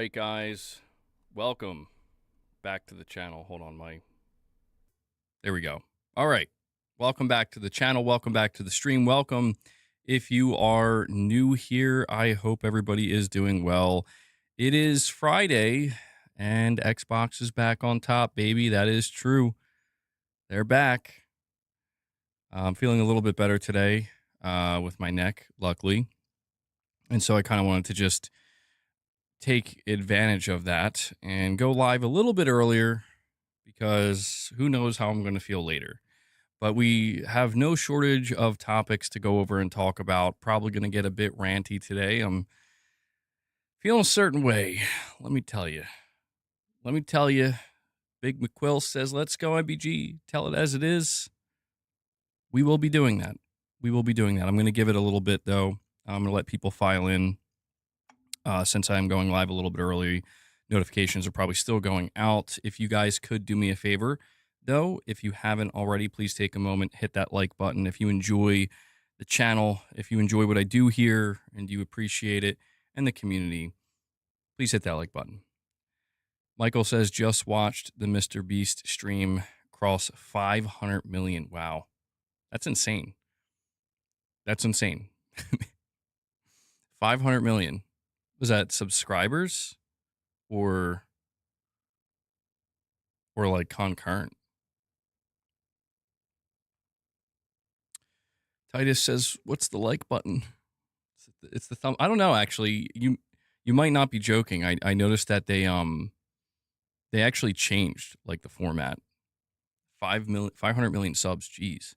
right, guys. Welcome back to the channel. Hold on, there we go. All right. Welcome back to the channel. Welcome back to the stream. Welcome. If you are new here, I hope everybody is doing well. It is Friday, and Xbox is back on top, baby. That is true. They're back. I'm feeling a little bit better today with my neck, luckily. And so I kind of wanted to just take advantage of that and go live a little bit earlier because who knows how I'm going to feel later. But we have no shortage of topics to go over and talk about. Probably going to get a bit ranty today. I'm feeling a certain way. Let me tell you. Big McQuill says, let's go, IBG. Tell it as it is. We will be doing that. I'm going to give it a little bit, though. I'm going to let people file in. Since I'm going live a little bit early, notifications are probably still going out. If you guys could do me a favor, though, if you haven't already, please take a moment, hit that like button. If you enjoy the channel, if you enjoy what I do here and you appreciate it and the community, please hit that like button. Michael says, just watched the Mr. Beast stream cross 500 million. Wow. That's insane. 500 million. Was that subscribers or like concurrent? Titus says, what's the like button? It's the thumb. I don't know, actually. You might not be joking. I noticed that they actually changed like the format. 500 million subs. Jeez.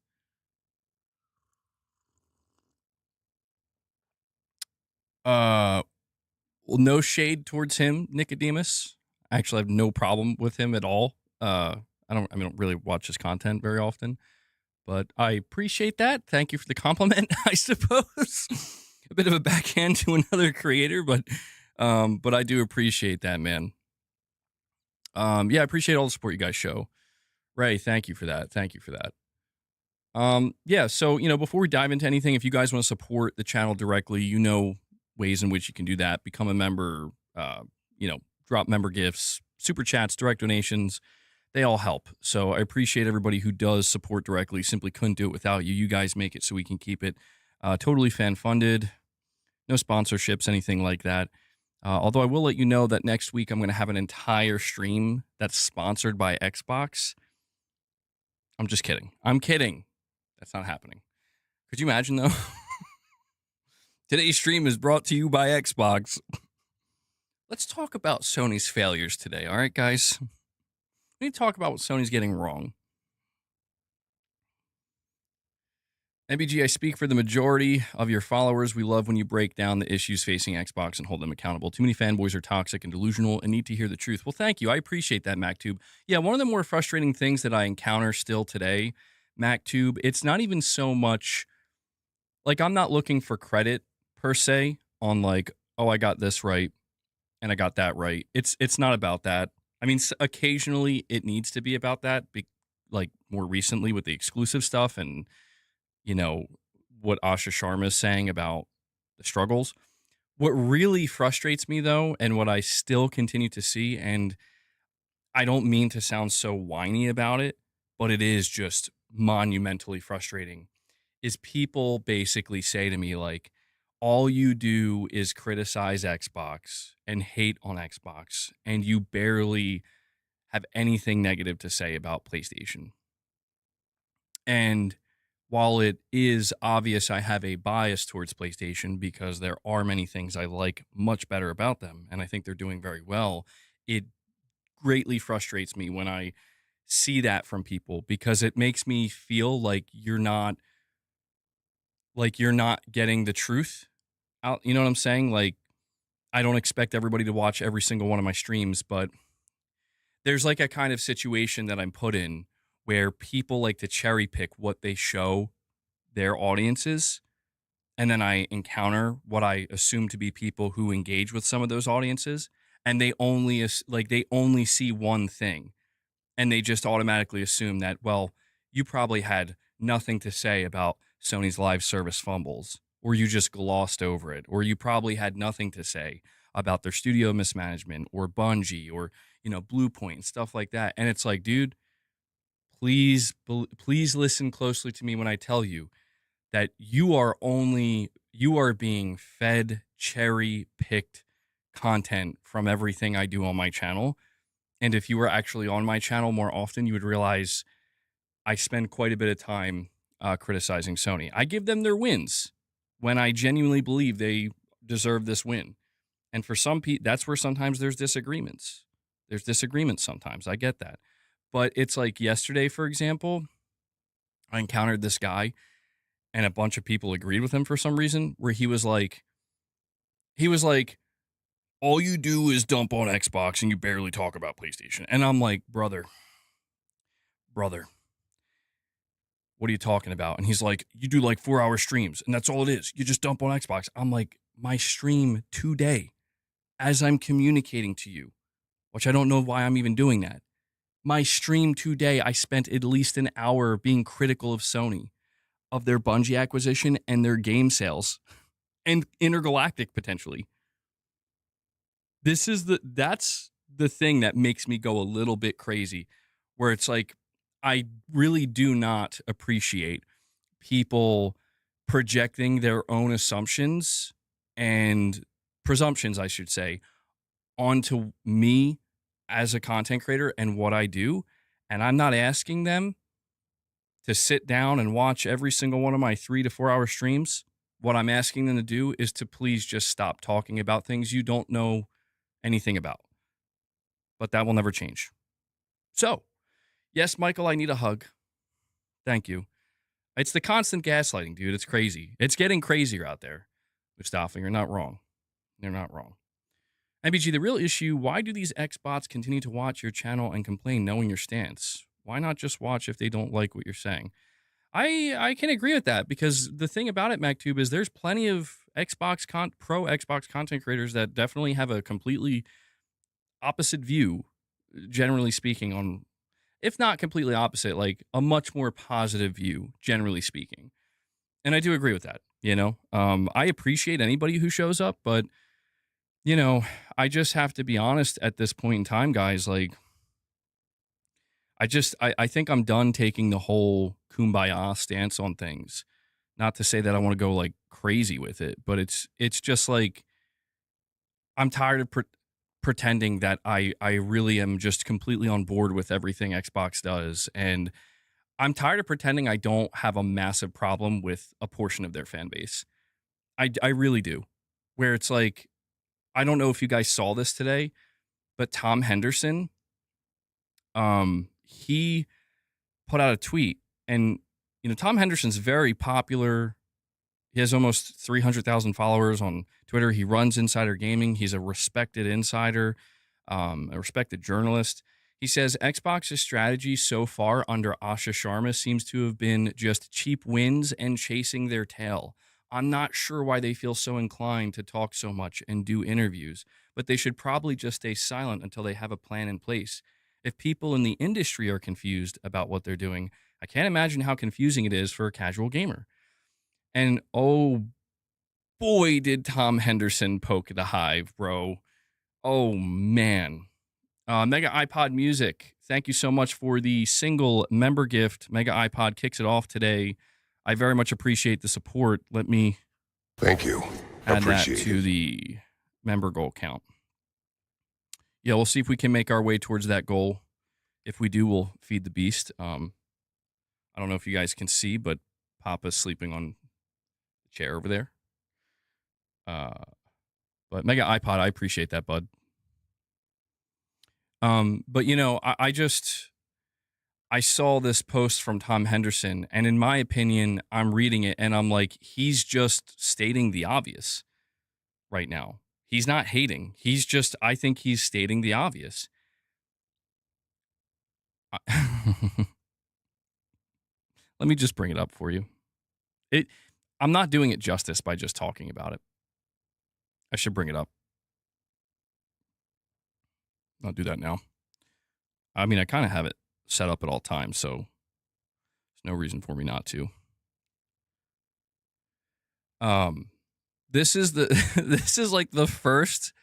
Well, no shade towards him, Nicodemus. I actually have no problem with him at all. I don't really watch his content very often, but I appreciate that. Thank you for the compliment, I suppose. A bit of a backhand to another creator, but I do appreciate that, man. Yeah, I appreciate all the support you guys show. Ray, thank you for that. Yeah, so, before we dive into anything, if you guys want to support the channel directly, ways in which you can do that. Become a member, drop member gifts, super chats, direct donations. They all help. So I appreciate everybody who does support directly. Simply couldn't do it without you. You guys make it so we can keep it totally fan-funded. No sponsorships, anything like that. Although I will let you know that next week I'm going to have an entire stream that's sponsored by Xbox. I'm just kidding. I'm kidding. That's not happening. Could you imagine, though? Today's stream is brought to you by Xbox. Let's talk about Sony's failures today, all right, guys? We need to talk about what Sony's getting wrong. MBG, I speak for the majority of your followers. We love when you break down the issues facing Xbox and hold them accountable. Too many fanboys are toxic and delusional and need to hear the truth. Well, thank you. I appreciate that, MacTube. Yeah, one of the more frustrating things that I encounter still today, MacTube, it's not even so much... Like, I'm not looking for credit per se on like, oh, I got this right and I got that right. It's not about that. I mean, occasionally it needs to be about that, like more recently with the exclusive stuff and, what Asha Sharma is saying about the struggles. What really frustrates me, though, and what I still continue to see, and I don't mean to sound so whiny about it, but it is just monumentally frustrating, is people basically say to me, like, all you do is criticize Xbox and hate on Xbox, and you barely have anything negative to say about PlayStation. And while it is obvious I have a bias towards PlayStation because there are many things I like much better about them, and I think they're doing very well, it greatly frustrates me when I see that from people because it makes me feel like you're not getting the truth out. You know what I'm saying? Like, I don't expect everybody to watch every single one of my streams, but there's like a kind of situation that I'm put in where people like to cherry pick what they show their audiences. And then I encounter what I assume to be people who engage with some of those audiences. And they only see one thing. And they just automatically assume that, well, you probably had nothing to say about Sony's live service fumbles, or you just glossed over it, or you probably had nothing to say about their studio mismanagement or Bungie or, Blue Point and stuff like that. And it's like, dude, please listen closely to me when I tell you that you are being fed cherry picked content from everything I do on my channel. And if you were actually on my channel more often, you would realize I spend quite a bit of time criticizing Sony. I give them their wins when I genuinely believe they deserve this win. And for some people, that's where sometimes there's disagreements. There's disagreements sometimes. I get that. But it's like yesterday, for example, I encountered this guy and a bunch of people agreed with him for some reason, where he was like, all you do is dump on Xbox and you barely talk about PlayStation. And I'm like, brother, what are you talking about? And he's like, you do like 4-hour streams and that's all it is. You just dump on Xbox. I'm like, my stream today, as I'm communicating to you, which I don't know why I'm even doing that. My stream today, I spent at least an hour being critical of Sony, of their Bungie acquisition and their game sales and Intergalactic potentially. That's the thing that makes me go a little bit crazy, where it's like, I really do not appreciate people projecting their own assumptions and presumptions, I should say, onto me as a content creator and what I do. And I'm not asking them to sit down and watch every single one of my 3 to 4 hour streams. What I'm asking them to do is to please just stop talking about things you don't know anything about. But that will never change. So, yes, Michael, I need a hug. Thank you. It's the constant gaslighting, dude. It's crazy. It's getting crazier out there. Mustafa, you're not wrong. You're not wrong. MBG, the real issue, why do these Xbots continue to watch your channel and complain knowing your stance? Why not just watch if they don't like what you're saying? I can agree with that, because the thing about it, MacTube, is there's plenty of pro Xbox content creators that definitely have a completely opposite view, generally speaking, on, if not completely opposite, like a much more positive view, generally speaking. And I do agree with that, I appreciate anybody who shows up, but, I just have to be honest at this point in time, guys. Like, I think I'm done taking the whole kumbaya stance on things. Not to say that I want to go like crazy with it, but it's just like, I'm tired of pretending that I really am just completely on board with everything Xbox does. And I'm tired of pretending I don't have a massive problem with a portion of their fan base. I really do. Where it's like, I don't know if you guys saw this today, but Tom Henderson, he put out a tweet, and Tom Henderson's very popular. He has almost 300,000 followers on Twitter. He runs Insider Gaming. He's a respected insider, a respected journalist. He says Xbox's strategy so far under Asha Sharma seems to have been just cheap wins and chasing their tail. I'm not sure why they feel so inclined to talk so much and do interviews, but they should probably just stay silent until they have a plan in place. If people in the industry are confused about what they're doing, I can't imagine how confusing it is for a casual gamer. And oh boy, did Tom Henderson poke the hive, bro. Oh man. Mega iPod Music, thank you so much for the single member gift. Mega iPod kicks it off today. I very much appreciate the support. Let me thank you. Add that to the member goal count. Yeah, we'll see if we can make our way towards that goal. If we do, we'll feed the beast. I don't know if you guys can see, but Papa's sleeping on the chair over there. But Mega iPod, I appreciate that, bud. But I saw this post from Tom Henderson, and in my opinion, I'm reading it and I'm like, he's just stating the obvious right now. He's not hating. I think he's stating the obvious. Let me just bring it up for you. I'm not doing it justice by just talking about it. I should bring it up. I'll do that now. I mean, I kind of have it set up at all times, so there's no reason for me not to. This is like the first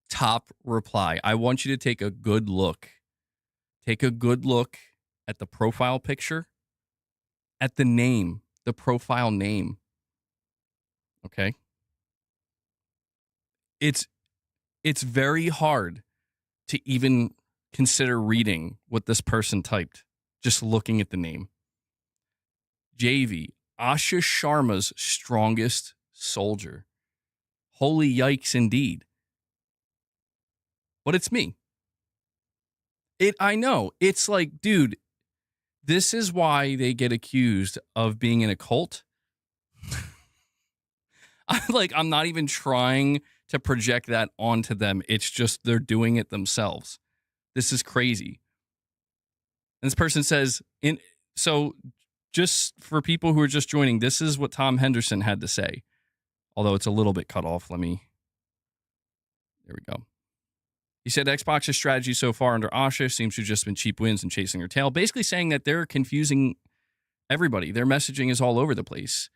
top reply. I want you to take a good look. Take a good look at the profile picture, at the name, the profile name. Okay. It's very hard to even consider reading what this person typed, just looking at the name. JV, Asha Sharma's strongest soldier. Holy yikes indeed. But it's me. I know. It's like, dude, this is why they get accused of being in a cult. I'm not even trying to project that onto them. It's just they're doing it themselves. This is crazy. And this person says, so just for people who are just joining, this is what Tom Henderson had to say. Although it's a little bit cut off. There we go. He said Xbox's strategy so far under Asha seems to have just been cheap wins and chasing her tail, basically saying that they're confusing everybody. Their messaging is all over the place,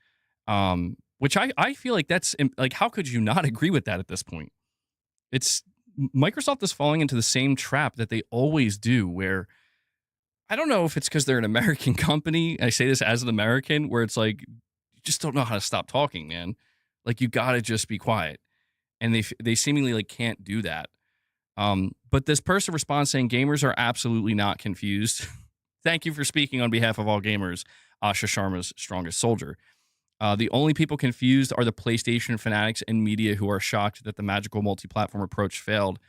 which I feel like that's like, how could you not agree with that at this point? Microsoft is falling into the same trap that they always do, where I don't know if it's because they're an American company. I say this as an American, where it's like, you just don't know how to stop talking, man. Like, you got to just be quiet. And they seemingly like can't do that. But this person responds saying gamers are absolutely not confused. Thank you for speaking on behalf of all gamers, Asha Sharma's strongest soldier. The only people confused are the PlayStation fanatics and media who are shocked that the magical multi-platform approach failed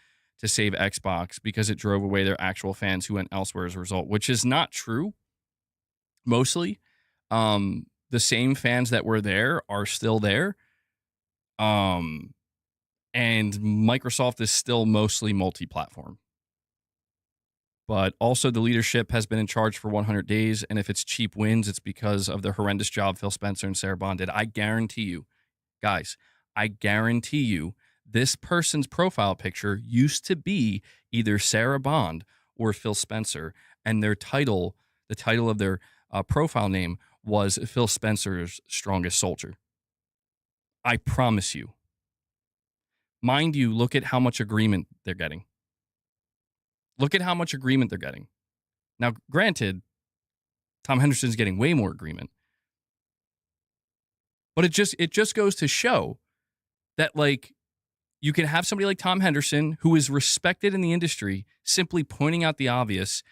to save Xbox because it drove away their actual fans who went elsewhere as a result, which is not true. Mostly, the same fans that were there are still there. And Microsoft is still mostly multi-platform. But also the leadership has been in charge for 100 days, and if it's cheap wins, it's because of the horrendous job Phil Spencer and Sarah Bond did. I guarantee you, guys, this person's profile picture used to be either Sarah Bond or Phil Spencer, and the title of their profile name was Phil Spencer's strongest soldier. I promise you. Mind you, look at how much agreement they're getting. Now, granted, Tom Henderson's getting way more agreement. But it just goes to show that, like, you can have somebody like Tom Henderson, who is respected in the industry, simply pointing out the obvious,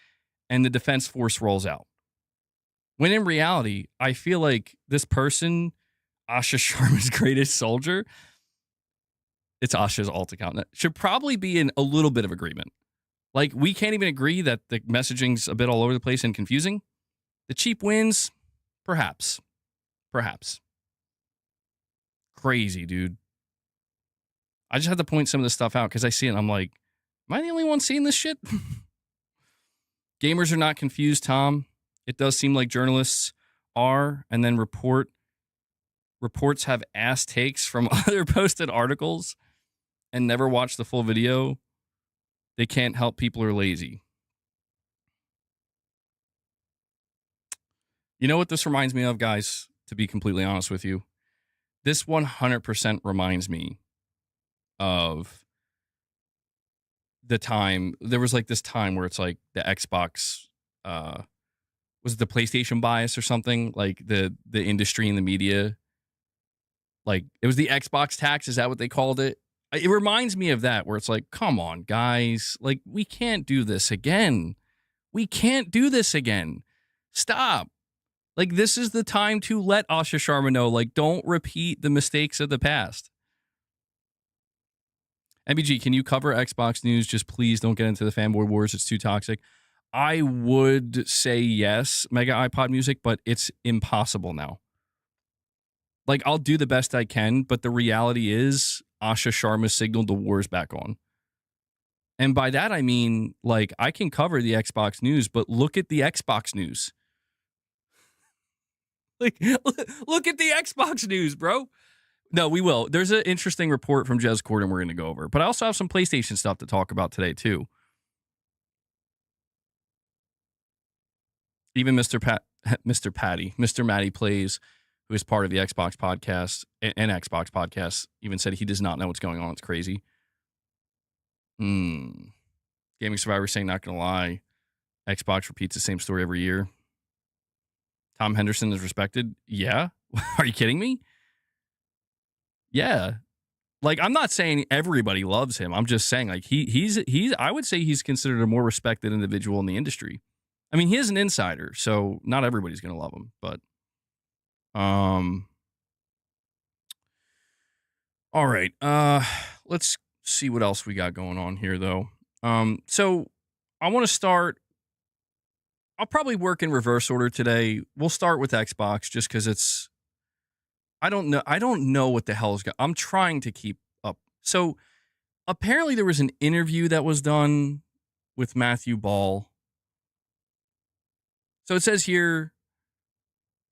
and the defense force rolls out. When in reality, I feel like this person, Asha Sharma's greatest soldier, it's Asha's alt account, should probably be in a little bit of agreement. Like, we can't even agree that the messaging's a bit all over the place and confusing. The cheap wins, perhaps. Crazy, dude. I just had to point some of this stuff out because I see it and I'm like, am I the only one seeing this shit? Gamers are not confused, Tom. It does seem like journalists are, and then reports have ass takes from other posted articles and never watch the full video. They can't help people are lazy. You know what this reminds me of, guys, to be completely honest with you? This 100% reminds me of the time. There was like this time where it's like the Xbox, was it the PlayStation bias or something? Like the industry and the media. Like, it was the Xbox tax. Is that what they called it? It reminds me of that, where it's like, come on, guys. Like, we can't do this again. Stop. Like, this is the time to let Asha Sharma know, like, don't repeat the mistakes of the past. MBG, can you cover Xbox news? Just please don't get into the fanboy wars. It's too toxic. I would say yes, Mega iPod Music, but it's impossible now. Like, I'll do the best I can, but the reality is Asha Sharma signaled the war's back on. And by that, I mean, like, I can cover the Xbox news, but look at the Xbox news. Like, look at the Xbox news, bro. No, we will. There's an interesting report from Jez Corden we're going to go over. But I also have some PlayStation stuff to talk about today, too. Even Mr. Matty Plays, who is part of the Xbox podcast and Xbox podcast, even said he does not know what's going on. It's crazy. Gaming Survivor saying, not going to lie, Xbox repeats the same story every year. Tom Henderson is respected. Yeah. Are you kidding me? Yeah. Like, I'm not saying everybody loves him. I'm just saying, like, he's I would say he's considered a more respected individual in the industry. I mean, he is an insider, so not everybody's going to love him, but all right. Let's see what else we got going on here though. So I want to start. I'll probably work in reverse order today. We'll start with Xbox just because it's. I don't know what the hell is going. I'm trying to keep up. So apparently there was an interview that was done with Matthew Ball. So it says here,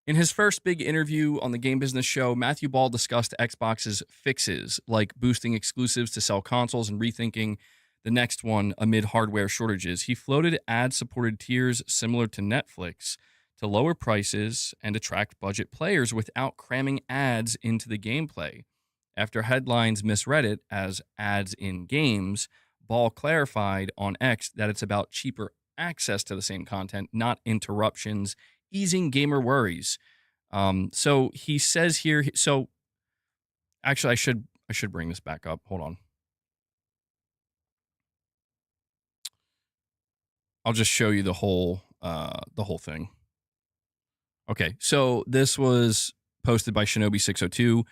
in his first big interview on the Game Business Show, Matthew Ball discussed Xbox's fixes, like boosting exclusives to sell consoles and rethinking the next one amid hardware shortages. He floated ad-supported tiers similar to Netflix to lower prices and attract budget players without cramming ads into the gameplay. After headlines misread it as ads in games, Ball clarified on X that it's about cheaper access to the same content, not interruptions, easing gamer worries. So he says here. So actually, I should bring this back up. Hold on. I'll just show you the whole thing. Okay, so this was posted by Shinobi602.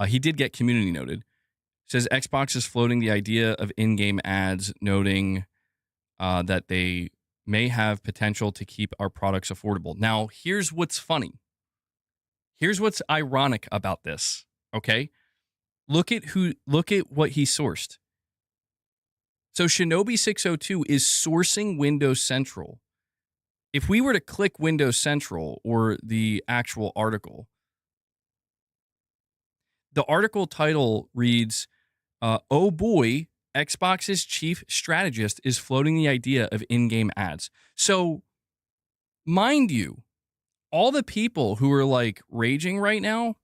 He did get community noted. It says Xbox is floating the idea of in-game ads, noting that they may have potential to keep our products affordable. Now, here's what's funny. Here's what's ironic about this, okay? Look at what he sourced. So Shinobi602 is sourcing Windows Central. If we were to click Windows Central or the actual article, the article title reads, "Oh boy, Xbox's chief strategist is floating the idea of in-game ads." So, mind you, all the people who are like raging right now,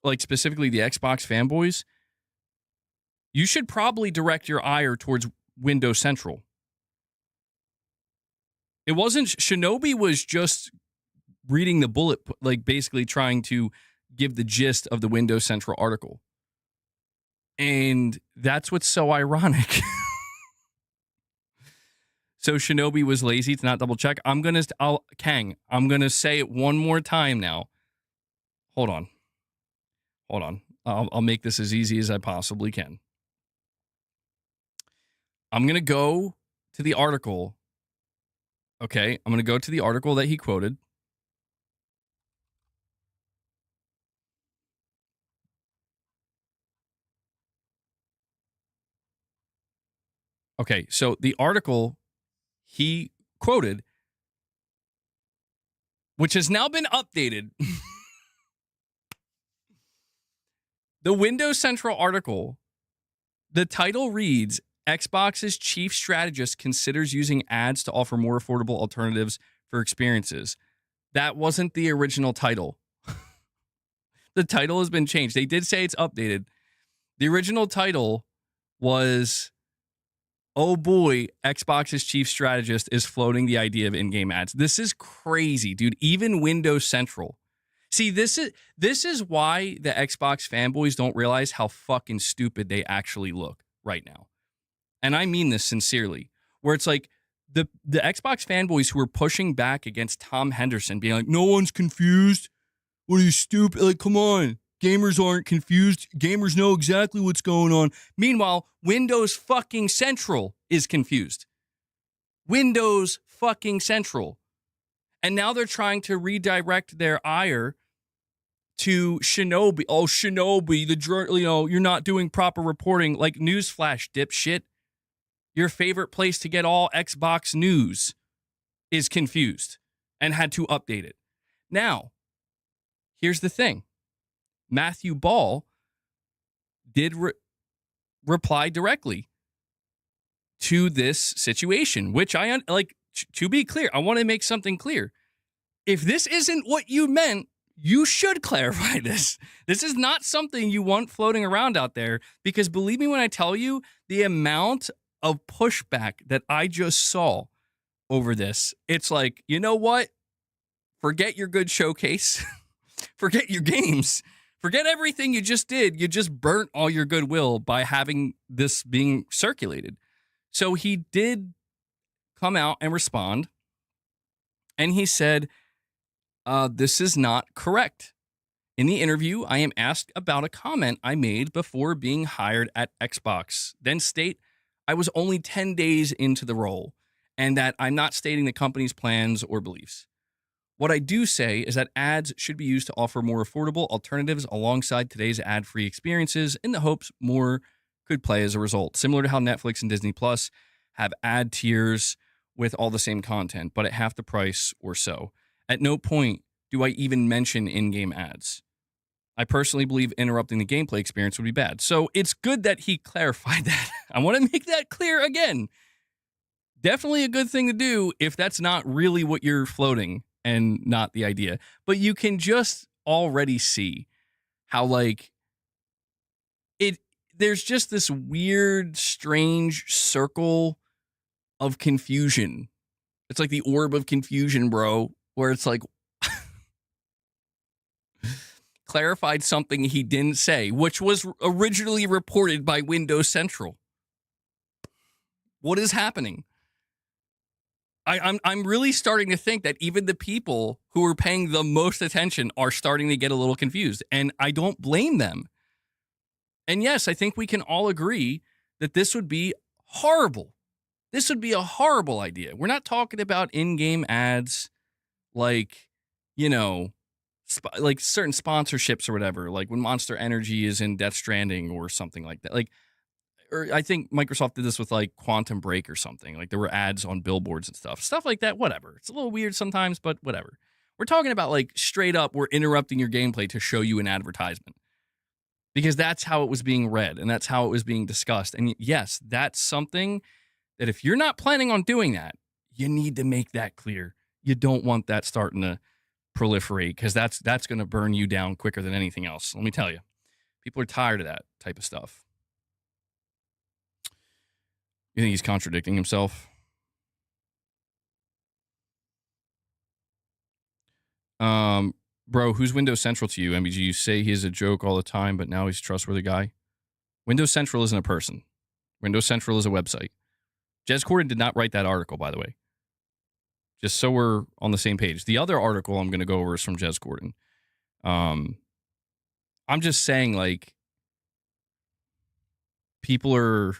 like specifically the Xbox fanboys, you should probably direct your ire towards Windows Central. It wasn't, Shinobi was just reading the bullet, like basically trying to give the gist of the Windows Central article. And that's what's so ironic. So Shinobi was lazy to not double check. Kang, I'm going to say it one more time now. Hold on. I'll make this as easy as I possibly can. I'm going to go to the article. Okay, I'm going to go to the article that he quoted. Okay, so the article he quoted, which has now been updated. The Windows Central article, the title reads, Xbox's chief strategist considers using ads to offer more affordable alternatives for experiences. That wasn't the original title. The title has been changed. They did say it's updated. The original title was, "Oh boy, Xbox's chief strategist is floating the idea of in-game ads." This is crazy, dude. Even Windows Central. See, this is why the Xbox fanboys don't realize how fucking stupid they actually look right now. And I mean this sincerely, where it's like the Xbox fanboys who are pushing back against Tom Henderson, being like, "No one's confused. What are you, stupid? Like, come on. Gamers aren't confused. Gamers know exactly what's going on." Meanwhile, Windows fucking Central is confused. Windows fucking Central. And now they're trying to redirect their ire to Shinobi. Oh, Shinobi, you're not doing proper reporting. Like, newsflash, dipshit. Your favorite place to get all Xbox news is confused and had to update it. Now, here's the thing. Matthew Ball did reply directly to this situation, which to be clear, I want to make something clear. If this isn't what you meant you should clarify this. This is not something you want floating around out there, because believe me when I tell you, the amount of pushback that I just saw over this, it's like, you know what? Forget your good showcase. Forget your games. Forget everything you just did. You just burnt all your goodwill by having this being circulated. So he did come out and respond. And he said, this is not correct. In the interview, I am asked about a comment I made before being hired at Xbox. Then state I was only 10 days into the role and that I'm not stating the company's plans or beliefs. What I do say is that ads should be used to offer more affordable alternatives alongside today's ad-free experiences in the hopes more could play as a result. Similar to how Netflix and Disney Plus have ad tiers with all the same content, but at half the price or so. At no point do I even mention in-game ads. I personally believe interrupting the gameplay experience would be bad. So it's good that he clarified that. I want to make that clear again. Definitely a good thing to do if that's not really what you're floating and not the idea. But you can just already see how, like, there's just this weird, strange circle of confusion. It's like the orb of confusion, bro, where it's like clarified something he didn't say, which was originally reported by Windows Central. What is happening? I'm really starting to think that even the people who are paying the most attention are starting to get a little confused, and I don't blame them. And yes, I think we can all agree that this would be horrible. This would be a horrible idea. We're not talking about in-game ads like, you know, like certain sponsorships or whatever, like when Monster Energy is in Death Stranding or something like that. Like, or I think Microsoft did this with like Quantum Break or something. Like there were ads on billboards and stuff like that. Whatever. It's a little weird sometimes, but whatever. We're talking about like straight up, we're interrupting your gameplay to show you an advertisement, because that's how it was being read and that's how it was being discussed. And yes, that's something that if you're not planning on doing that, you need to make that clear. You don't want that starting to proliferate, because that's going to burn you down quicker than anything else. Let me tell you, people are tired of that type of stuff. You think he's contradicting himself? Bro, who's Windows Central to you, MBG? You say he's a joke all the time, but now he's a trustworthy guy. Windows Central isn't a person. Windows Central is a website. Jez Corden did not write that article, by the way. Just so we're on the same page. The other article I'm going to go over is from Jez Corden. I'm just saying, like, people are...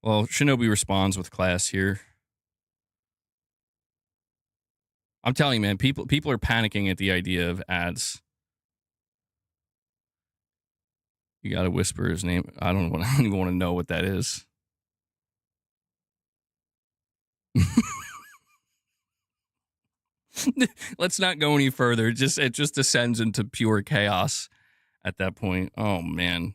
Well, Shinobi responds with class here. I'm telling you, man, people are panicking at the idea of ads. You got to whisper his name. I don't even want to know what that is. Let's not go any further. It just descends into pure chaos at that point. Oh man.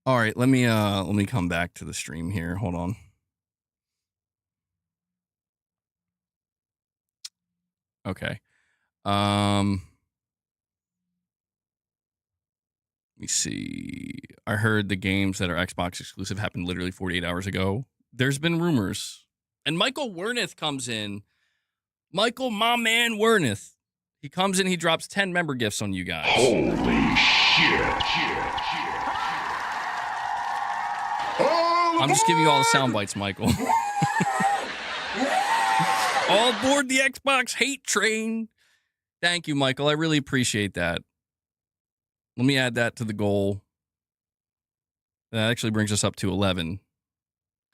All right, let me come back to the stream here. Hold on. Okay. Let me see. I heard the games that are Xbox exclusive happened literally 48 hours ago. There's been rumors. And Michael Wernick comes in. Michael, my man Wernick. He comes in, he drops 10 member gifts on you guys. Holy shit. I'm just giving you all the sound bites, Michael. All aboard the Xbox hate train. Thank you, Michael. I really appreciate that. Let me add that to the goal. That actually brings us up to 11.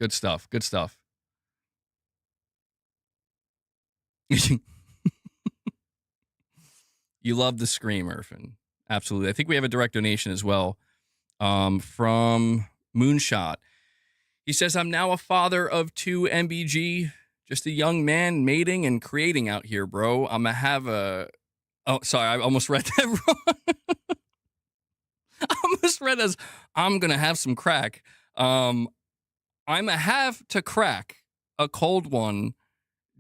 Good stuff. Good stuff. You love the scream, Irfan. Absolutely. I think we have a direct donation as well from Moonshot. He says, I'm now a father of 2 MBG. Just a young man mating and creating out here, bro. I'm going to have a... Oh, sorry. I almost read that wrong. I almost read as, I'm going to have some crack. I'm going to have to crack a cold one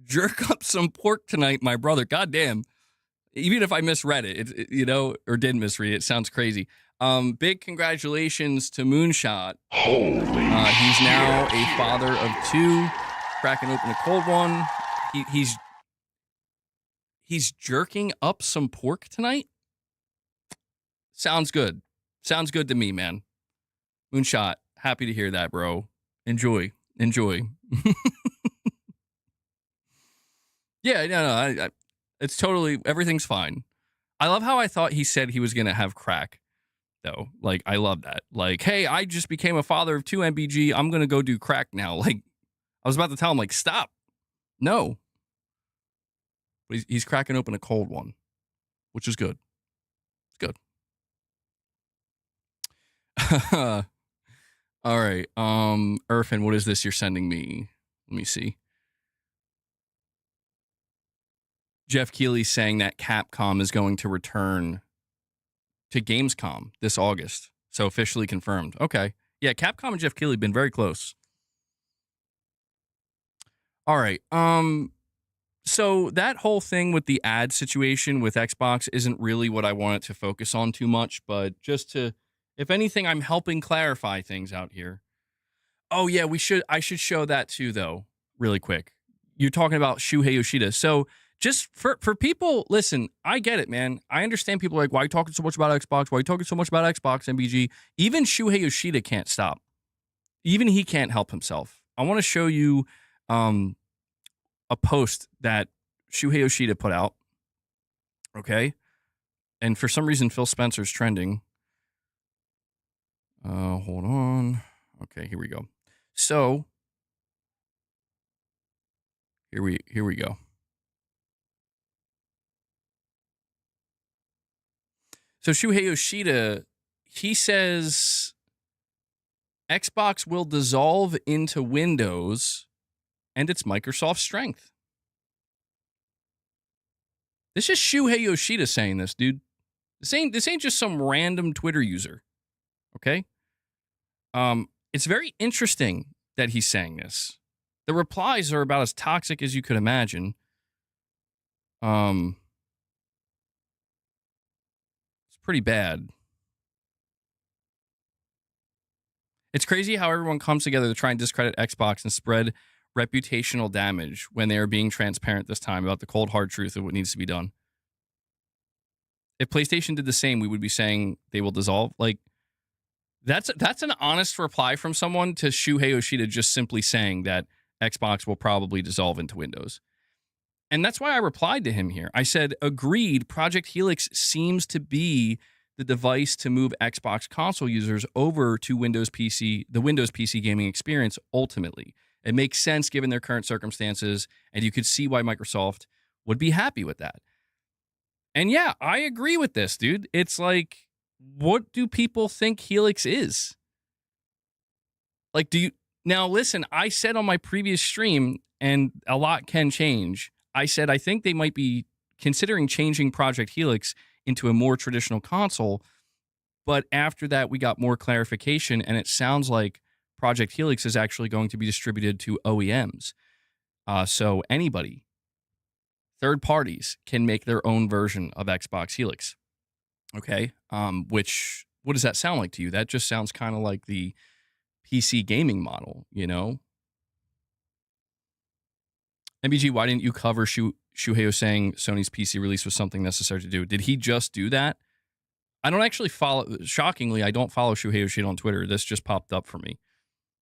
Jerk up some pork tonight, my brother. Goddamn. Even if I misread it, or did misread it, it sounds crazy. Big congratulations to Moonshot. Holy He's shit. now a father of 2, cracking open a cold one. He's jerking up some pork tonight. Sounds good. Sounds good to me, man. Moonshot, happy to hear that, bro. Enjoy. Yeah, no, it's totally, everything's fine. I love how I thought he said he was going to have crack, though. Like, I love that. Like, hey, I just became a father of 2 MBG. I'm going to go do crack now. Like, I was about to tell him, like, stop. No. But he's cracking open a cold one, which is good. It's good. All right. Irfan, what is this you're sending me? Let me see. Jeff Keighley saying that Capcom is going to return to Gamescom this August. So officially confirmed. Okay. Yeah, Capcom and Jeff Keighley have been very close. All right. So that whole thing with the ad situation with Xbox isn't really what I wanted to focus on too much, but just to, if anything, I'm helping clarify things out here. Oh yeah, I should show that too, though, really quick. You're talking about Shuhei Yoshida. So just for people, listen, I get it, man. I understand people are like, why are you talking so much about Xbox? Why are you talking so much about Xbox, MBG? Even Shuhei Yoshida can't stop. Even he can't help himself. I want to show you a post that Shuhei Yoshida put out. Okay. And for some reason, Phil Spencer's trending. Hold on. Okay, here we go. So here we go. So Shuhei Yoshida, he says Xbox will dissolve into Windows and it's Microsoft's strength. This is Shuhei Yoshida saying this, dude. This ain't just some random Twitter user. Okay? It's very interesting that he's saying this. The replies are about as toxic as you could imagine. It's pretty bad. It's crazy how everyone comes together to try and discredit Xbox and spread reputational damage when they are being transparent this time about the cold, hard truth of what needs to be done. If PlayStation did the same, we would be saying they will dissolve. Like, that's an honest reply from someone to Shuhei Yoshida just simply saying that Xbox will probably dissolve into Windows. And that's why I replied to him here. I said, agreed, Project Helix seems to be the device to move Xbox console users over to Windows PC, the Windows PC gaming experience ultimately. It makes sense given their current circumstances, and you could see why Microsoft would be happy with that. And yeah, I agree with this, dude. It's like, what do people think Helix is? Like, now listen, I said on my previous stream, and a lot can change. I said, I think they might be considering changing Project Helix into a more traditional console. But after that, we got more clarification, and it sounds like Project Helix is actually going to be distributed to OEMs. So anybody, third parties, can make their own version of Xbox Helix. Okay. What does that sound like to you? That just sounds kind of like the PC gaming model, you know? MBG, why didn't you cover Shuhei saying Sony's PC release was something necessary to do? Did he just do that? I don't actually follow. Shockingly, I don't follow Shuhei Yoshida on Twitter. This just popped up for me.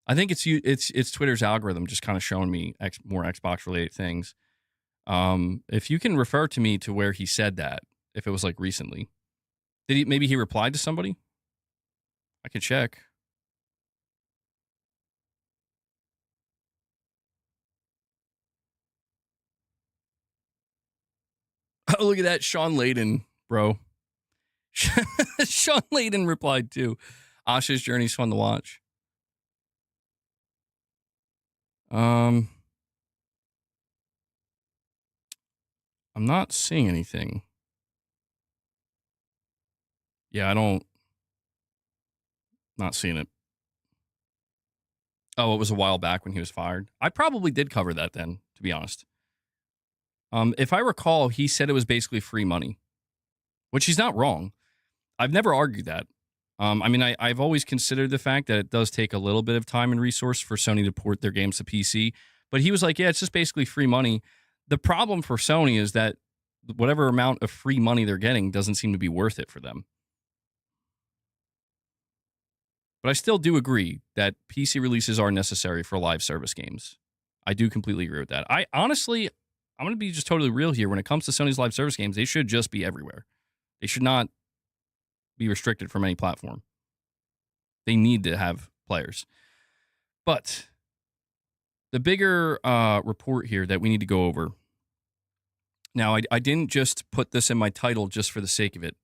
I think it's Twitter's algorithm just kind of showing me more Xbox related things. If you can refer to me to where he said that, if it was like recently, maybe he replied to somebody? I could check. Oh, look at that, Sean Layden, bro. Sean Layden replied too. Asha's journey's fun to watch. I'm not seeing anything. Yeah, not seeing it. Oh, it was a while back when he was fired. I probably did cover that then, to be honest. If I recall, he said it was basically free money, which he's not wrong. I've never argued that. I mean, I've always considered the fact that it does take a little bit of time and resource for Sony to port their games to PC. But he was like, yeah, it's just basically free money. The problem for Sony is that whatever amount of free money they're getting doesn't seem to be worth it for them. But I still do agree that PC releases are necessary for live service games. I do completely agree with that. I'm going to be just totally real here. When it comes to Sony's live service games, they should just be everywhere. They should not be restricted from any platform. They need to have players. But the bigger report here that we need to go over. Now, I didn't just put this in my title just for the sake of it.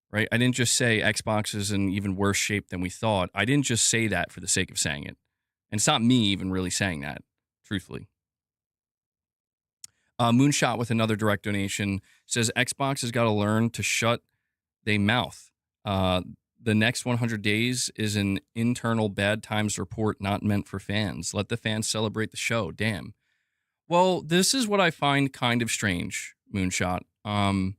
Right? I didn't just say Xbox is in even worse shape than we thought. I didn't just say that for the sake of saying it. And it's not me even really saying that, truthfully. Moonshot with another direct donation says Xbox has got to learn to shut they mouth. The next 100 days is an internal bad times report not meant for fans. Let the fans celebrate the show. Damn. Well, this is what I find kind of strange, Moonshot. I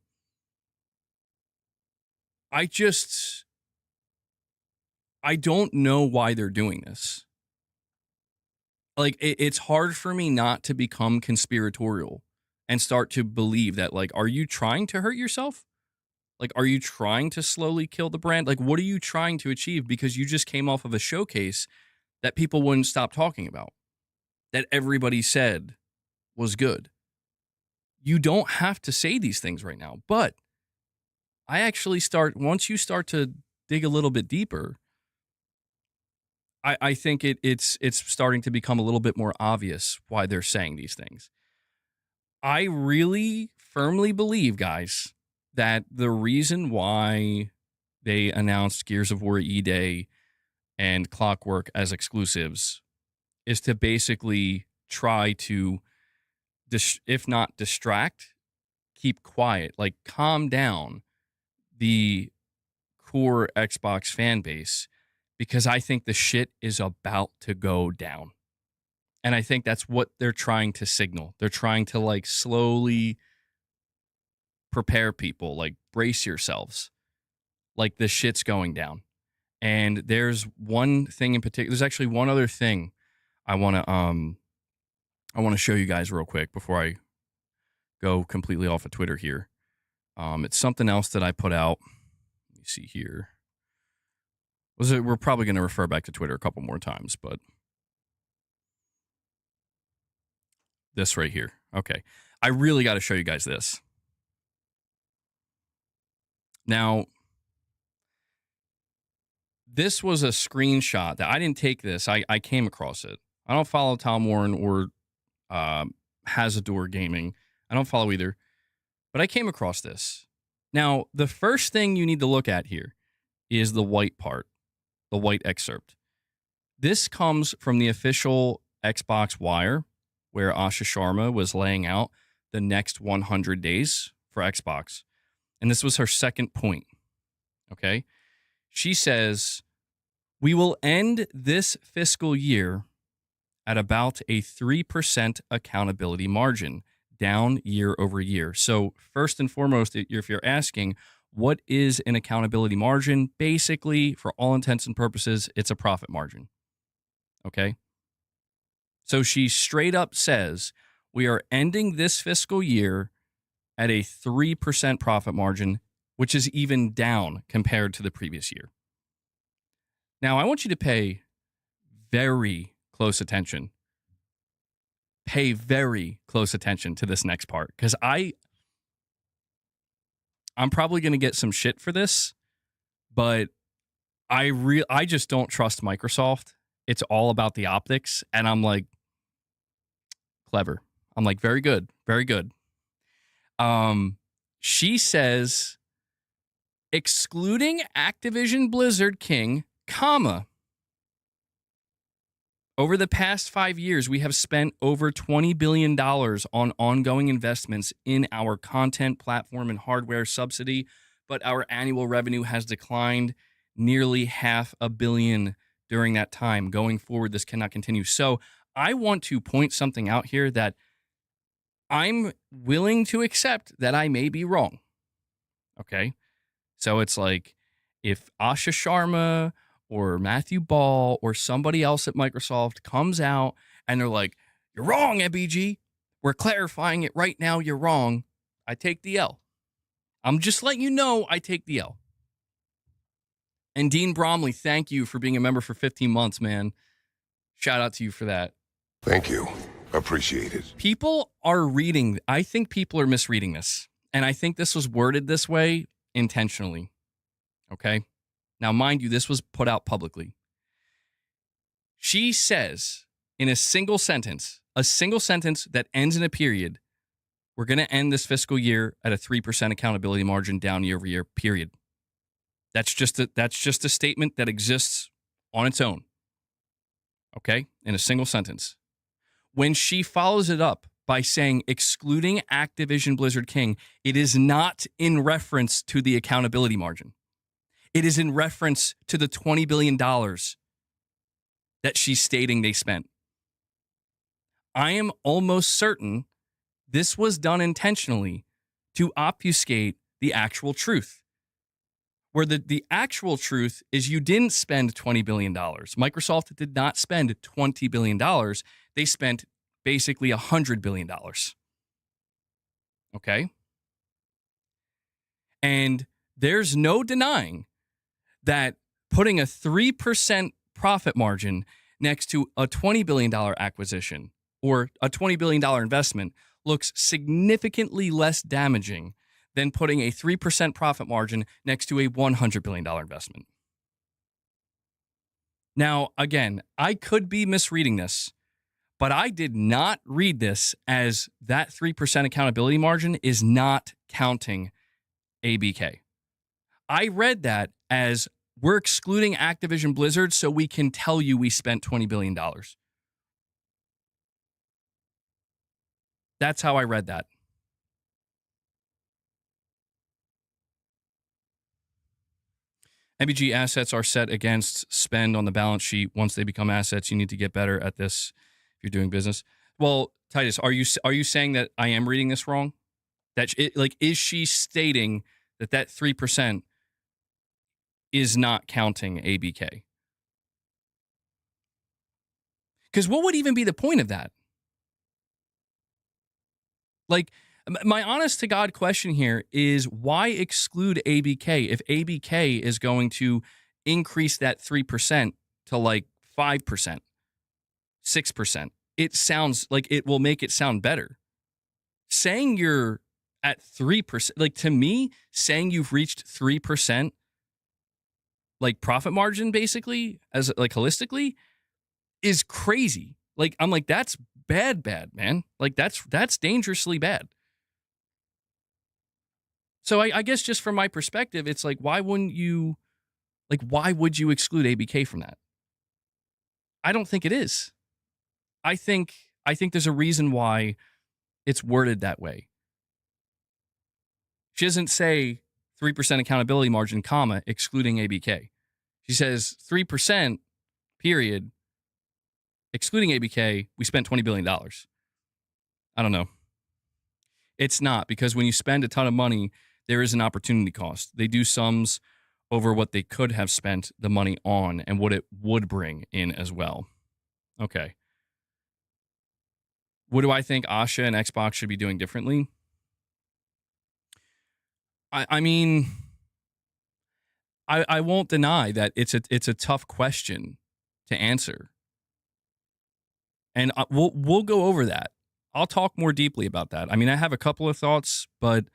don't know why they're doing this. Like, it's hard for me not to become conspiratorial and start to believe that, like, are you trying to hurt yourself? Like, are you trying to slowly kill the brand? Like, what are you trying to achieve? Because you just came off of a showcase that people wouldn't stop talking about, that everybody said was good. You don't have to say these things right now, but I actually once you start to dig a little bit deeper, I think it's starting to become a little bit more obvious why they're saying these things. I really firmly believe, guys, that the reason why they announced Gears of War E-Day and Clockwork as exclusives is to basically try to, if not distract, keep quiet, like calm down the core Xbox fan base, because I think the shit is about to go down. And I think that's what they're trying to signal. They're trying to like slowly prepare people, like brace yourselves. Like the shit's going down. And there's one thing in particular. There's actually one other thing I want to show you guys real quick before I go completely off of Twitter here. It's something else that I put out. Let me see here. We're probably going to refer back to Twitter a couple more times, but this right here. Okay. I really got to show you guys this. Now, this was a screenshot that I didn't take this. I came across it. I don't follow Tom Warren or Hazador Gaming. I don't follow either. But I came across this. Now, the first thing you need to look at here is the white part, the white excerpt. This comes from the official Xbox Wire, where Asha Sharma was laying out the next 100 days for Xbox. And this was her second point. Okay? She says, we will end this fiscal year at about a 3% accountability margin, down year over year. So first and foremost, if you're asking, what is an accountability margin? Basically, for all intents and purposes, it's a profit margin. Okay? So she straight up says, we are ending this fiscal year at a 3% profit margin, which is even down compared to the previous year. Now, I want you to pay very close attention. Pay very close attention to this next part, because I'm probably going to get some shit for this, but I just don't trust Microsoft. It's all about the optics, and I'm like, clever. I'm like, very good, very good. She says, excluding Activision Blizzard King, comma, over the past 5 years, we have spent over $20 billion on ongoing investments in our content, platform, and hardware subsidy, but our annual revenue has declined nearly $500 million during that time. Going forward, this cannot continue. So I want to point something out here that I'm willing to accept that I may be wrong. Okay. So it's like if Asha Sharma or Matthew Ball or somebody else at Microsoft comes out and they're like, "You're wrong, MBG. We're clarifying it right now. You're wrong." I take the L. I'm just letting you know I take the L. And Dean Bromley, thank you for being a member for 15 months, man. Shout out to you for that. Thank you. Appreciate it. People are reading. I think people are misreading this. And I think this was worded this way intentionally. Okay. Now, mind you, this was put out publicly. She says in a single sentence that ends in a period, we're going to end this fiscal year at a 3% accountability margin down year over year, period. That's just a statement that exists on its own. Okay? In a single sentence. When she follows it up by saying excluding Activision Blizzard King, it is not in reference to the accountability margin. It is in reference to the $20 billion that she's stating they spent. I am almost certain this was done intentionally to obfuscate the actual truth. Where the actual truth is you didn't spend $20 billion. Microsoft did not spend $20 billion. They spent basically $100 billion. Okay? And there's no denying that putting a 3% profit margin next to a $20 billion acquisition or a $20 billion investment looks significantly less damaging than putting a 3% profit margin next to a $100 billion investment. Now, again, I could be misreading this, but I did not read this as that 3% accountability margin is not counting ABK. I read that as we're excluding Activision Blizzard so we can tell you we spent $20 billion. That's how I read that. MBG assets are set against spend on the balance sheet. Once they become assets, you need to get better at this if you're doing business. Well, Titus, are you saying that I am reading this wrong? That is she stating that 3% is not counting ABK? Because what would even be the point of that? Like, my honest to God question here is why exclude ABK if ABK is going to increase that 3% to like 5%, 6%? It sounds like it will make it sound better. Saying you're at 3%, like to me, saying you've reached 3%, like profit margin basically, as like holistically, is crazy. Like, I'm like, that's bad, man. Like, that's dangerously bad. So I guess just from my perspective, it's like, why would you exclude ABK from that? I don't think it is. I think there's a reason why it's worded that way. She doesn't say 3% accountability margin, comma, excluding ABK. She says 3%, period, excluding ABK, we spent $20 billion. I don't know. It's not, because when you spend a ton of money, there is an opportunity cost. They do sums over what they could have spent the money on and what it would bring in as well. Okay. What do I think Asha and Xbox should be doing differently? I mean, I won't deny that it's a tough question to answer. And we'll go over that. I'll talk more deeply about that. I mean, I have a couple of thoughts, but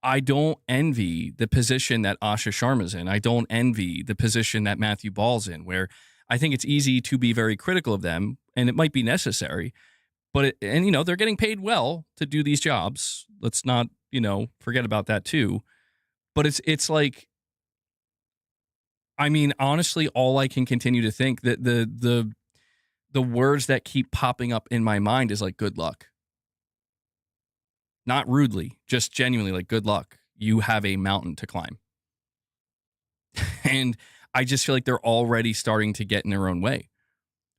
I don't envy the position that Asha Sharma's in. I don't envy the position that Matthew Ball's in, where I think it's easy to be very critical of them, and it might be necessary. But they're getting paid well to do these jobs. Let's not, forget about that too. But it's like, I mean, honestly, all I can continue to think that the words that keep popping up in my mind is like, good luck. Not rudely, just genuinely like, good luck. You have a mountain to climb. And I just feel like they're already starting to get in their own way.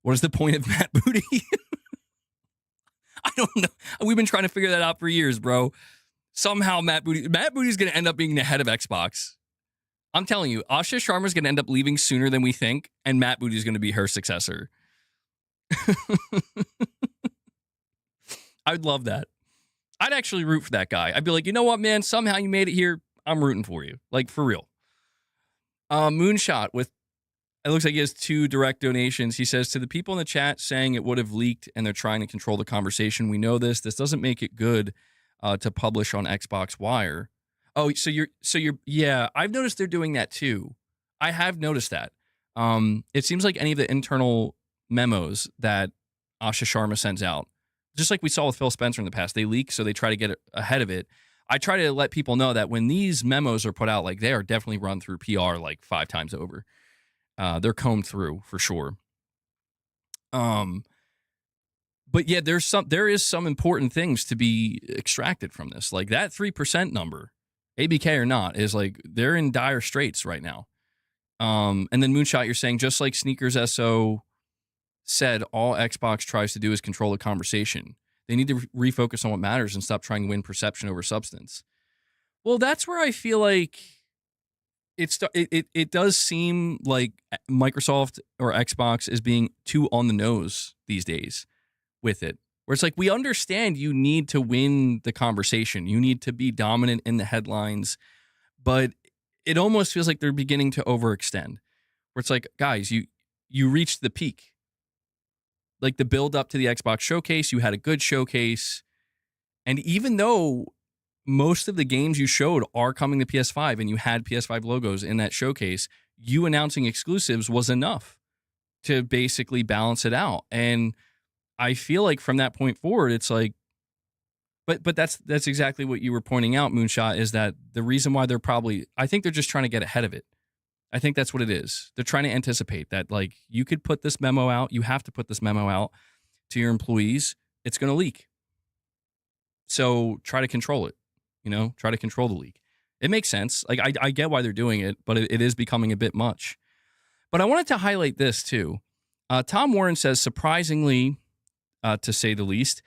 What is the point of Matt Booty? I don't know. We've been trying to figure that out for years, bro. Somehow Matt Booty's going to end up being the head of Xbox. I'm telling you, Asha Sharma's going to end up leaving sooner than we think, and Matt Booty's going to be her successor. I'd love that. I'd actually root for that guy. I'd be like, you know what, man? Somehow you made it here. I'm rooting for you. Like, for real. Moonshot with, it looks like he has 2 direct donations. He says, to the people in the chat saying it would have leaked and they're trying to control the conversation, we know this. This doesn't make it good to publish on Xbox Wire. Oh, so you're, yeah, I've noticed they're doing that too. I have noticed that. It seems like any of the internal memos that Asha Sharma sends out, just like we saw with Phil Spencer in the past, they leak, so they try to get ahead of it. I try to let people know that when these memos are put out, like, they are definitely run through PR like 5 times over. They're combed through for sure. But yeah, there is some important things to be extracted from this. Like that 3% number, ABK or not, is like, they're in dire straits right now. And then Moonshot, you're saying, just like Sneakers SO said, all Xbox tries to do is control the conversation. They need to refocus on what matters and stop trying to win perception over substance. Well, that's where I feel like it does seem like Microsoft or Xbox is being too on the nose these days with it. Where it's like, we understand you need to win the conversation. You need to be dominant in the headlines. But it almost feels like they're beginning to overextend. Where it's like, guys, you reached the peak. Like the build up to the Xbox showcase, you had a good showcase. And even though most of the games you showed are coming to PS5 and you had PS5 logos in that showcase, you announcing exclusives was enough to basically balance it out. And I feel like from that point forward, it's like, but that's exactly what you were pointing out, Moonshot, is that the reason why I think they're just trying to get ahead of it. I think that's what it is. They're trying to anticipate that, like, you could put this memo out. You have to put this memo out to your employees. It's going to leak. So try to control it, try to control the leak. It makes sense. Like, I get why they're doing it, but it is becoming a bit much. But I wanted to highlight this too. Tom Warren says, surprising to say the least,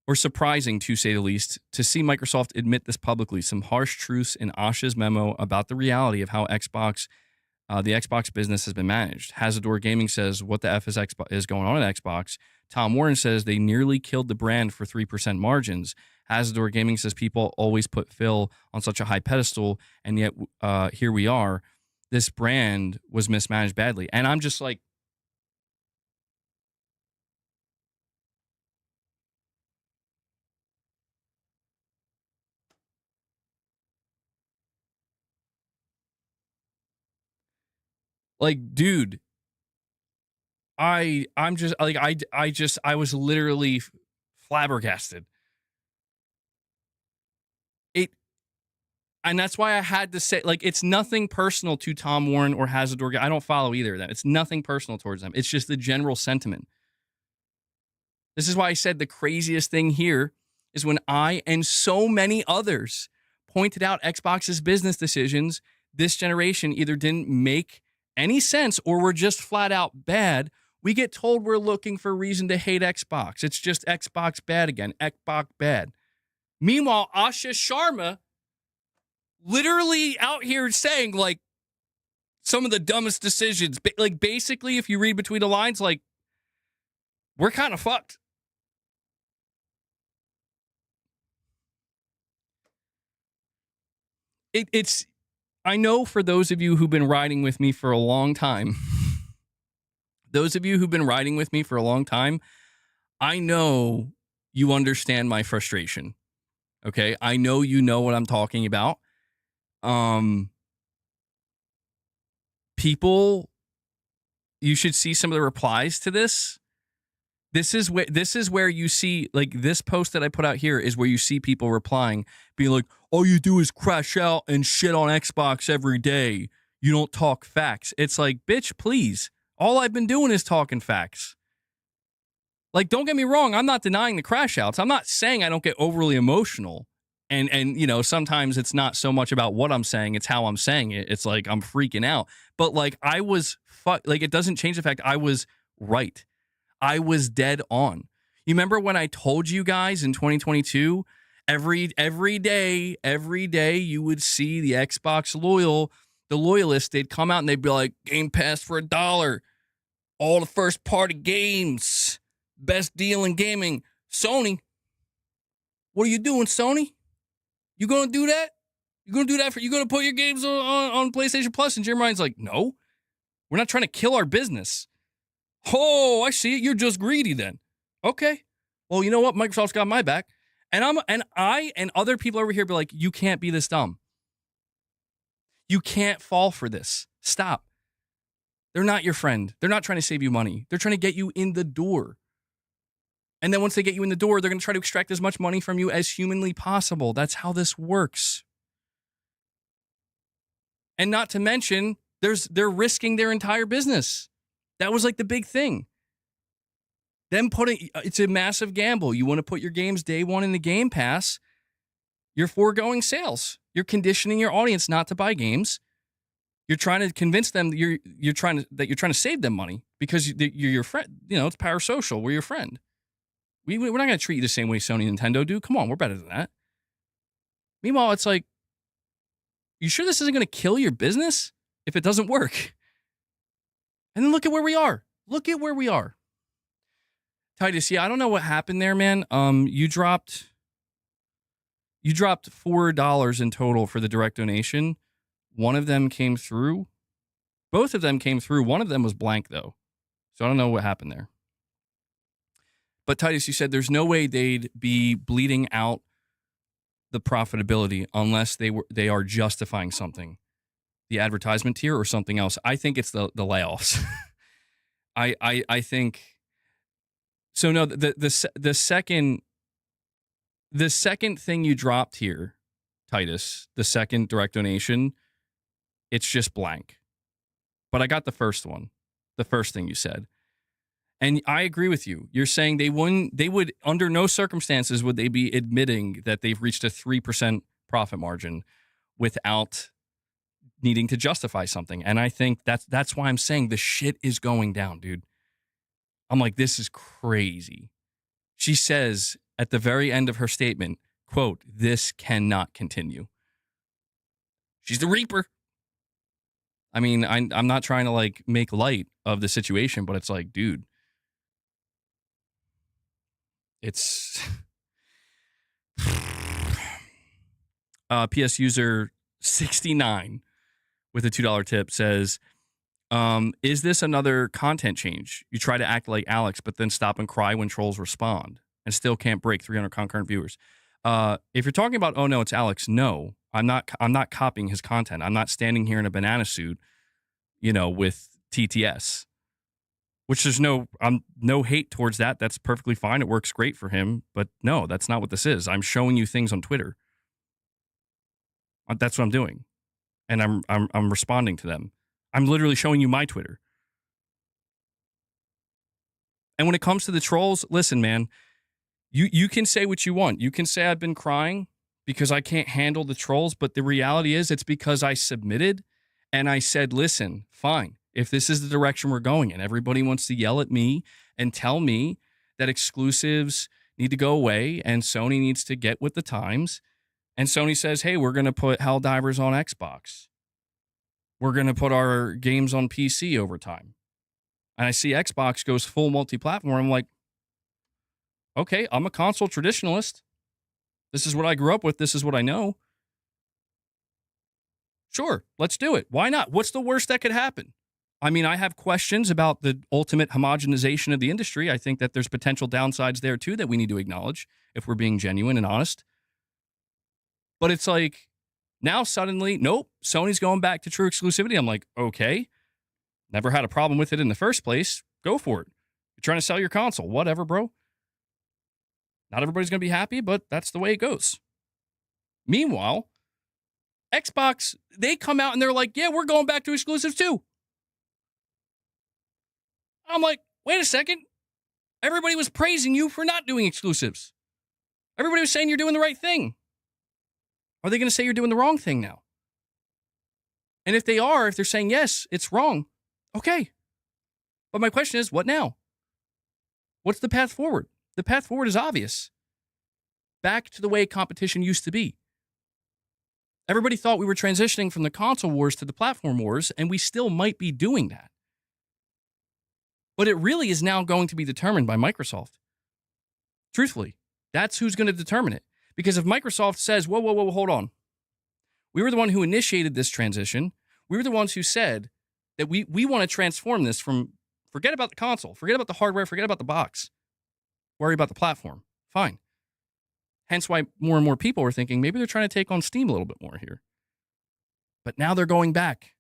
to see Microsoft admit this publicly. Some harsh truths in Asha's memo about the reality of how the Xbox business has been managed. Hazador Gaming says, what the F is going on at Xbox? Tom Warren says they nearly killed the brand for 3% margins. Hazador Gaming says people always put Phil on such a high pedestal, and yet here we are. This brand was mismanaged badly. And I'm just like, dude, I'm just like, I was literally flabbergasted. And that's why I had to say, like, it's nothing personal to Tom Warren or Hazador. I don't follow either of them. It's nothing personal towards them. It's just the general sentiment. This is why I said the craziest thing here is when I and so many others pointed out Xbox's business decisions this generation either didn't make any sense or were just flat out bad. We get told we're looking for a reason to hate Xbox. It's just Xbox bad again. Xbox bad. Meanwhile, Asha Sharma literally out here saying, like, some of the dumbest decisions. Like, basically, if you read between the lines, like, we're kind of fucked. It's, I know for those of you who've been riding with me for a long time, I know you understand my frustration. Okay? I know you know what I'm talking about. People, you should see some of the replies to this. This is where you see, like, this post that I put out here is where you see people replying, being like, all you do is crash out and shit on Xbox every day. You don't talk facts. It's like, bitch, please. All I've been doing is talking facts. Like, don't get me wrong. I'm not denying the crash outs. I'm not saying I don't get overly emotional. And sometimes it's not so much about what I'm saying, it's how I'm saying it. It's like I'm freaking out. But like I was like, it doesn't change the fact I was right. I was dead on. You remember when I told you guys in 2022, every day you would see the Xbox the loyalists, they'd come out and they'd be like, Game Pass for $1, all the first party games, best deal in gaming. Sony, what are you doing, Sony? You gonna do that? You gonna put your games on PlayStation Plus? And Jim Ryan's like, no, we're not trying to kill our business. Oh, I see it. You're just greedy then. Okay. Well, you know what? Microsoft's got my back. And I and other people over here be like, you can't be this dumb. You can't fall for this. Stop. They're not your friend. They're not trying to save you money. They're trying to get you in the door. And then once they get you in the door, they're going to try to extract as much money from you as humanly possible. That's how this works. And not to mention, they're risking their entire business. That was like the big thing. It's a massive gamble. You want to put your games day one in the Game Pass, you're foregoing sales. You're conditioning your audience not to buy games. You're trying to convince them that you're trying to save them money because you're your friend. You know, it's parasocial. We're your friend. We're not going to treat you the same way Sony and Nintendo do. Come on, we're better than that. Meanwhile, it's like, you sure this isn't going to kill your business if it doesn't work? And then look at where we are. Look at where we are. Titus, yeah, I don't know what happened there, man. You dropped $4 in total for the direct donation. One of them came through. Both of them came through. One of them was blank, though. So I don't know what happened there. But Titus, you said there's no way they'd be bleeding out the profitability unless they are justifying something. The advertisement tier or something else. I think it's the layoffs. I think so. No, the second thing you dropped here, Titus, the second direct donation, it's just blank. But I got the first one, the first thing you said. And I agree with you. You're saying they would, under no circumstances would they be admitting that they've reached a 3% profit margin without needing to justify something. And I think that's why I'm saying the shit is going down, dude. I'm like, this is crazy. She says at the very end of her statement, quote, "This cannot continue." She's the Reaper. I mean, I'm not trying to like make light of the situation, but it's like, dude, it's PS user 69 with a $2 tip says, is this another content change? You try to act like Alex, but then stop and cry when trolls respond and still can't break 300 concurrent viewers. If you're talking about, oh no, it's Alex. No, I'm not copying his content. I'm not standing here in a banana suit, with TTS, which there's no hate towards that. That's perfectly fine. It works great for him, but no, that's not what this is. I'm showing you things on Twitter. That's what I'm doing. And I'm responding to them. I'm literally showing you my Twitter. And when it comes to the trolls, listen, man, you can say what you want. You can say I've been crying because I can't handle the trolls, but the reality is it's because I submitted and I said, listen, fine. If this is the direction we're going in, everybody wants to yell at me and tell me that exclusives need to go away and Sony needs to get with the times. And Sony says, hey, we're going to put Helldivers on Xbox. We're going to put our games on PC over time. And I see Xbox goes full multi-platform. I'm like, okay, I'm a console traditionalist. This is what I grew up with. This is what I know. Sure, let's do it. Why not? What's the worst that could happen? I mean, I have questions about the ultimate homogenization of the industry. I think that there's potential downsides there, too, that we need to acknowledge if we're being genuine and honest. But it's like, now suddenly, nope, Sony's going back to true exclusivity. I'm like, okay, never had a problem with it in the first place. Go for it. You're trying to sell your console. Whatever, bro. Not everybody's going to be happy, but that's the way it goes. Meanwhile, Xbox, they come out and they're like, yeah, we're going back to exclusives too. I'm like, wait a second. Everybody was praising you for not doing exclusives. Everybody was saying you're doing the right thing. Are they going to say you're doing the wrong thing now? And if they're saying, yes, it's wrong, okay. But my question is, what now? What's the path forward? The path forward is obvious. Back to the way competition used to be. Everybody thought we were transitioning from the console wars to the platform wars, and we still might be doing that. But it really is now going to be determined by Microsoft. Truthfully, that's who's going to determine it. Because if Microsoft says, whoa, hold on. We were the one who initiated this transition. We were the ones who said that we want to transform this from, forget about the console, forget about the hardware, forget about the box. Worry about the platform. Fine. Hence why more and more people are thinking maybe they're trying to take on Steam a little bit more here. But now they're going back.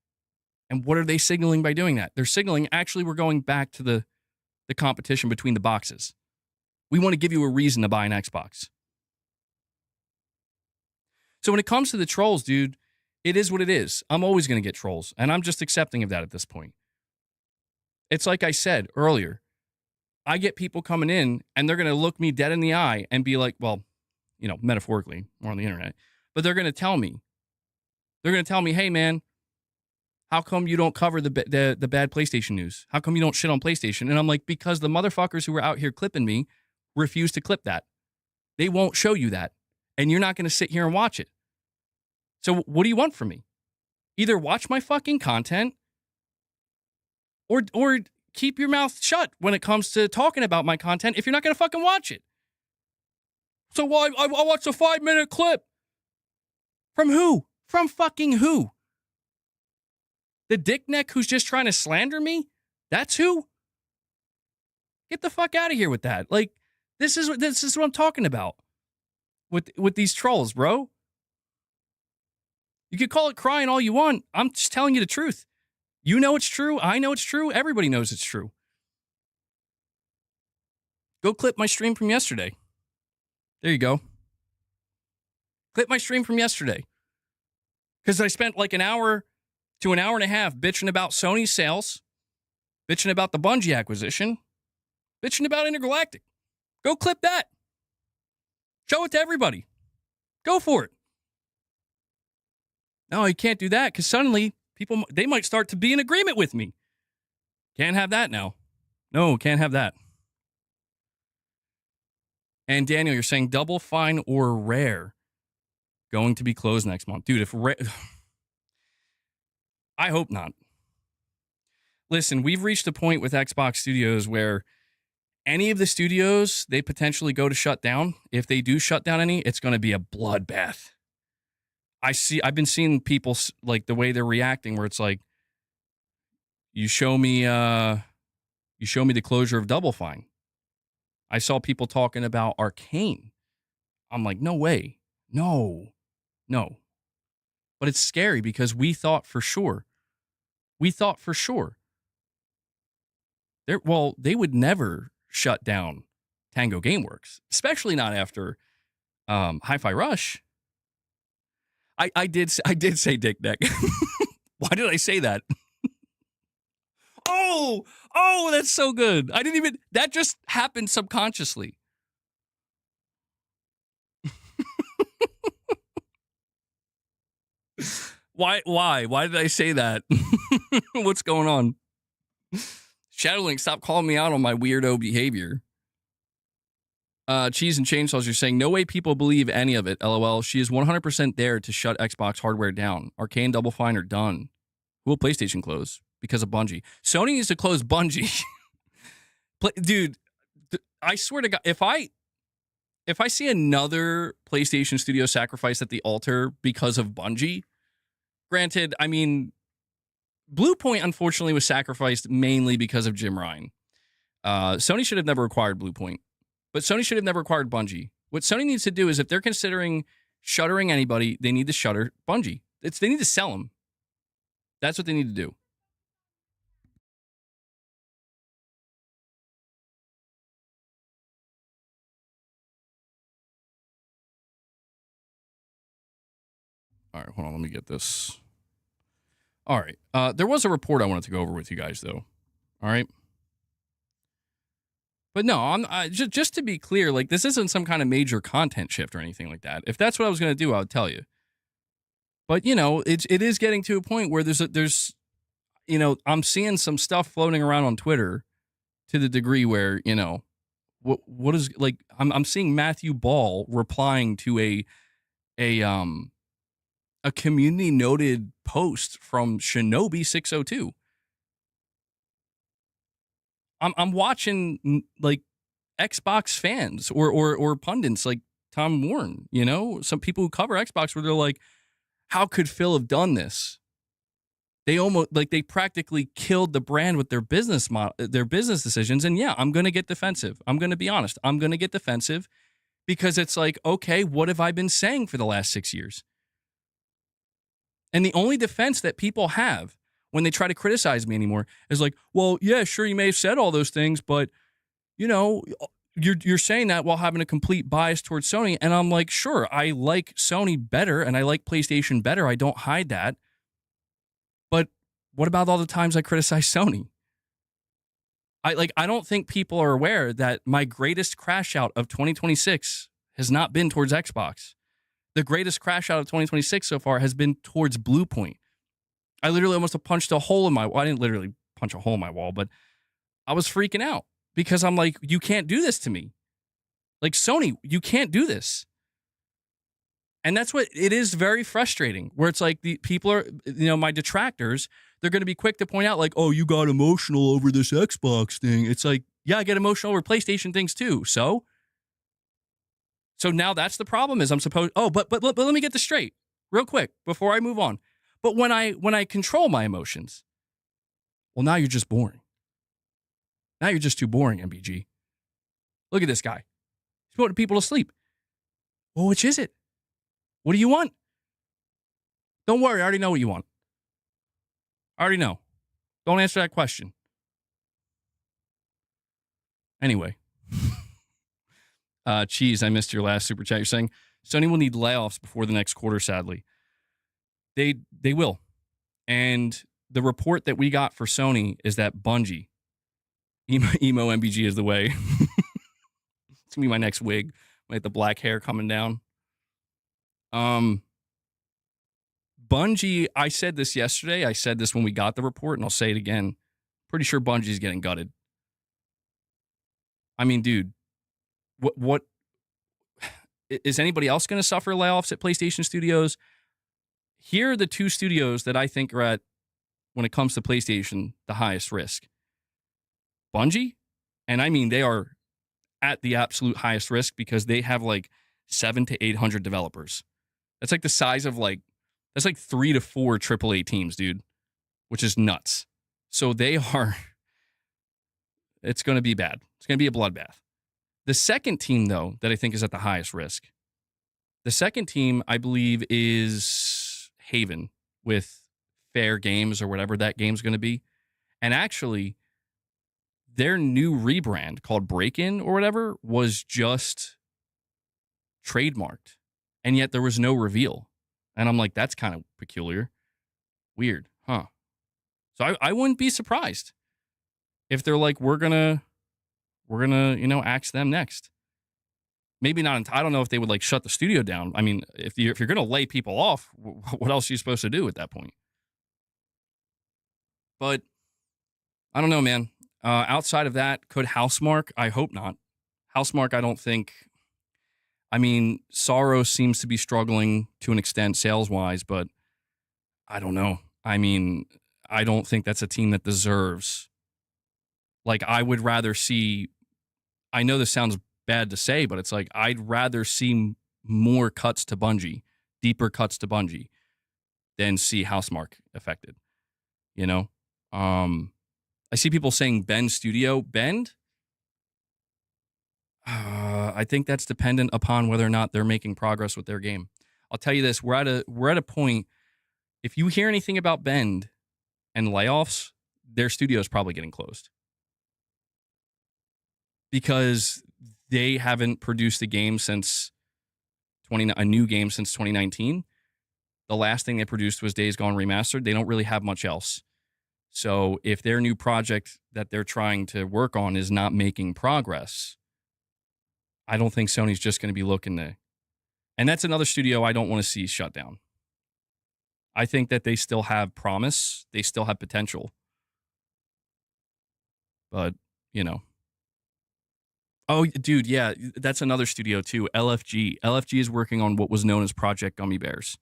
And what are they signaling by doing that? They're signaling, actually, we're going back to the competition between the boxes. We want to give you a reason to buy an Xbox. So when it comes to the trolls, dude, it is what it is. I'm always going to get trolls, and I'm just accepting of that at this point. It's like I said earlier. I get people coming in, and they're going to look me dead in the eye and be like, well, you know, metaphorically, more on the internet, but they're going to tell me, hey, man, how come you don't cover the bad PlayStation news? How come you don't shit on PlayStation? And I'm like, because the motherfuckers who are out here clipping me refuse to clip that. They won't show you that. And you're not going to sit here and watch it. So what do you want from me? Either watch my fucking content or keep your mouth shut when it comes to talking about my content if you're not going to fucking watch it. So I watched a 5-minute clip. From who? From fucking who? The dickneck who's just trying to slander me? That's who? Get the fuck out of here with that. Like, this is what I'm talking about with these trolls, bro. You could call it crying all you want. I'm just telling you the truth. You know it's true. I know it's true. Everybody knows it's true. Go clip my stream from yesterday. There you go. Clip my stream from yesterday. Because I spent like an hour to an hour and a half bitching about Sony's sales, bitching about the Bungie acquisition, bitching about Intergalactic. Go clip that. Show it to everybody. Go for it. No, you can't do that because suddenly people, they might start to be in agreement with me. Can't have that now. No, can't have that. And Daniel, you're saying Double Fine or Rare going to be closed next month. Dude, if Rare... I hope not. Listen, we've reached a point with Xbox Studios where any of the studios they potentially go to shut down, if they do shut down any, it's going to be a bloodbath. I've been seeing people like the way they're reacting where it's like, you show me the closure of Double Fine. I saw people talking about Arcane. I'm like, no way. No. But it's scary because we thought for sure. They would never shut down Tango Gameworks, especially not after Hi-Fi Rush. I did say dick neck. Why did I say that? Oh, that's so good. That just happened subconsciously. Why did I say that? What's going on? Shadowlink, stop calling me out on my weirdo behavior. Cheese and Chainsaws, you're saying, no way people believe any of it, LOL. She is 100% there to shut Xbox hardware down. Arcane, Double Fine are done. Who will PlayStation close? Because of Bungie. Sony needs to close Bungie. Dude, I swear to God, if I see another PlayStation studio sacrificed at the altar because of Bungie, granted, I mean, Bluepoint unfortunately was sacrificed mainly because of Jim Ryan. Sony should have never acquired Bluepoint, but Sony should have never acquired Bungie. What Sony needs to do is if they're considering shuttering anybody, they need to shutter Bungie. They need to sell them. That's what they need to do. All right, hold on. Let me get this. All right. There was a report I wanted to go over with you guys, though. All right. But no, just to be clear, like this isn't some kind of major content shift or anything like that. If that's what I was going to do, I would tell you. But you know, it is getting to a point where there's you know, I'm seeing some stuff floating around on Twitter to the degree where, you know, what is like I'm seeing Matthew Ball replying to a community noted post from Shinobi 602. I'm watching like Xbox fans or pundits like Tom Warren, you know, some people who cover Xbox where they're like, how could Phil have done this? They almost like they practically killed the brand with their business model, their business decisions. And yeah, I'm going to get defensive. I'm going to be honest. I'm going to get defensive because it's like, okay, what have I been saying for the last 6 years? And the only defense that people have when they try to criticize me anymore is like, well, yeah, sure, you may have said all those things, but you know, you're saying that while having a complete bias towards Sony. And I'm like, sure, I like Sony better and I like PlayStation better. I don't hide that. But what about all the times I criticize Sony? I don't think people are aware that my greatest crash out of 2026 has not been towards Xbox. The greatest crash out of 2026 so far has been towards Bluepoint. I literally almost punched a hole in my wall. I didn't literally punch a hole in my wall, but I was freaking out because I'm like, you can't do this to me. Like, Sony, you can't do this. And that's what it is, very frustrating, where it's like the people are, you know, my detractors, they're going to be quick to point out like, oh, you got emotional over this Xbox thing. It's like, yeah, I get emotional over PlayStation things too. So now that's the problem is I'm supposed, but let me get this straight real quick before I move on. But when I control my emotions, well, now you're just boring. Now you're just too boring, MBG. Look at this guy. He's putting people to sleep. Well, which is it? What do you want? Don't worry. I already know what you want. I already know. Don't answer that question. Anyway. Cheese, I missed your last super chat. You're saying Sony will need layoffs before the next quarter, sadly. They will. And the report that we got for Sony is that Bungie, emo MBG is the way. It's going to be my next wig. Like the black hair coming down. Bungie, I said this yesterday. I said this when we got the report, and I'll say it again. Pretty sure Bungie's getting gutted. I mean, dude, what is anybody else going to suffer layoffs at PlayStation Studios? Here are the two studios that I think are at, when it comes to PlayStation, the highest risk. Bungie, and I mean they are at the absolute highest risk because they have like 700 to 800 developers. That's like the size of that's like 3 to 4 AAA teams, dude, which is nuts. So they are, it's going to be bad. It's going to be a bloodbath. The second team, though, that I think is at the highest risk, the second team, I believe, is Haven with Fair Games or whatever that game's going to be. And actually, their new rebrand called Break-In or whatever was just trademarked. And yet there was no reveal. And I'm like, that's kind of peculiar. Weird, huh? So I wouldn't be surprised if they're like, we're gonna, axe them next. Maybe not. I don't know if they would like shut the studio down. I mean, if you're going to lay people off, what else are you supposed to do at that point? But I don't know, man. Outside of that, could Housemarque? I hope not. Housemarque, I don't think. I mean, Soros seems to be struggling to an extent sales-wise, but I don't know. I mean, I don't think that's a team that deserves. Like, I would rather see. I know this sounds bad to say, but it's like I'd rather see more cuts to Bungie, deeper cuts to Bungie, than see Housemarque affected. You know, I see people saying Bend Studio. Bend. I think that's dependent upon whether or not they're making progress with their game. I'll tell you this: we're at a point. If you hear anything about Bend and layoffs, their studio is probably getting closed because they haven't produced a game since a new game since 2019. The last thing they produced was Days Gone Remastered. They don't really have much else. So if their new project that they're trying to work on is not making progress, I don't think Sony's just going to be looking to. And that's another studio I don't want to see shut down. I think that they still have promise. They still have potential. But, Oh, dude, yeah, that's another studio too. LFG. LFG is working on what was known as Project Gummy Bears.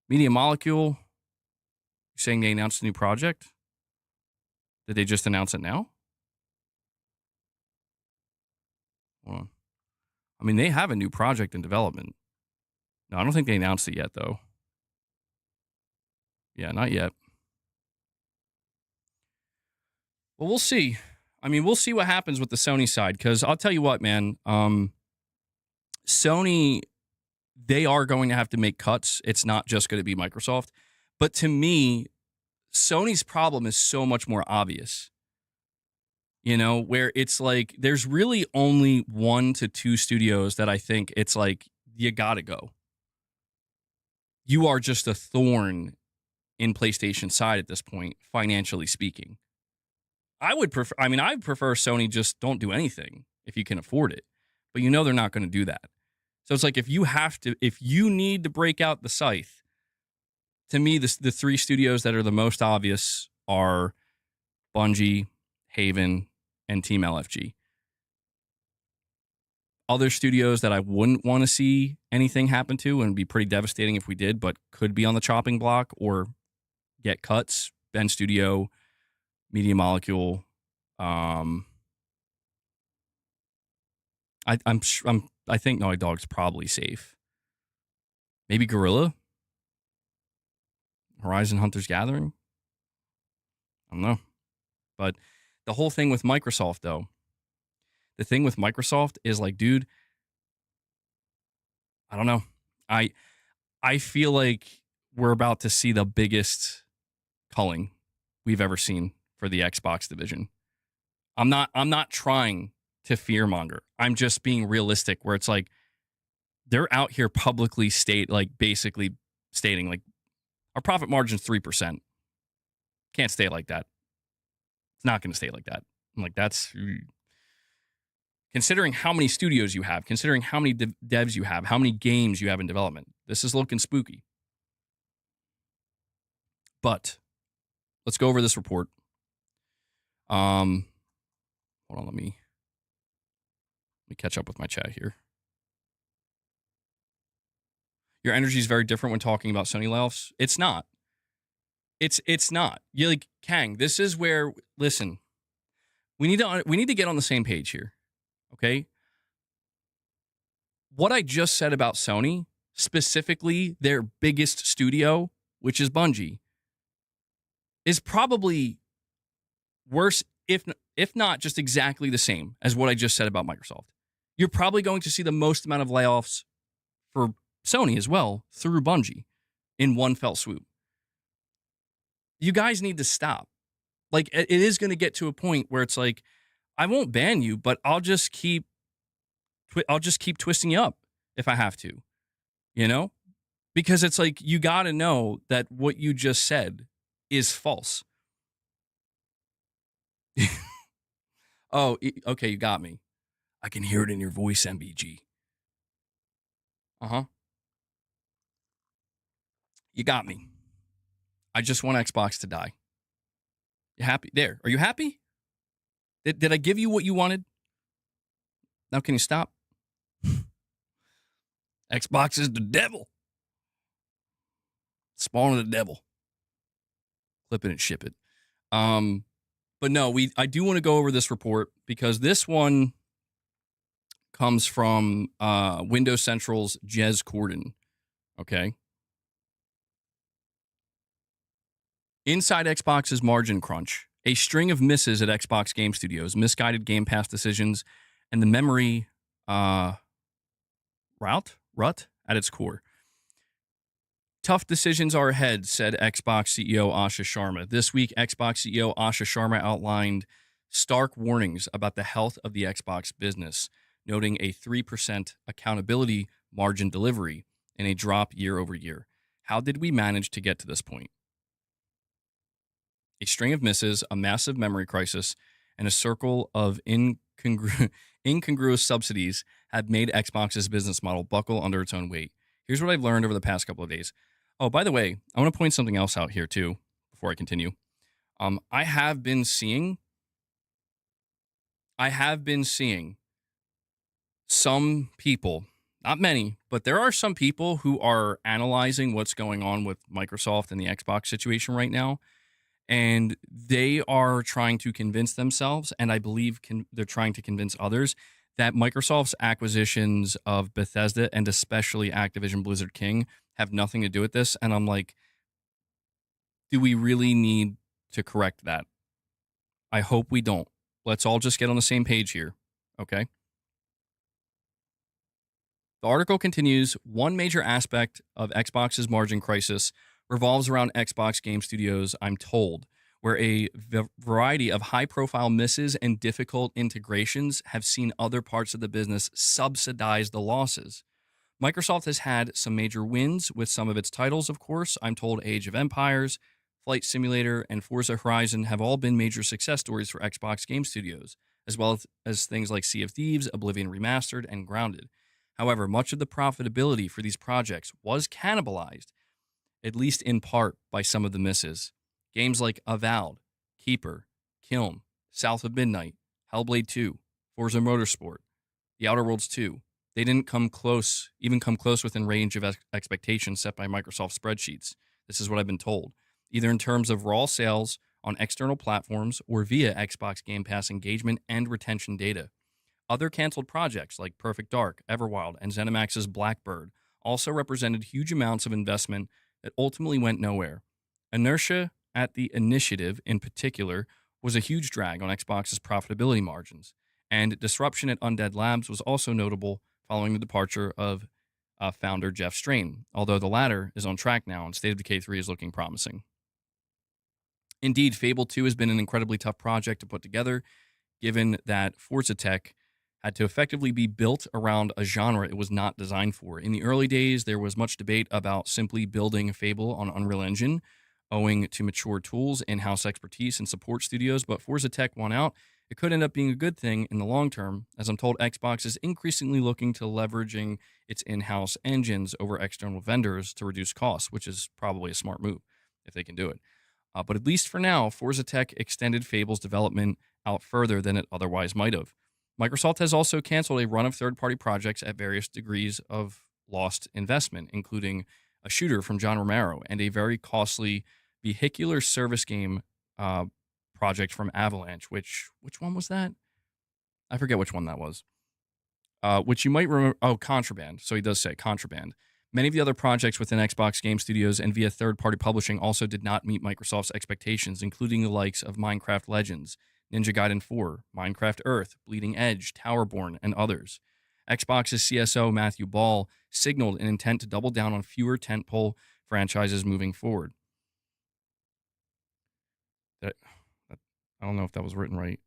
Media Molecule. You saying they announced a new project? Did they just announce it now? Hold on. I mean, they have a new project in development. No, I don't think they announced it yet, though. Yeah, not yet. Well, we'll see. I mean, we'll see what happens with the Sony side because I'll tell you what, man. Sony, they are going to have to make cuts. It's not just going to be Microsoft. But to me, Sony's problem is so much more obvious. Where it's like there's really only 1 to 2 studios that I think it's like you gotta go. You are just a thorn in PlayStation side at this point, financially speaking. I prefer Sony just don't do anything if you can afford it. But they're not going to do that. So it's like if you need to break out the scythe, to me, the 3 studios that are the most obvious are Bungie, Haven, and Team LFG. Other studios that I wouldn't want to see anything happen to and be pretty devastating if we did, but could be on the chopping block or get cuts, Ben Studio, Media Molecule. I think Naughty Dog's probably safe. Maybe Guerrilla, Horizon Hunter's Gathering. I don't know, but the whole thing with Microsoft, though, the thing with Microsoft is like, dude, I don't know. I feel like we're about to see the biggest culling we've ever seen for the Xbox division. I'm not trying to fearmonger. I'm just being realistic where it's like they're out here publicly basically stating like our profit margin's 3%. Can't stay like that. It's not going to stay like that. I'm like, that's considering how many studios you have, considering how many devs you have, how many games you have in development. This is looking spooky. But let's go over this report. Hold on, let me catch up with my chat here. Your energy is very different when talking about Sony layoffs. It's not. It's not. You're like, Kang, this is where, listen, we need to get on the same page here. Okay? What I just said about Sony, specifically their biggest studio, which is Bungie, is probably worse, if not just exactly the same as what I just said about Microsoft. You're probably going to see the most amount of layoffs for Sony as well through Bungie in one fell swoop. You guys need to stop. Like, it is going to get to a point where it's like, I won't ban you, but I'll just keep twisting you up if I have to, because it's like, you got to know that what you just said is false. Oh, okay, you got me. I can hear it in your voice, MBG. Uh-huh. You got me. I just want Xbox to die. You happy? There. Are you happy? Did I give you what you wanted? Now can you stop? Xbox is the devil. Spawn of the devil. Clip it and ship it. But no, I do want to go over this report because this one comes from Windows Central's Jez Corden. Okay. Inside Xbox's margin crunch, a string of misses at Xbox Game Studios, misguided Game Pass decisions, and the memory rut at its core. Tough decisions are ahead, said Xbox CEO Asha Sharma. This week, Xbox CEO Asha Sharma outlined stark warnings about the health of the Xbox business, noting a 3% accountability margin delivery and a drop year over year. How did we manage to get to this point? A string of misses, a massive memory crisis, and a circle of incongruous subsidies have made Xbox's business model buckle under its own weight. Here's what I've learned over the past couple of days. Oh, by the way, I want to point something else out here too before I continue. I have been seeing I have been seeing some people, not many, but there are some people who are analyzing what's going on with Microsoft and the Xbox situation right now. And they are trying to convince themselves, and I believe they're trying to convince others, that Microsoft's acquisitions of Bethesda and especially Activision Blizzard King have nothing to do with this. And I'm like, do we really need to correct that? I hope we don't. Let's all just get on the same page here. Okay. The article continues. One major aspect of Xbox's margin crisis revolves around Xbox Game Studios, I'm told, where a variety of high profile misses and difficult integrations have seen other parts of the business subsidize the losses. Microsoft has had some major wins with some of its titles, of course. I'm told Age of Empires, Flight Simulator, and Forza Horizon have all been major success stories for Xbox Game Studios, as well as things like Sea of Thieves, Oblivion Remastered, and Grounded. However, much of the profitability for these projects was cannibalized, at least in part, by some of the misses. Games like Avowed, Keeper, Kiln, South of Midnight, Hellblade 2, Forza Motorsport, The Outer Worlds 2, they didn't even come close within range of expectations set by Microsoft spreadsheets. This is what I've been told, either in terms of raw sales on external platforms or via Xbox Game Pass engagement and retention data. Other canceled projects like Perfect Dark, Everwild, and ZeniMax's Blackbird also represented huge amounts of investment that ultimately went nowhere. Inertia at the initiative, in particular, was a huge drag on Xbox's profitability margins, and disruption at Undead Labs was also notable following the departure of founder Jeff Strain, although the latter is on track now and State of Decay 3 is looking promising. Indeed, Fable 2 has been an incredibly tough project to put together, given that Forza Tech had to effectively be built around a genre it was not designed for. In the early days, there was much debate about simply building Fable on Unreal Engine, owing to mature tools, in-house expertise, and support studios, but Forza Tech won out. It could end up being a good thing in the long term, as I'm told Xbox is increasingly looking to leveraging its in-house engines over external vendors to reduce costs, which is probably a smart move if they can do it. But at least for now, Forza Tech extended Fable's development out further than it otherwise might have. Microsoft has also canceled a run of third-party projects at various degrees of lost investment, including a shooter from John Romero and a very costly vehicular service game project from Avalanche. Which one was that? I forget which one that was. Which you might remember. Oh, Contraband. So he does say Contraband. Many of the other projects within Xbox Game Studios and via third-party publishing also did not meet Microsoft's expectations, including the likes of Minecraft Legends, Ninja Gaiden 4, Minecraft Earth, Bleeding Edge, Towerborn, and others. Xbox's CSO Matthew Ball signaled an intent to double down on fewer tentpole franchises moving forward. I don't know if that was written right.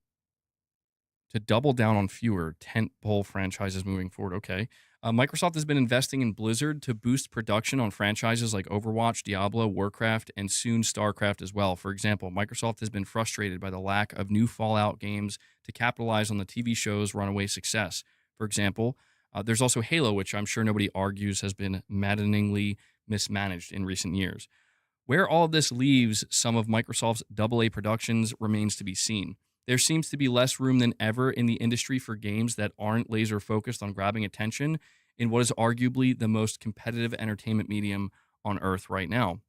To double down on fewer tentpole franchises moving forward. Okay. Microsoft has been investing in Blizzard to boost production on franchises like Overwatch, Diablo, Warcraft, and soon StarCraft as well. For example, Microsoft has been frustrated by the lack of new Fallout games to capitalize on the TV show's runaway success. For example, there's also Halo, which I'm sure nobody argues has been maddeningly mismanaged in recent years. Where all of this leaves some of Microsoft's AA productions remains to be seen. There seems to be less room than ever in the industry for games that aren't laser focused on grabbing attention in what is arguably the most competitive entertainment medium on earth right now.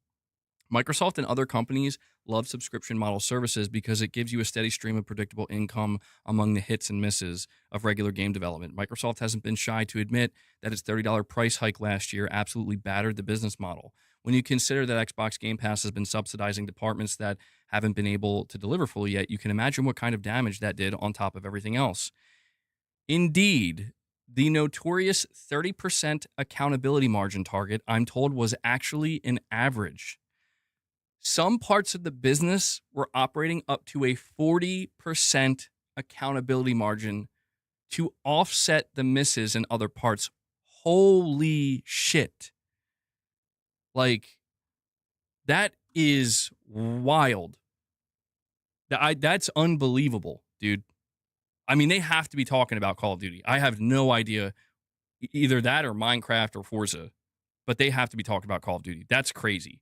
Microsoft and other companies love subscription model services because it gives you a steady stream of predictable income among the hits and misses of regular game development. Microsoft hasn't been shy to admit that its $30 price hike last year absolutely battered the business model. When you consider that Xbox Game Pass has been subsidizing departments that haven't been able to deliver fully yet, you can imagine what kind of damage that did on top of everything else. Indeed, the notorious 30% accountability margin target, I'm told, was actually an average. Some parts of the business were operating up to a 40% accountability margin to offset the misses in other parts. Holy shit. Like, that is wild. That's unbelievable, dude. I mean, they have to be talking about Call of Duty. I have no idea, either that or Minecraft or Forza, but they have to be talking about Call of Duty. That's crazy.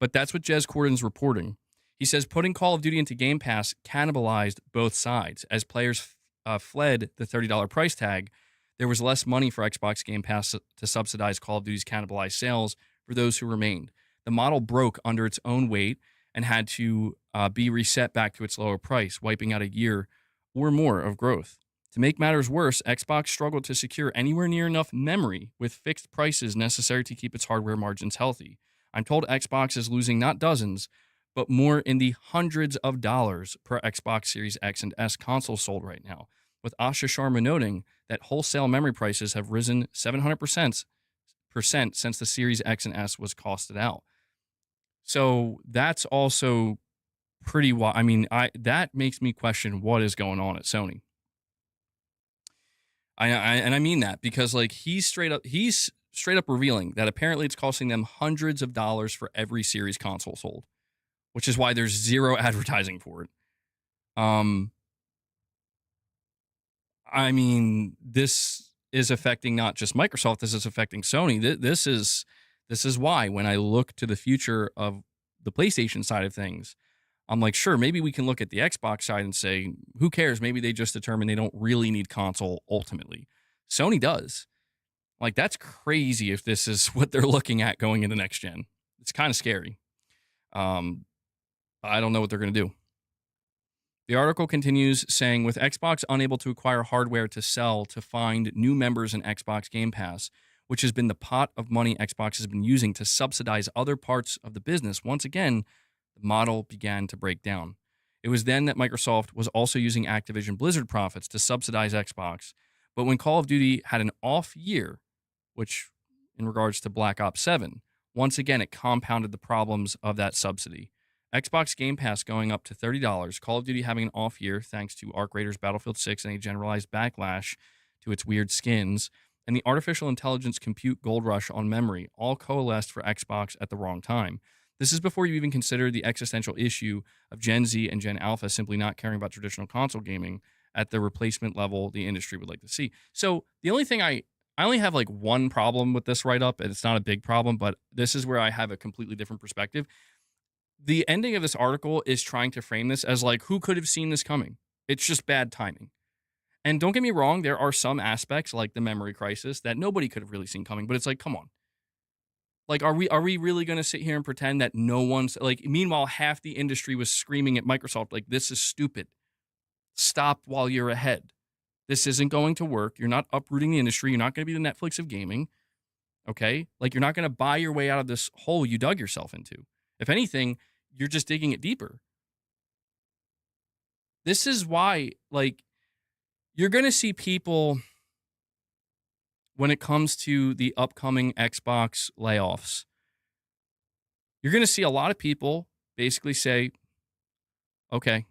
But that's what Jez Corden's reporting. He says putting Call of Duty into Game Pass cannibalized both sides. As players fled the $30 price tag, there was less money for Xbox Game Pass to subsidize Call of Duty's cannibalized sales for those who remained. The model broke under its own weight and had to be reset back to its lower price, wiping out a year or more of growth. To make matters worse, Xbox struggled to secure anywhere near enough memory with fixed prices necessary to keep its hardware margins healthy. I'm told Xbox is losing not dozens, but more in the hundreds of dollars per Xbox Series X and S console sold right now, with Asha Sharma noting that wholesale memory prices have risen 700% since the Series X and S was costed out. So that's also pretty wild. I mean, that makes me question what is going on at Sony. I mean that because like he's straight up revealing that apparently it's costing them hundreds of dollars for every Series console sold, which is why there's zero advertising for it. I mean, this is affecting not just Microsoft. This is affecting Sony. This is why when I look to the future of the PlayStation side of things, I'm like, sure, maybe we can look at the Xbox side and say, who cares? Maybe they just determine they don't really need console ultimately. Sony does. Like, that's crazy if this is what they're looking at going into next gen. It's kind of scary. I don't know what they're going to do. The article continues saying, with Xbox unable to acquire hardware to sell to find new members in Xbox Game Pass, which has been the pot of money Xbox has been using to subsidize other parts of the business, once again, the model began to break down. It was then that Microsoft was also using Activision Blizzard profits to subsidize Xbox. But when Call of Duty had an off year, which in regards to Black Ops 7, once again, it compounded the problems of that subsidy. Xbox Game Pass going up to $30, Call of Duty having an off year thanks to Arc Raiders Battlefield 6 and a generalized backlash to its weird skins, and the artificial intelligence compute gold rush on memory all coalesced for Xbox at the wrong time. This is before you even consider the existential issue of Gen Z and Gen Alpha simply not caring about traditional console gaming at the replacement level the industry would like to see. So the only thing I only have like one problem with this write-up, and it's not a big problem, but this is where I have a completely different perspective. The ending of this article is trying to frame this as like, who could have seen this coming? It's just bad timing. And don't get me wrong, there are some aspects like the memory crisis that nobody could have really seen coming, but it's like, come on. Like, are we really going to sit here and pretend that no one's like, meanwhile, half the industry was screaming at Microsoft, like, this is stupid. Stop while you're ahead. This isn't going to work. You're not uprooting the industry. You're not going to be the Netflix of gaming. Okay. Like, you're not going to buy your way out of this hole you dug yourself into. If anything, you're just digging it deeper. This is why, like, you're going to see people when it comes to the upcoming Xbox layoffs. You're going to see a lot of people basically say, okay.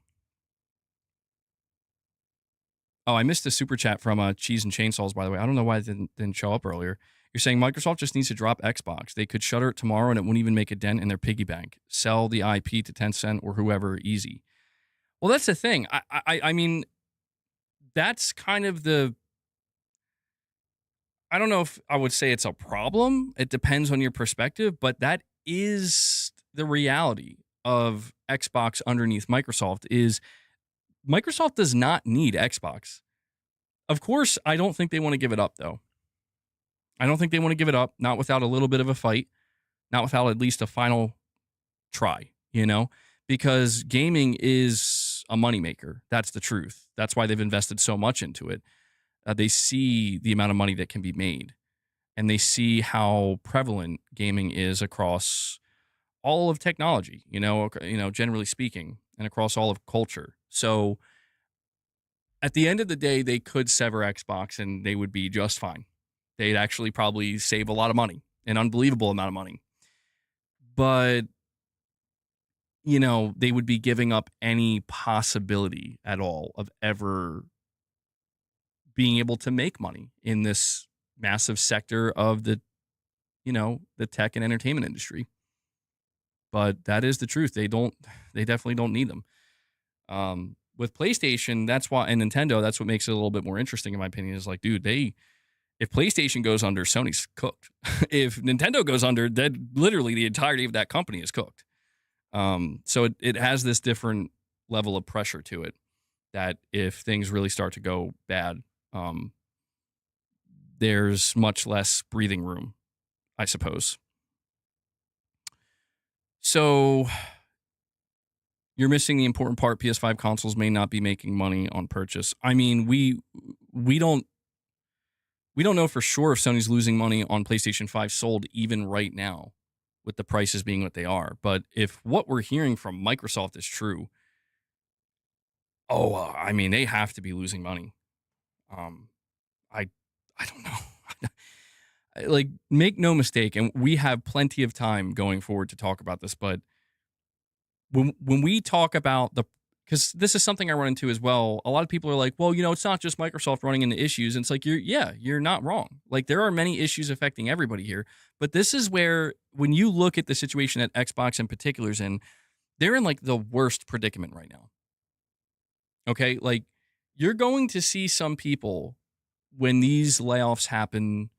Oh, I missed the super chat from Cheese and Chainsaws, by the way. I don't know why it didn't show up earlier. You're saying Microsoft just needs to drop Xbox. They could shutter it tomorrow and it wouldn't even make a dent in their piggy bank. Sell the IP to Tencent or whoever, easy. Well, that's the thing. I mean, that's kind of the... I don't know if I would say it's a problem. It depends on your perspective, but that is the reality of Xbox underneath Microsoft is Microsoft does not need Xbox. Of course, I don't think they want to give it up, though. I don't think they want to give it up, not without a little bit of a fight, not without at least a final try, you know, because gaming is a moneymaker. That's the truth. That's why they've invested so much into it. They see the amount of money that can be made, and they see how prevalent gaming is across all of technology, you know, generally speaking, and across all of culture. So at the end of the day, they could sever Xbox and they would be just fine. They'd actually probably save a lot of money, an unbelievable amount of money. But, you know, they would be giving up any possibility at all of ever being able to make money in this massive sector of the, you know, the tech and entertainment industry. But that is the truth. They definitely don't need them. With PlayStation, that's why, and Nintendo, that's what makes it a little bit more interesting, in my opinion, is like, dude, if PlayStation goes under, Sony's cooked. If Nintendo goes under, then literally the entirety of that company is cooked. So it has this different level of pressure to it that if things really start to go bad, um, there's much less breathing room, I suppose. So you're missing the important part. PS5 consoles may not be making money on purchase. I mean, we don't we don't know for sure if Sony's losing money on PlayStation 5 sold even right now, with the prices being what they are. But if what we're hearing from Microsoft is true, I mean, they have to be losing money. Um, I I don't know. Like, make no mistake, and we have plenty of time going forward to talk about this, but when we talk about the, because this is something I run into as well. A lot of people are like, well, it's not just Microsoft running into issues. And it's like, you're not wrong. Like, there are many issues affecting everybody here. But this is where, when you look at the situation that Xbox in particular is in, they're in like the worst predicament right now. Okay. Like, you're going to see some people when these layoffs happen,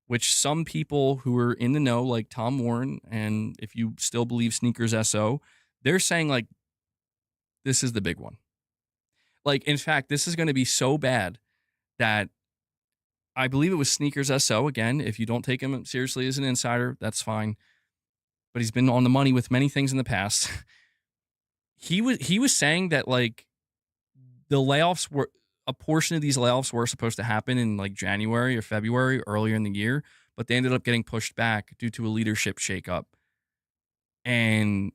which some people who are in the know, like Tom Warren, and if you still believe Sneakers SO, they're saying like, this is the big one. Like, in fact, this is going to be so bad that I believe it was Sneakers SO. Again, if you don't take him seriously as an insider, that's fine. But he's been on the money with many things in the past. He was saying that like the layoffs were, a portion of these layoffs were supposed to happen in like January or February earlier in the year, but they ended up getting pushed back due to a leadership shakeup. And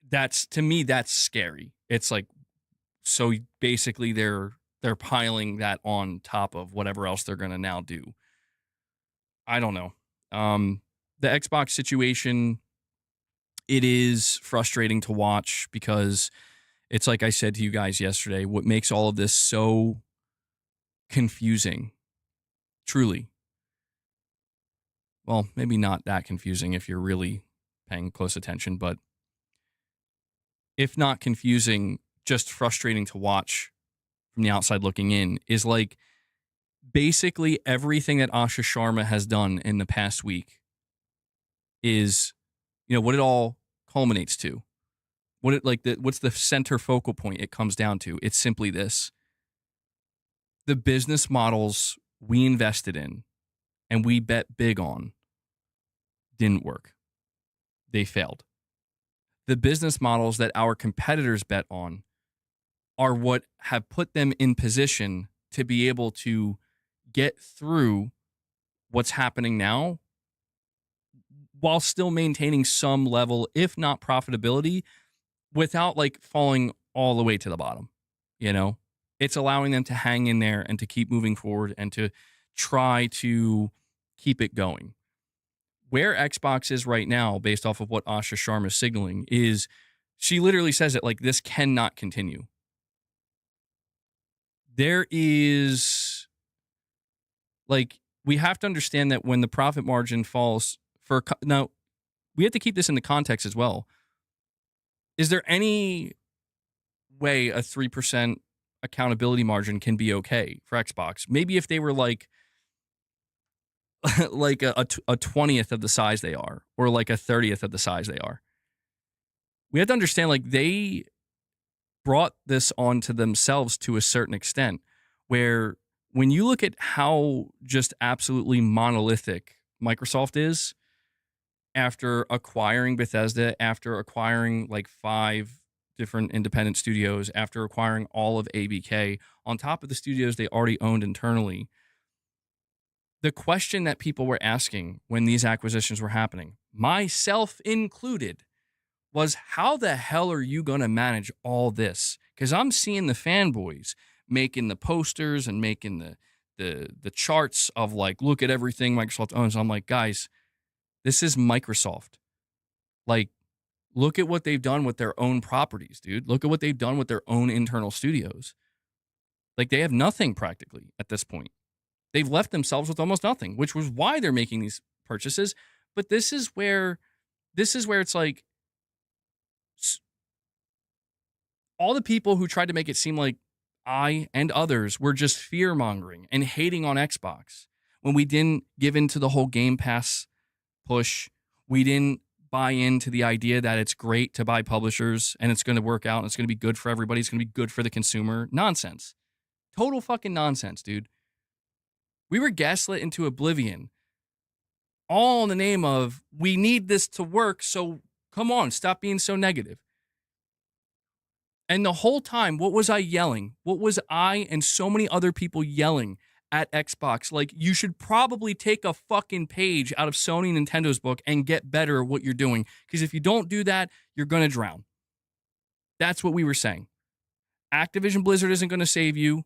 that's, to me, that's scary. It's like, so basically they're piling that on top of whatever else they're going to now do. I don't know. The Xbox situation, it is frustrating to watch because it's like I said to you guys yesterday, what makes all of this so confusing, truly. Well, maybe not that confusing if you're really paying close attention, but if not confusing, just frustrating to watch from the outside looking in, is like basically everything that Asha Sharma has done in the past week is, what it all culminates to. What's the center focal point it comes down to? It's simply this. The business models we invested in and we bet big on didn't work. They failed. The business models that our competitors bet on are what have put them in position to be able to get through what's happening now while still maintaining some level, if not profitability, without like falling all the way to the bottom. It's allowing them to hang in there and to keep moving forward and to try to keep it going. Where Xbox is right now, based off of what Asha Sharma is signaling, is she literally says it like, this cannot continue. There is, like, we have to understand that when the profit margin falls now, we have to keep this in the context as well. Is there any way a 3% accountability margin can be okay for Xbox? Maybe if they were like like a 20th of the size they are, or like a 30th of the size they are. We have to understand, like, they brought this onto themselves to a certain extent, where when you look at how just absolutely monolithic Microsoft is, after acquiring Bethesda, after acquiring like 5 different independent studios, after acquiring all of ABK, on top of the studios they already owned internally, the question that people were asking when these acquisitions were happening, myself included, was how the hell are you going to manage all this? Because I'm seeing the fanboys making the posters and making the charts of like, look at everything Microsoft owns. I'm like, guys, this is Microsoft. Like, look at what they've done with their own properties, dude. Look at what they've done with their own internal studios. Like, they have nothing practically at this point. They've left themselves with almost nothing, which was why they're making these purchases. But this is where it's like, all the people who tried to make it seem like I and others were just fear mongering and hating on Xbox when we didn't give in to the whole Game Pass push. We didn't buy into the idea that it's great to buy publishers and it's going to work out and it's going to be good for everybody. It's going to be good for the consumer. Nonsense. Total fucking nonsense, dude. We were gaslit into oblivion, all in the name of we need this to work. So come on, stop being so negative. And the whole time, what was I yelling? What was I and so many other people yelling at Xbox? Like, you should probably take a fucking page out of Sony and Nintendo's book and get better at what you're doing. Because if you don't do that, you're going to drown. That's what we were saying. Activision Blizzard isn't going to save you.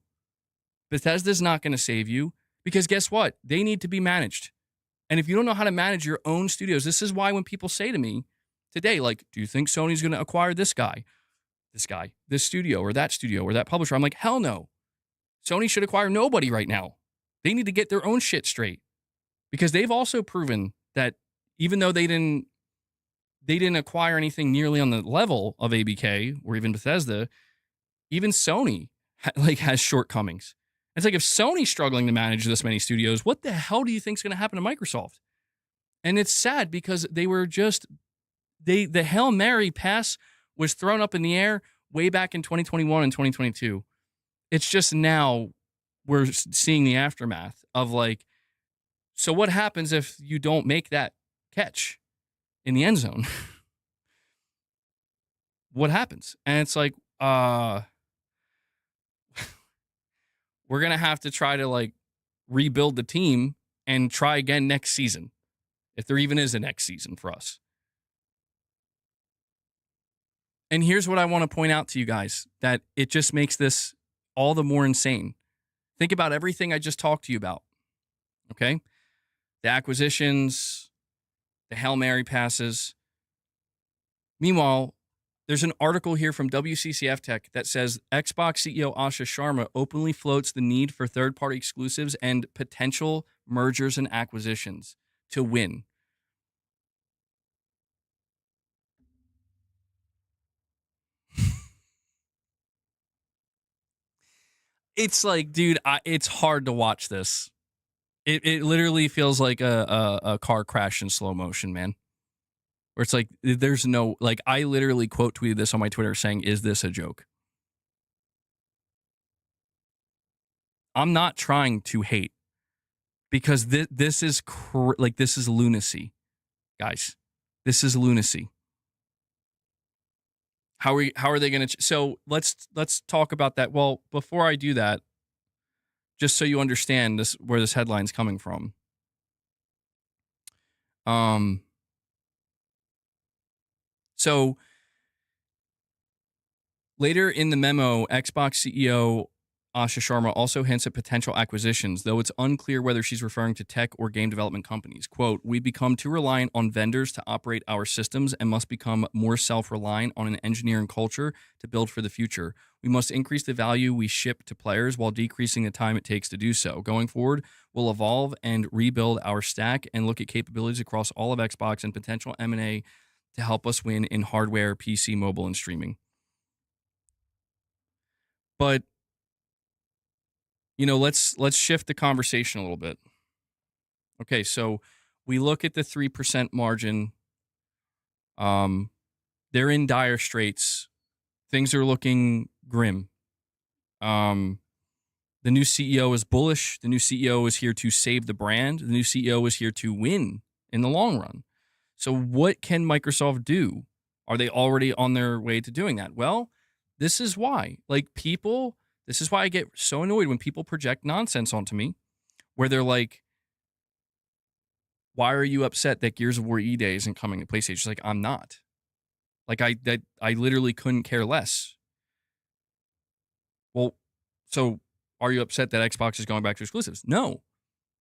Bethesda's not going to save you. Because guess what? They need to be managed. And if you don't know how to manage your own studios, this is why when people say to me today, like, do you think Sony's going to acquire this guy, this studio, or that publisher? I'm like, hell no. Sony should acquire nobody right now. They need to get their own shit straight. Because they've also proven that even though they didn't acquire anything nearly on the level of ABK or even Bethesda, even Sony has shortcomings. It's like, if Sony's struggling to manage this many studios, what the hell do you think is going to happen to Microsoft? And it's sad because they were just, the Hail Mary pass was thrown up in the air way back in 2021 and 2022. It's just now we're seeing the aftermath of like, so what happens if you don't make that catch in the end zone? What happens? And it's like, we're going to have to try to like rebuild the team and try again next season. If there even is a next season for us. And here's what I want to point out to you guys, that it just makes this all the more insane. Think about everything I just talked to you about. Okay? The acquisitions, the Hail Mary passes. Meanwhile, there's an article here from WCCF Tech that says Xbox CEO Asha Sharma openly floats the need for third-party exclusives and potential mergers and acquisitions to win. It's like, dude, it's hard to watch this. It literally feels like a car crash in slow motion, man. Where it's like, there's no, like, I literally quote tweeted this on my Twitter saying, is this a joke? I'm not trying to hate, because this is this is lunacy, guys. This is lunacy. How are they going to? So let's talk about that. Well, before I do that, just so you understand where this headline's coming from. So later in the memo, Xbox CEO Asha Sharma also hints at potential acquisitions, though it's unclear whether she's referring to tech or game development companies. Quote, "We become too reliant on vendors to operate our systems and must become more self-reliant on an engineering culture to build for the future. We must increase the value we ship to players while decreasing the time it takes to do so. Going forward, we'll evolve and rebuild our stack and look at capabilities across all of Xbox and potential M&A to help us win in hardware, PC, mobile, and streaming." But let's shift the conversation a little bit. Okay, so we look at the 3% margin. They're in dire straits. Things are looking grim. The new CEO is bullish. The new CEO is here to save the brand. The new CEO is here to win in the long run. So what can Microsoft do? Are they already on their way to doing that? Well, this is why. This is why I get so annoyed when people project nonsense onto me, where they're like, why are you upset that Gears of War E-Day isn't coming to PlayStation? It's like, I'm not. Like, I literally couldn't care less. Well, so are you upset that Xbox is going back to exclusives? No.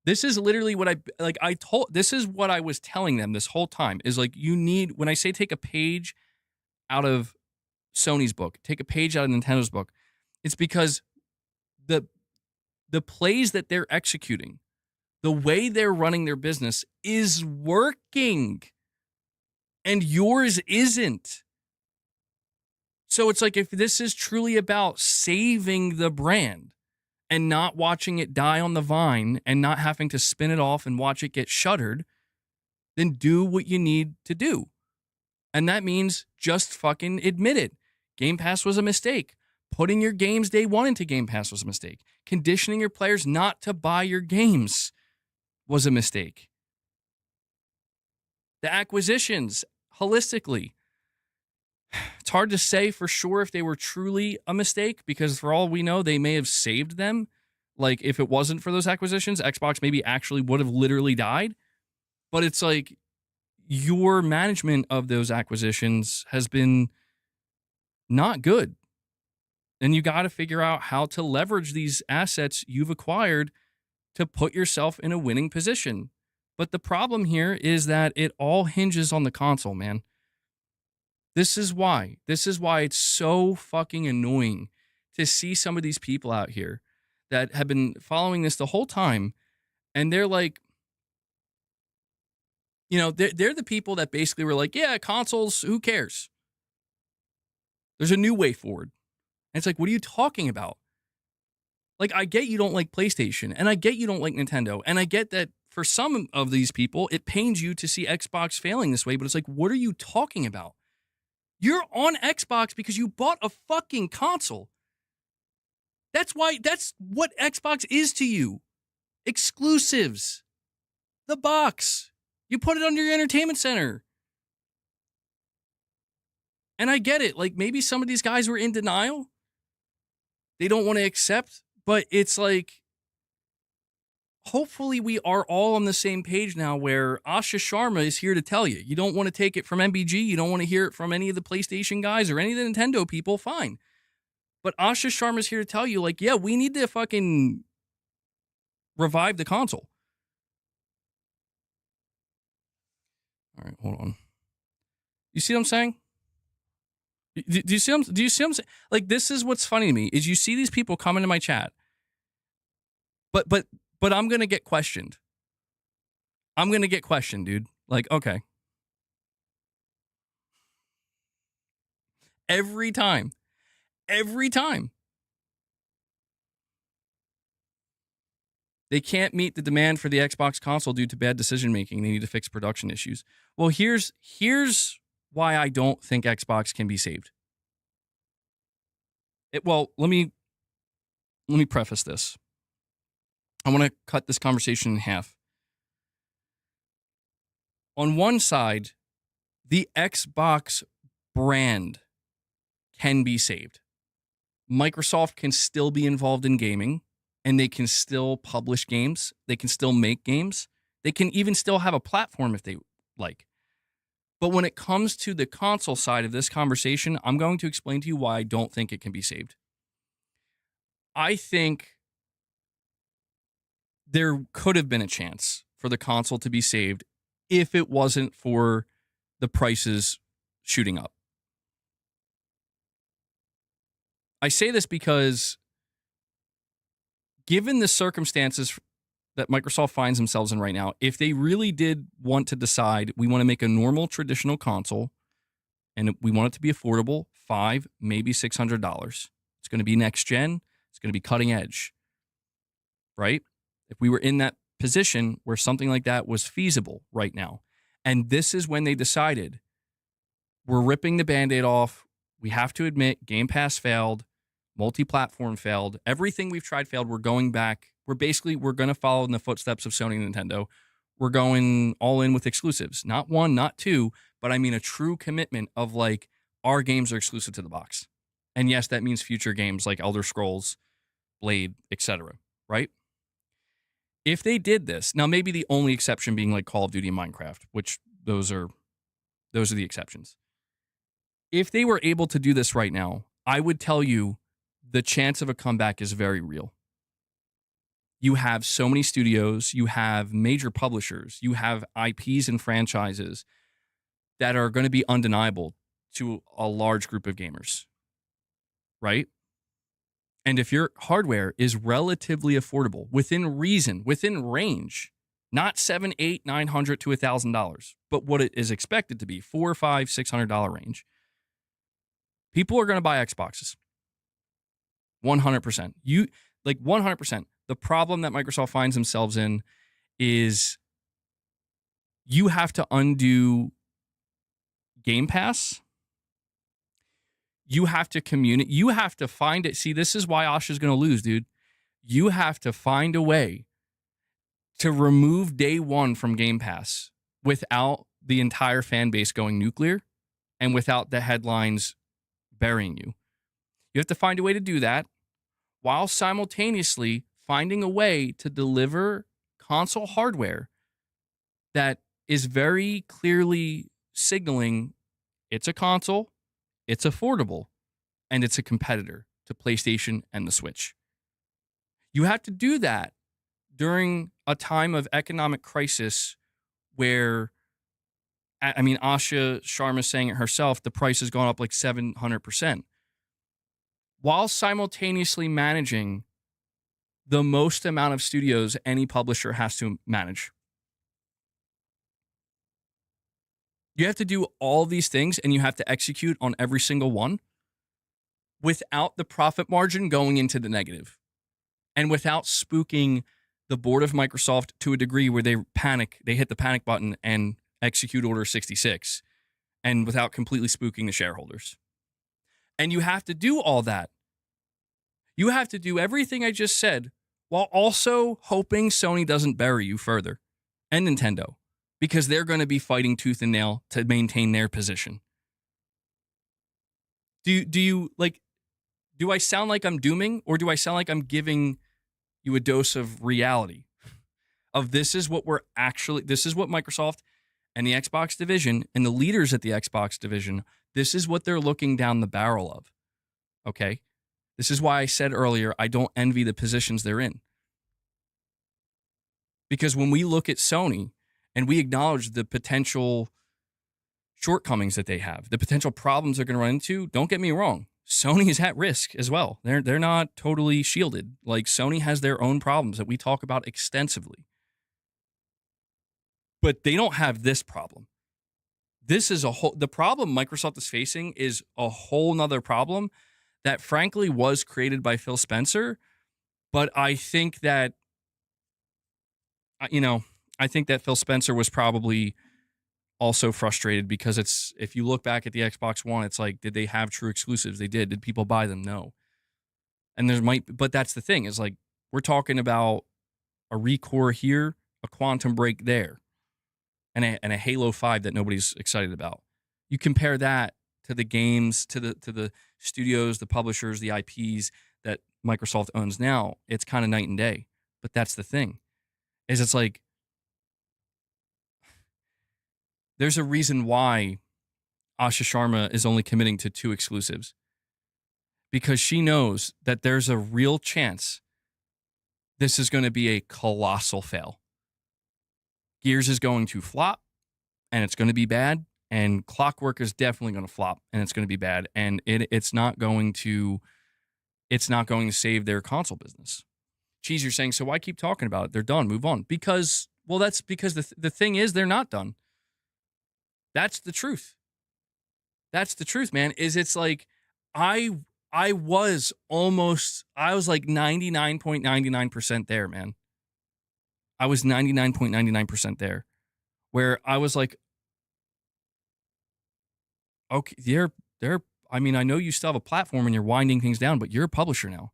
This is literally what this is what I was telling them this whole time, is like, when I say take a page out of Sony's book, take a page out of Nintendo's book, it's because the plays that they're executing, the way they're running their business is working, and yours isn't. So it's like, if this is truly about saving the brand and not watching it die on the vine and not having to spin it off and watch it get shuttered, then do what you need to do. And that means just fucking admit it. Game Pass was a mistake. Putting your games day one into Game Pass was a mistake. Conditioning your players not to buy your games was a mistake. The acquisitions, holistically, it's hard to say for sure if they were truly a mistake, because for all we know, they may have saved them. Like, if it wasn't for those acquisitions, Xbox maybe actually would have literally died. But it's like, your management of those acquisitions has been not good. And you got to figure out how to leverage these assets you've acquired to put yourself in a winning position. But the problem here is that it all hinges on the console, man. This is why it's so fucking annoying to see some of these people out here that have been following this the whole time. And they're like, you know, they're the people that basically were like, yeah, consoles, who cares? There's a new way forward. And it's like, what are you talking about? Like, I get you don't like PlayStation, and I get you don't like Nintendo, and I get that for some of these people, it pains you to see Xbox failing this way, but it's like, what are you talking about? You're on Xbox because you bought a fucking console. That's what Xbox is to you. Exclusives. The box. You put it under your entertainment center. And I get it. Like, maybe some of these guys were in denial. They don't want to accept, but it's like, hopefully we are all on the same page now where Asha Sharma is here to tell you. You don't want to take it from MBG. You don't want to hear it from any of the PlayStation guys or any of the Nintendo people. Fine. But Asha Sharma is here to tell you, like, yeah, we need to fucking revive the console. All right, hold on. You see what I'm saying? Do you see what I'm saying? Like, this is what's funny to me, is you see these people come into my chat, but I'm going to get questioned. I'm going to get questioned, dude. Like, okay. Every time. They can't meet the demand for the Xbox console due to bad decision making. They need to fix production issues. Well, here's why I don't think Xbox can be saved. Well, let me preface this. I want to cut this conversation in half. On one side, the Xbox brand can be saved. Microsoft can still be involved in gaming, and they can still publish games. They can still make games. They can even still have a platform if they like. But when it comes to the console side of this conversation, I'm going to explain to you why I don't think it can be saved. I think there could have been a chance for the console to be saved if it wasn't for the prices shooting up. I say this because given the circumstances that Microsoft finds themselves in right now, if they really did want to decide, we want to make a normal traditional console and we want it to be affordable, $500, maybe $600. It's going to be next gen. It's going to be cutting edge, right? If we were in that position where something like that was feasible right now, and this is when they decided, we're ripping the Band-Aid off. We have to admit, Game Pass failed. Multi-platform failed. Everything we've tried failed. We're going back. We're going to follow in the footsteps of Sony and Nintendo. We're going all in with exclusives. Not one, not two, but I mean a true commitment of like, our games are exclusive to the box. And yes, that means future games like Elder Scrolls, Blade, etc. Right? If they did this, now maybe the only exception being like Call of Duty and Minecraft, which those are the exceptions. If they were able to do this right now, I would tell you the chance of a comeback is very real. You have so many studios, you have major publishers, you have IPs and franchises that are going to be undeniable to a large group of gamers, right? And if your hardware is relatively affordable, within reason, within range, not $700, $800, $900 to $1,000, but what it is expected to be, $400, $500, $600 range, people are going to buy Xboxes. 100%. 100%. The problem that Microsoft finds themselves in is you have to undo Game Pass, you have to communicate. You have to find it. See, this is why Asha's going to lose, dude. You have to find a way to remove day one from Game Pass without the entire fan base going nuclear and without the headlines burying you. You have to find a way to do that while simultaneously finding a way to deliver console hardware that is very clearly signaling it's a console, it's affordable, and it's a competitor to PlayStation and the Switch. You have to do that during a time of economic crisis where, I mean, Asha Sharma saying it herself, the price has gone up like 700%, while simultaneously managing the most amount of studios any publisher has to manage. You have to do all these things and you have to execute on every single one without the profit margin going into the negative and without spooking the board of Microsoft to a degree where they panic, they hit the panic button and execute Order 66, and without completely spooking the shareholders. And you have to do all that. You have to do everything I just said while also hoping Sony doesn't bury you further, and Nintendo, because they're going to be fighting tooth and nail to maintain their position. Do I sound like I'm dooming, or do I sound like I'm giving you a dose of reality of this is what Microsoft and the Xbox division and the leaders at the Xbox division, this is what they're looking down the barrel of. Okay? This is why I said earlier, I don't envy the positions they're in. Because when we look at Sony and we acknowledge the potential shortcomings that they have, the potential problems they're going to run into, don't get me wrong, Sony is at risk as well. They're not totally shielded. Like, Sony has their own problems that we talk about extensively. But they don't have this problem. This is the problem Microsoft is facing is a whole nother problem that frankly was created by Phil Spencer. But I think that, Phil Spencer was probably also frustrated because if you look back at the Xbox One, it's like, did they have true exclusives? They did. Did people buy them? No. And but that's the thing, is like, we're talking about a ReCore here, a Quantum Break there, and a Halo 5 that nobody's excited about. You compare that to the games, to the studios, the publishers, the IPs that Microsoft owns now, it's kind of night and day. But that's the thing, is it's like, there's a reason why Asha Sharma is only committing to 2 exclusives. Because she knows that there's a real chance this is going to be a colossal fail. Gears is going to flop, and it's going to be bad. And Clockwork is definitely going to flop, and it's going to be bad. And it's not going to save their console business. Cheese, you're saying, so why keep talking about it? They're done. Move on. That's because the thing is, they're not done. That's the truth. That's the truth, man. It's like, I was like 99.99% there, man. I was 99.99% there, where I was like, okay, I mean, I know you still have a platform and you're winding things down, but you're a publisher now.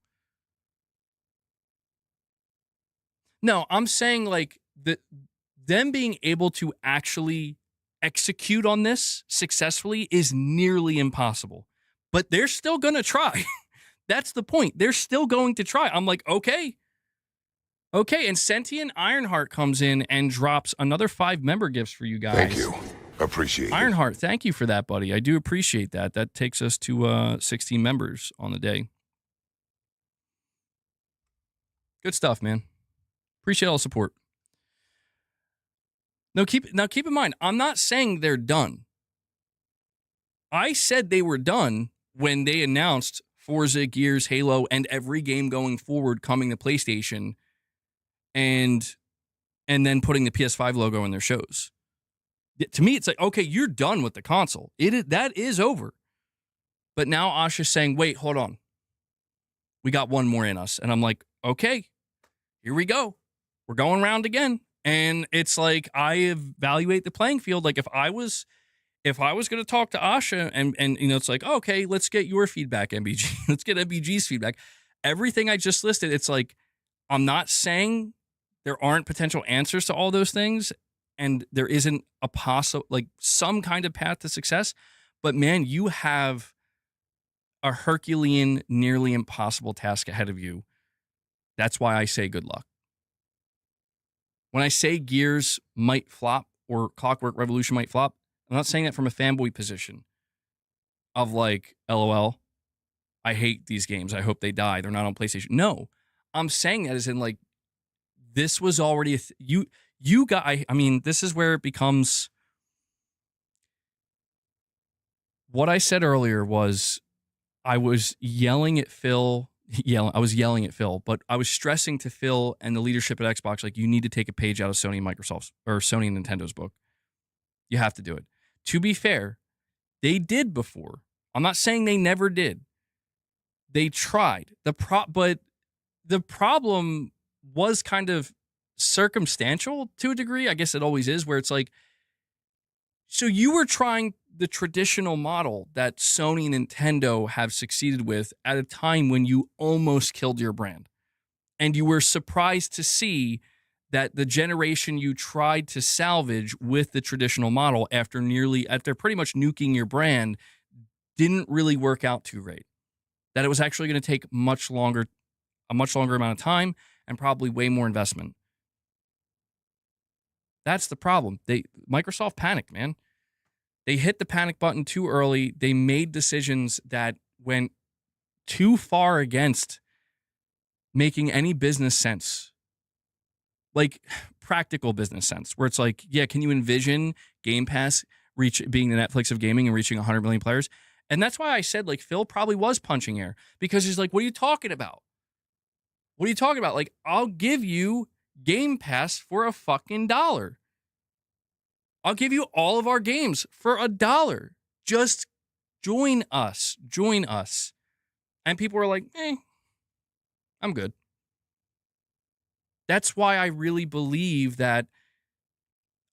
No, I'm saying like them being able to actually execute on this successfully is nearly impossible, but they're still going to try. That's the point. They're still going to try. I'm like, okay. And Sentient Ironheart comes in and drops another 5 member gifts for you guys. Thank you. Appreciate it. Ironheart, thank you for that, buddy. I do appreciate that. That takes us to 16 members on the day. Good stuff, man. Appreciate all the support. Now keep in mind, I'm not saying they're done. I said they were done when they announced Forza, Gears, Halo, and every game going forward coming to PlayStation, and then putting the PS5 logo in their shows. To me, it's like, okay, you're done with the console. That is over. But now Asha's saying, wait, hold on. We got one more in us. And I'm like, okay, here we go. We're going round again. And it's like, I evaluate the playing field. Like, if I was if I was going to talk to Asha and it's like, oh, okay, let's get your feedback, MBG. Let's get MBG's feedback. Everything I just listed, it's like, I'm not saying there aren't potential answers to all those things and there isn't a possible, like some kind of path to success. But man, you have a Herculean, nearly impossible task ahead of you. That's why I say good luck. When I say Gears might flop or Clockwork Revolution might flop, I'm not saying that from a fanboy position of like, LOL, I hate these games. I hope they die. They're not on PlayStation. No, I'm saying that as in like, this was already you got. I mean, this is where it becomes. What I said earlier was, I was yelling at Phil. I was yelling at Phil, but I was stressing to Phil and the leadership at Xbox, like, you need to take a page out of Sony and Microsoft's or Sony and Nintendo's book. You have to do it. To be fair, they did before. I'm not saying they never did. They tried. But the problem was kind of circumstantial to a degree. I guess it always is, where it's like, so you were trying the traditional model that Sony and Nintendo have succeeded with at a time when you almost killed your brand. And you were surprised to see that the generation you tried to salvage with the traditional model after pretty much nuking your brand didn't really work out too great. That it was actually going to take a much longer amount of time and probably way more investment. That's the problem. Microsoft panicked, man. They hit the panic button too early. They made decisions that went too far against making any business sense. Like practical business sense, where it's like, yeah, can you envision Game Pass being the Netflix of gaming and reaching 100 million players? And that's why I said, like, Phil probably was punching air, because he's like, what are you talking about? What are you talking about? Like, I'll give you Game Pass for a fucking $1. I'll give you all of our games for $1. Just join us. Join us. And people were like, I'm good. That's why I really believe that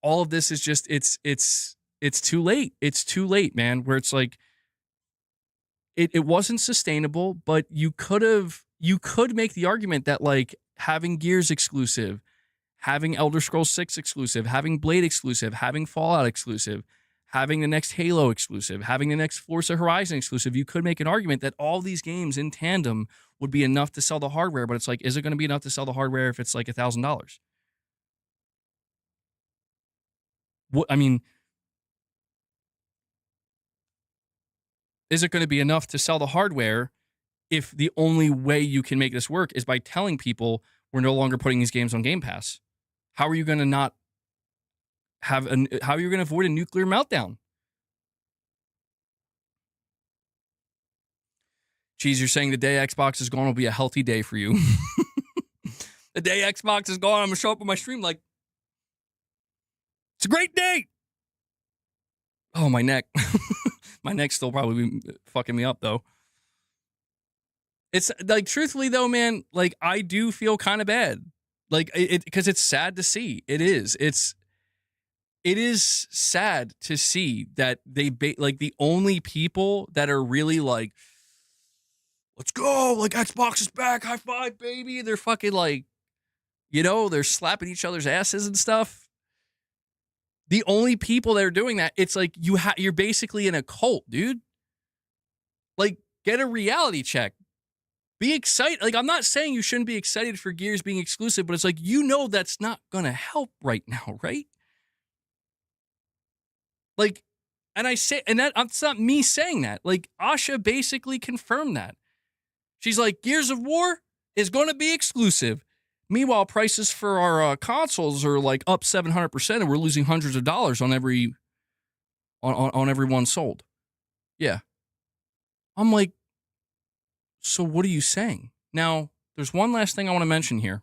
all of this is just, it's too late. It's too late, man, where it's like, it wasn't sustainable, but you could make the argument that, like, having Gears exclusive, having Elder Scrolls 6 exclusive, having Blade exclusive, having Fallout exclusive, having the next Halo exclusive, having the next Forza Horizon exclusive, you could make an argument that all these games in tandem would be enough to sell the hardware. But it's like, is it going to be enough to sell the hardware if it's like $1,000? I mean, is it going to be enough to sell the hardware if the only way you can make this work is by telling people we're no longer putting these games on Game Pass? How are you going to not how are you going to avoid a nuclear meltdown? Geez, you're saying the day Xbox is gone will be a healthy day for you. The day Xbox is gone, I'm going to show up on my stream like, it's a great day. Oh, my neck. My neck's still probably fucking me up, though. It's like, truthfully, though, man, like, I do feel kind of bad. Like, because it's sad to see. It is. It is sad to see that like, the only people that are really like, let's go, like, Xbox is back, high five, baby. They're fucking like, they're slapping each other's asses and stuff. The only people that are doing that, it's like you're basically in a cult, dude. Like, get a reality check. Be excited. Like, I'm not saying you shouldn't be excited for Gears being exclusive, but it's like, that's not going to help right now, right? Like, and that's not me saying that. Like, Asha basically confirmed that. She's like, Gears of War is going to be exclusive. Meanwhile, prices for our consoles are like up 700%, and we're losing hundreds of dollars on every one sold. Yeah. I'm like, so what are you saying? Now, there's one last thing I want to mention here.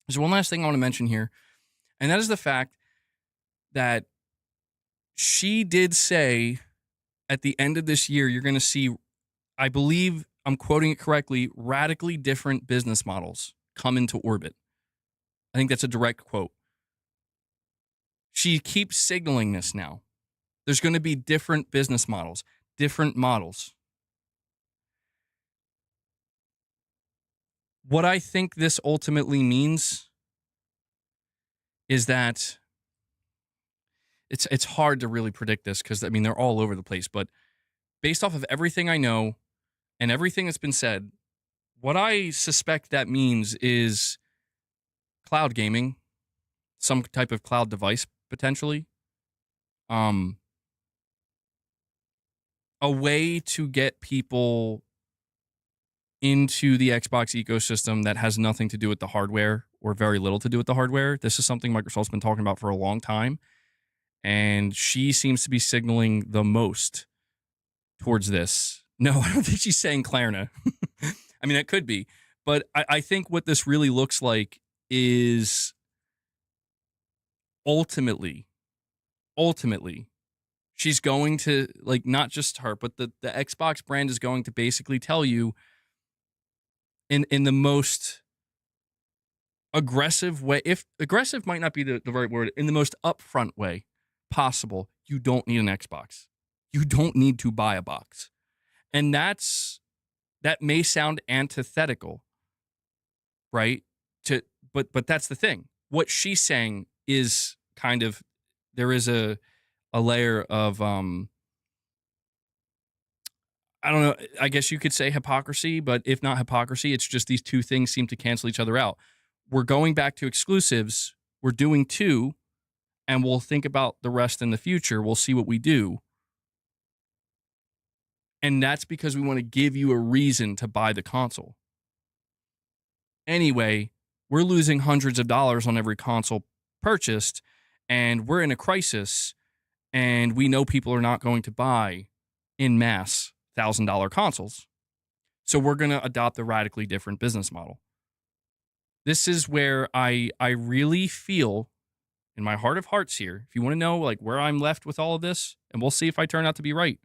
And that is the fact that she did say at the end of this year, you're going to see, I believe I'm quoting it correctly, radically different business models come into orbit. I think that's a direct quote. She keeps signaling this now, There's going to be different business models, different models. What I think this ultimately means is that it's hard to really predict this because, I mean, they're all over the place. But based off of everything I know and everything that's been said, what I suspect that means is cloud gaming, some type of cloud device potentially. A way to get people into the Xbox ecosystem that has nothing to do with the hardware or very little to do with the hardware. This is something Microsoft's been talking about for a long time. And she seems to be signaling the most towards this. No, I don't think she's saying Klarna. I mean, it could be. But I think what this really looks like is ultimately, she's going to, like, not just her, but the Xbox brand is going to basically tell you in the most aggressive way, if aggressive might not be the right word, in the most upfront way possible, you don't need an Xbox. You don't need to buy a box. And that may sound antithetical, right? But that's the thing. What she's saying is kind of, there is a layer of I don't know, I guess you could say hypocrisy, but if not hypocrisy, it's just these two things seem to cancel each other out. We're going back to exclusives. We're doing two, and we'll think about the rest in the future. We'll see what we do. And that's because we want to give you a reason to buy the console. Anyway, we're losing hundreds of dollars on every console purchased, and we're in a crisis, and we know people are not going to buy in mass $1,000 consoles. So we're going to adopt a radically different business model. This is where I really feel, in my heart of hearts here, if you want to know, like, where I'm left with all of this, and we'll see if I turn out to be right.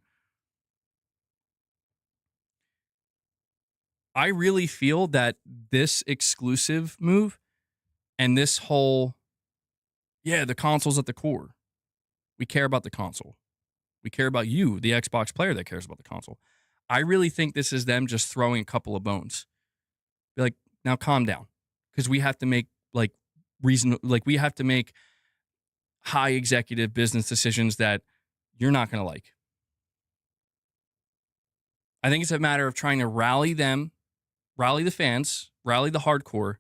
I really feel that this exclusive move and this whole, the console's at the core. We care about the console. We care about you, the Xbox player that cares about the console. I really think this is them just throwing a couple of bones. Be like, now calm down. Because we have to make, we have to make high executive business decisions that you're not going to like. I think it's a matter of trying to rally them, rally the fans, rally the hardcore,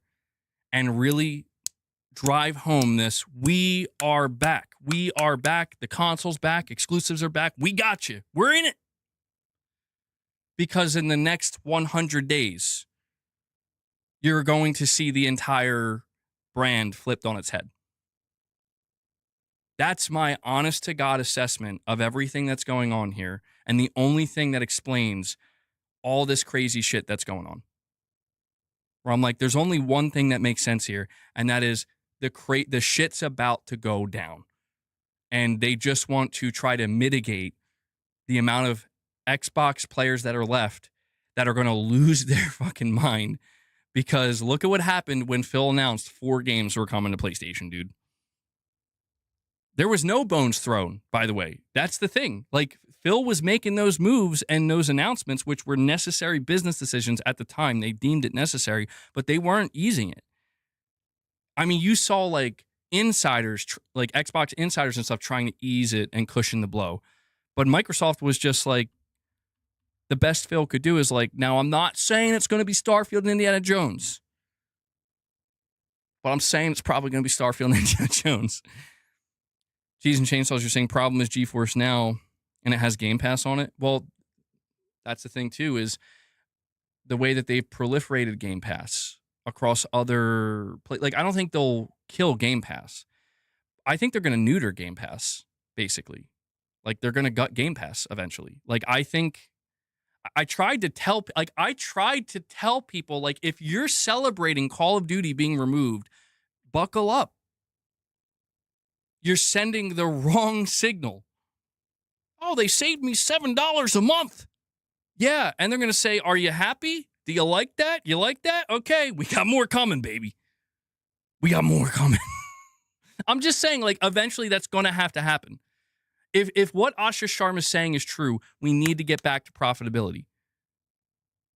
and really drive home this, we are back. We are back. The console's back. Exclusives are back. We got you. We're in it. Because in the next 100 days, you're going to see the entire brand flipped on its head. That's my honest to God assessment of everything that's going on here, and the only thing that explains all this crazy shit that's going on. Where I'm like, there's only one thing that makes sense here, and that is the shit's about to go down. And they just want to try to mitigate the amount of Xbox players that are left that are going to lose their fucking mind. Because look at what happened when Phil announced 4 games were coming to PlayStation, dude. There was no bones thrown, by the way. That's the thing. Like, Phil was making those moves and those announcements, which were necessary business decisions at the time. They deemed it necessary, but they weren't easing it. I mean, you saw, like, insiders, like Xbox insiders and stuff, trying to ease it and cushion the blow. But Microsoft was just like, the best Phil could do is like, now I'm not saying it's going to be Starfield and Indiana Jones, but I'm saying it's probably going to be Starfield and Indiana Jones. Cheese and Chainsaws, you're saying problem is GeForce Now and it has Game Pass on it. Well, that's the thing too, is the way that they've proliferated Game Pass across other, like, I don't think they'll kill Game Pass. I think they're going to neuter Game Pass, basically. Like, they're going to gut Game Pass eventually. Like, I tried to tell people, like, if you're celebrating Call of Duty being removed, buckle up. You're sending the wrong signal. Oh, they saved me $7 a month. Yeah, and they're going to say, are you happy? Do you like that? You like that? Okay, we got more coming, baby. We got more coming. I'm just saying, like, eventually that's going to have to happen. If what Ashish Sharma is saying is true, we need to get back to profitability.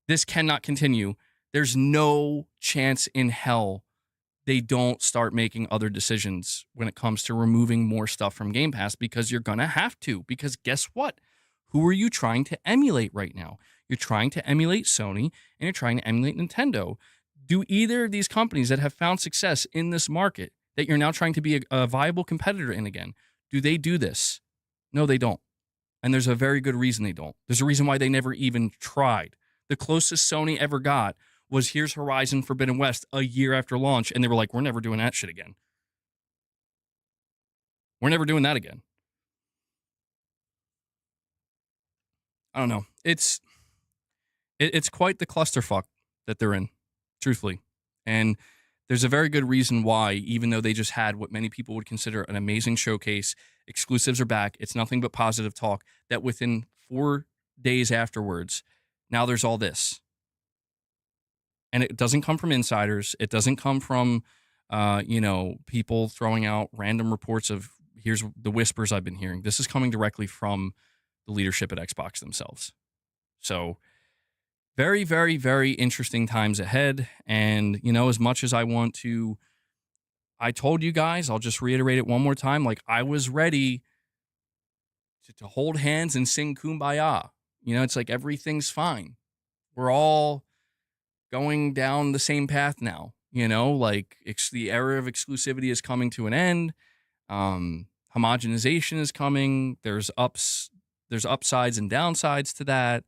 This cannot continue. There's no chance in hell they don't start making other decisions when it comes to removing more stuff from Game Pass, because you're going to have to. Because guess what? Who are you trying to emulate right now? You're trying to emulate Sony and you're trying to emulate Nintendo. Do either of these companies that have found success in this market that you're now trying to be a viable competitor in again, do they do this? No, they don't. And there's a very good reason they don't. There's a reason why they never even tried. The closest Sony ever got was here's Horizon Forbidden West a year after launch, and they were like, we're never doing that shit again. We're never doing that again. I don't know. It's quite the clusterfuck that they're in, truthfully. And there's a very good reason why, even though they just had what many people would consider an amazing showcase, exclusives are back, it's nothing but positive talk, that within 4 days afterwards, now there's all this. And it doesn't come from insiders. It doesn't come from, people throwing out random reports of, here's the whispers I've been hearing. This is coming directly from the leadership at Xbox themselves. So very, very, very interesting times ahead. And, as much as I want to, I told you guys, I'll just reiterate it one more time. Like, I was ready to hold hands and sing Kumbaya. It's like everything's fine. We're all going down the same path now. The era of exclusivity is coming to an end. Homogenization is coming. There's upsides and downsides to that.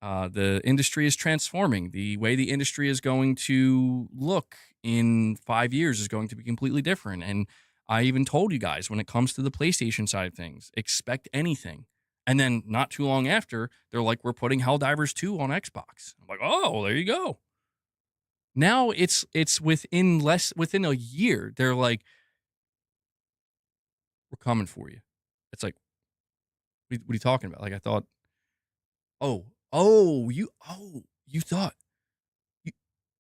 The industry is transforming. The way the industry is going to look in 5 years is going to be completely different. And I even told you guys, when it comes to the PlayStation side of things, expect anything. And then not too long after, they're like, we're putting Helldivers 2 on Xbox. I'm like, oh, there you go. Now it's within a year, they're like, we're coming for you. It's like, what are you talking about? Like, I thought,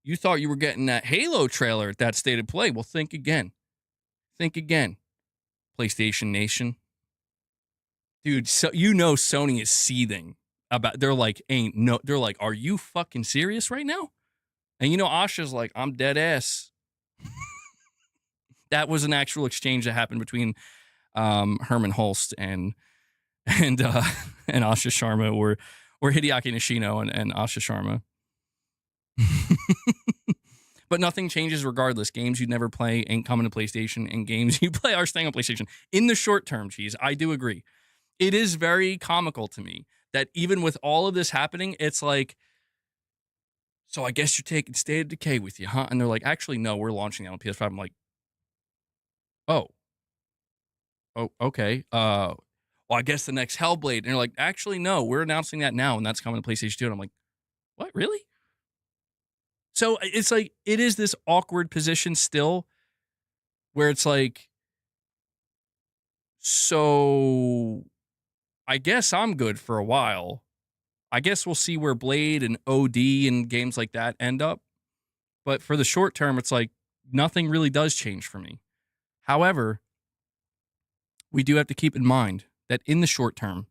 you thought you were getting that Halo trailer at that State of Play. Well, think again. PlayStation Nation. Dude, so Sony is seething about, they're like, are you fucking serious right now? And Asha's like, I'm dead ass. That was an actual exchange that happened between Herman Hulst and Asha Sharma, or Hideaki Nishino and Asha Sharma. But nothing changes regardless. Games you'd never play ain't coming to PlayStation, and games you play are staying on PlayStation. In the short term, Cheese, I do agree. It is very comical to me that even with all of this happening, it's like, so I guess you're taking State of Decay with you, huh? And they're like, actually, no, we're launching that on PS5. I'm like, oh, okay. Well, I guess the next Hellblade. And they're like, actually, no, we're announcing that now, and that's coming to PlayStation 2. And I'm like, what, really? So it's like, it is this awkward position still where it's like, so I guess I'm good for a while. I guess we'll see where Blade and OD and games like that end up. But for the short term, it's like nothing really does change for me. However, we do have to keep in mind that in the short term,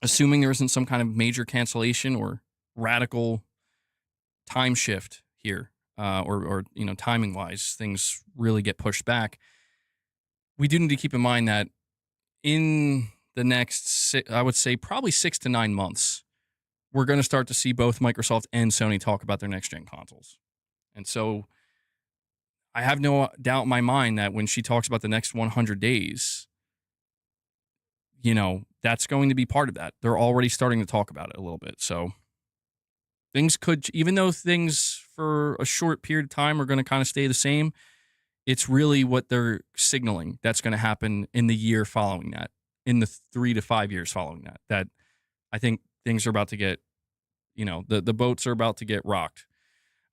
assuming there isn't some kind of major cancellation or radical time shift here, or timing wise, things really get pushed back, we do need to keep in mind that in the next, I would say probably 6 to 9 months, we're going to start to see both Microsoft and Sony talk about their next gen consoles. And so I have no doubt in my mind that when she talks about the next 100 days, that's going to be part of that. They're already starting to talk about it a little bit. So things could, even though things for a short period of time are going to kind of stay the same, it's really what they're signaling that's going to happen in the year following that, in the 3 to 5 years following that, that I think things are about to get, the boats are about to get rocked.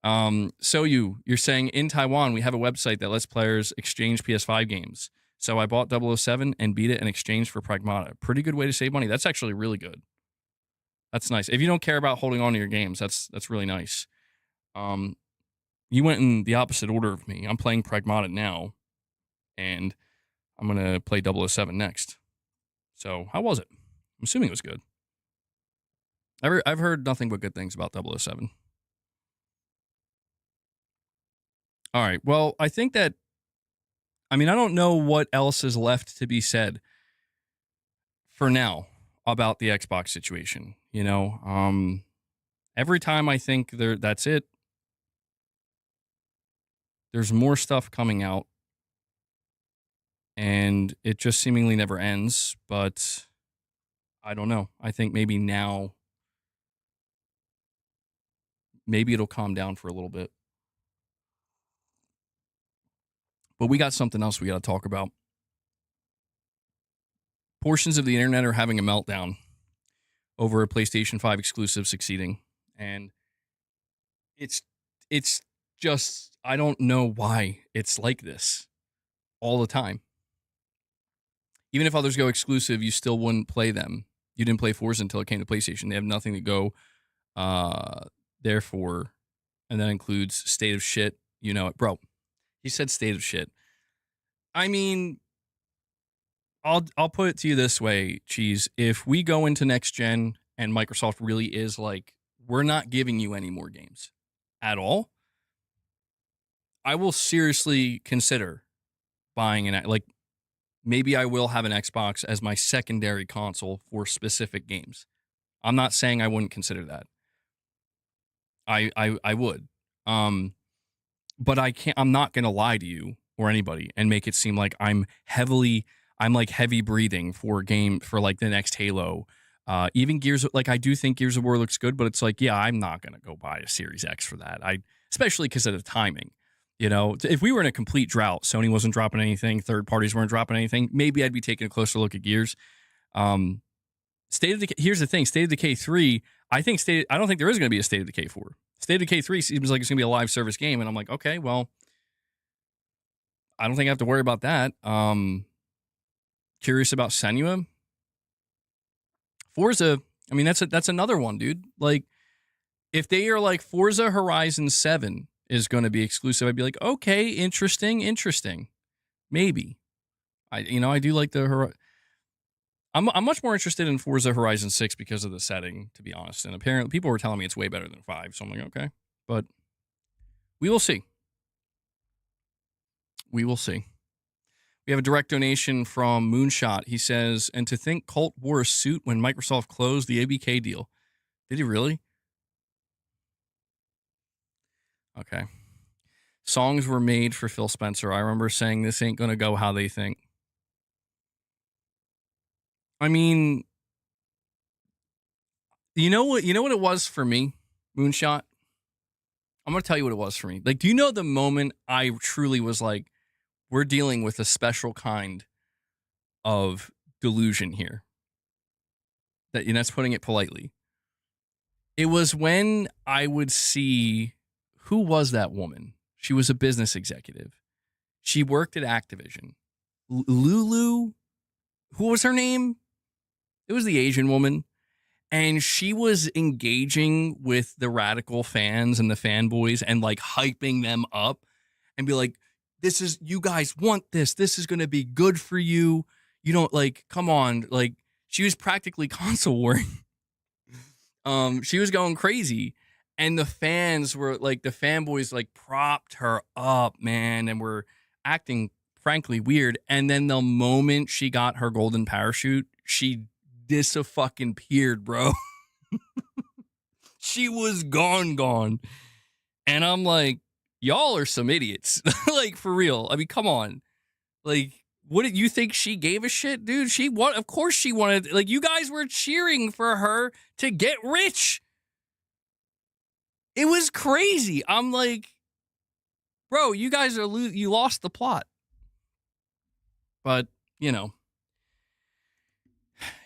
So you're saying in Taiwan, we have a website that lets players exchange PS5 games. So I bought 007 and beat it in exchange for Pragmata. Pretty good way to save money. That's actually really good. That's nice. If you don't care about holding on to your games, that's really nice. You went in the opposite order of me. I'm playing Pragmata now, and I'm going to play 007 next. So how was it? I'm assuming it was good. I've heard nothing but good things about 007. All right. Well, I think that, I don't know what else is left to be said for now about the Xbox situation. Every time I think that's it, there's more stuff coming out, and it just seemingly never ends. But I don't know. I think maybe now, maybe it'll calm down for a little bit. But we got something else we got to talk about. Portions of the internet are having a meltdown over a PlayStation 5 exclusive succeeding. And it's just, I don't know why it's like this all the time. Even if others go exclusive, you still wouldn't play them. You didn't play Forza until it came to PlayStation. They have nothing to go there for. And that includes state of shit. You know it. Bro, he said state of shit. I'll put it to you this way, Cheese. If we go into next gen and Microsoft really is like, we're not giving you any more games at all, I will seriously consider buying maybe I will have an Xbox as my secondary console for specific games. I'm not saying I wouldn't consider that. I would. But I'm not going to lie to you or anybody and make it seem like I'm like heavy breathing for a game for like the next Halo. Even I do think Gears of War looks good, but it's like, yeah, I'm not going to go buy a Series X for that. Especially because of the timing. If we were in a complete drought, Sony wasn't dropping anything, third parties weren't dropping anything, maybe I'd be taking a closer look at Gears. Here's the thing, State of Decay 3, I don't think there is going to be a State of Decay 4. State of Decay 3 seems like it's going to be a live service game, and I'm like, okay, well, I don't think I have to worry about that. Curious about Senua. Forza, that's another one, dude. Like, if they are like Forza Horizon 7 is going to be exclusive, I'd be like, okay, interesting. Maybe. I do like the I'm much more interested in Forza Horizon 6 because of the setting, to be honest. And apparently people were telling me it's way better than 5, so I'm like, okay. But we will see. We have a direct donation from Moonshot. He says, and to think Colt wore a suit when Microsoft closed the ABK deal. Did he really? Okay. Songs were made for Phil Spencer. I remember saying this ain't going to go how they think. You know what it was for me, Moonshot? I'm going to tell you what it was for me. Like, do you know the moment I truly was like, we're dealing with a special kind of delusion here? That's putting it politely. It was when I would see, who was that woman? She was a business executive. She worked at Activision. Lulu? Who was her name? It was the Asian woman. And she was engaging with the radical fans and the fanboys and like hyping them up and be like, you guys want this. This is going to be good for you. You don't come on. Like, she was practically console warring. She was going crazy. And the fans were the fanboys propped her up, man, and were acting frankly weird. And then the moment she got her golden parachute, she disappeared, bro. She was gone. And I'm like, y'all are some idiots. For real. Come on. What did you think she gave a shit, dude? Of course she wanted, you guys were cheering for her to get rich. It was crazy. I'm like, bro, you guys you lost the plot. But,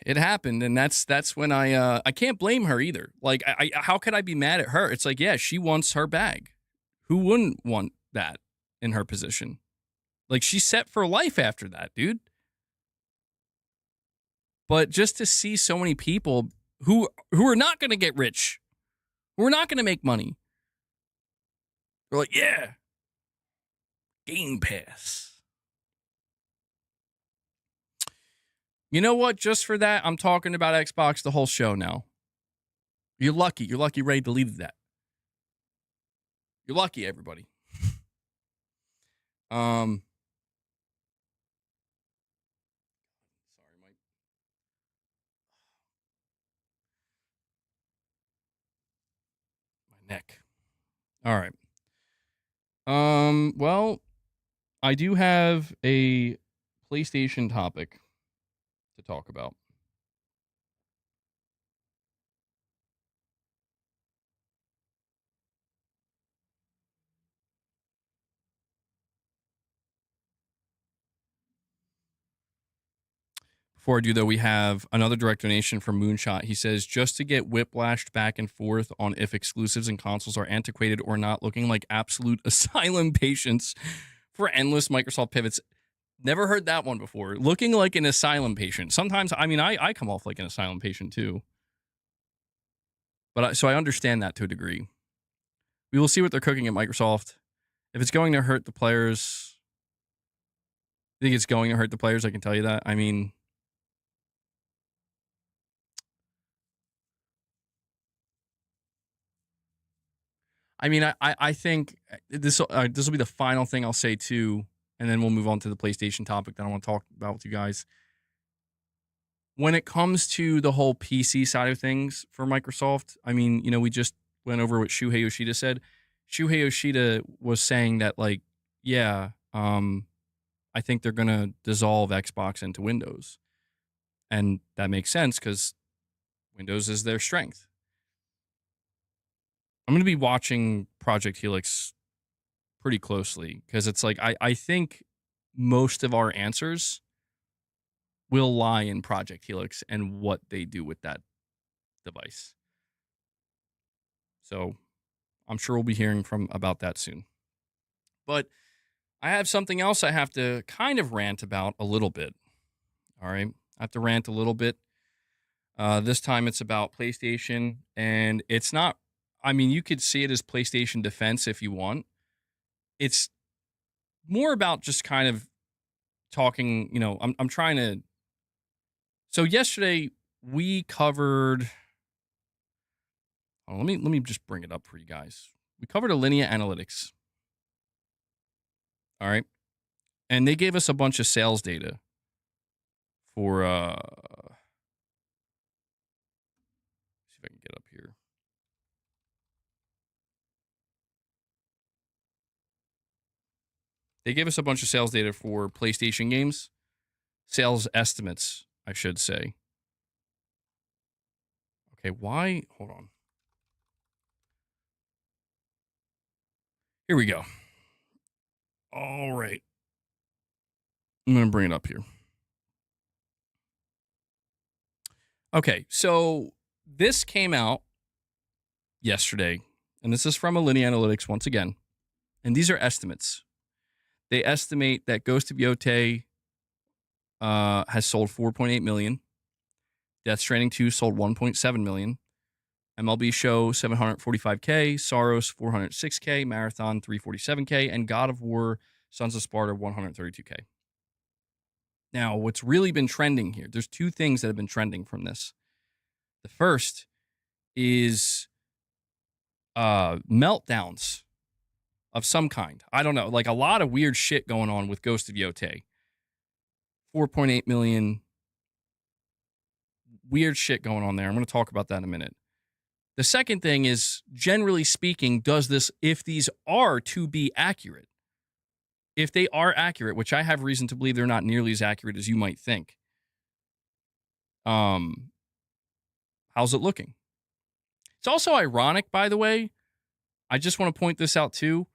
it happened, and that's when I can't blame her either. How could I be mad at her? It's like, yeah, she wants her bag. Who wouldn't want that in her position? She's set for life after that, dude. But just to see so many people who are not going to get rich, who are not going to make money, they're like, yeah, Game Pass. You know what? Just for that, I'm talking about Xbox the whole show now. You're lucky. You're lucky Ray deleted that. You're lucky, everybody. Sorry, my neck. All right. Well, I do have a PlayStation topic to talk about. Before I do, though, we have another direct donation from Moonshot. He says, just to get whiplashed back and forth on if exclusives and consoles are antiquated or not, looking like absolute asylum patients for endless Microsoft pivots. Never heard that one before. Looking like an asylum patient. Sometimes, I mean, I come off like an asylum patient too. But so I understand that to a degree. We will see what they're cooking at Microsoft. If it's going to hurt the players, I think it's going to hurt the players. I can tell you that. I mean, I think this will be the final thing I'll say too, and then we'll move on to the PlayStation topic that I want to talk about with you guys. When it comes to the whole PC side of things for Microsoft, I mean, you know, we just went over what Shuhei Yoshida said. Shuhei Yoshida was saying that, like, yeah, I think they're going to dissolve Xbox into Windows. And that makes sense because Windows is their strength. I'm going to be watching Project Helix pretty closely because it's like I think most of our answers will lie in Project Helix and what they do with that device. So I'm sure we'll be hearing about that soon. But I have something else I have to kind of rant about a little bit. All right. I have to rant a little bit. This time it's about PlayStation, and it's not, I mean, you could see it as PlayStation defense if you want. It's more about just kind of talking, you know, I'm trying to. So yesterday we covered, let me just bring it up for you guys. We covered Alinea Analytics. All right. And they gave us a bunch of sales data for see if I can get up here. They gave us a bunch of sales data for PlayStation games. Sales estimates, I should say. Okay, why? Hold on. Here we go. All right. I'm going to bring it up here. Okay, so this came out yesterday, and this is from Alinea Analytics once again. And these are estimates. They estimate that Ghost of Yotei has sold 4.8 million. Death Stranding 2 sold 1.7 million. MLB Show 745K, Saros 406K, Marathon 347K, and God of War Sons of Sparta 132K. Now, what's really been trending here, there's two things that have been trending from this. The first is meltdowns of some kind. I don't know, like a lot of weird shit going on with Ghost of Yotei. 4.8 million. Weird shit going on there. I'm going to talk about that in a minute. The second thing is, generally speaking, if these are to be accurate, if they are accurate, which I have reason to believe they're not nearly as accurate as you might think, how's it looking? It's also ironic, by the way. I just want to point this out too.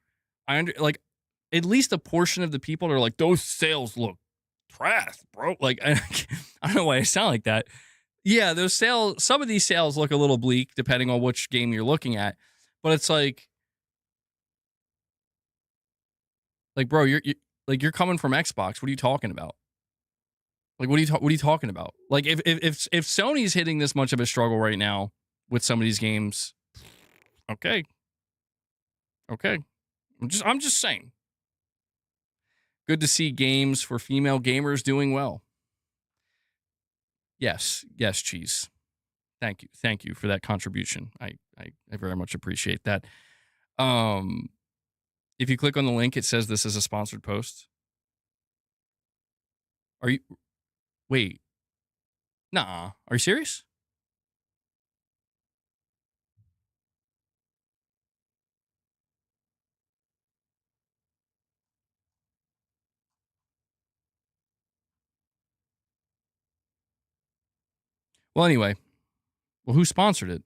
At least a portion of the people are like, those sales look trash, bro. Like, I don't know why I sound like that. Yeah, some of these sales look a little bleak depending on which game you're looking at. But it's like bro, you're coming from Xbox. What are you talking about? Like, what are you talking about? Like, if Sony's hitting this much of a struggle right now with some of these games, okay. I'm just saying. Good to see games for female gamers doing well. Yes, cheese. Thank you for that contribution. I very much appreciate that. If you click on the link, it says this is a sponsored post. Are you? Wait, nah. Are you serious? Well, anyway, who sponsored it?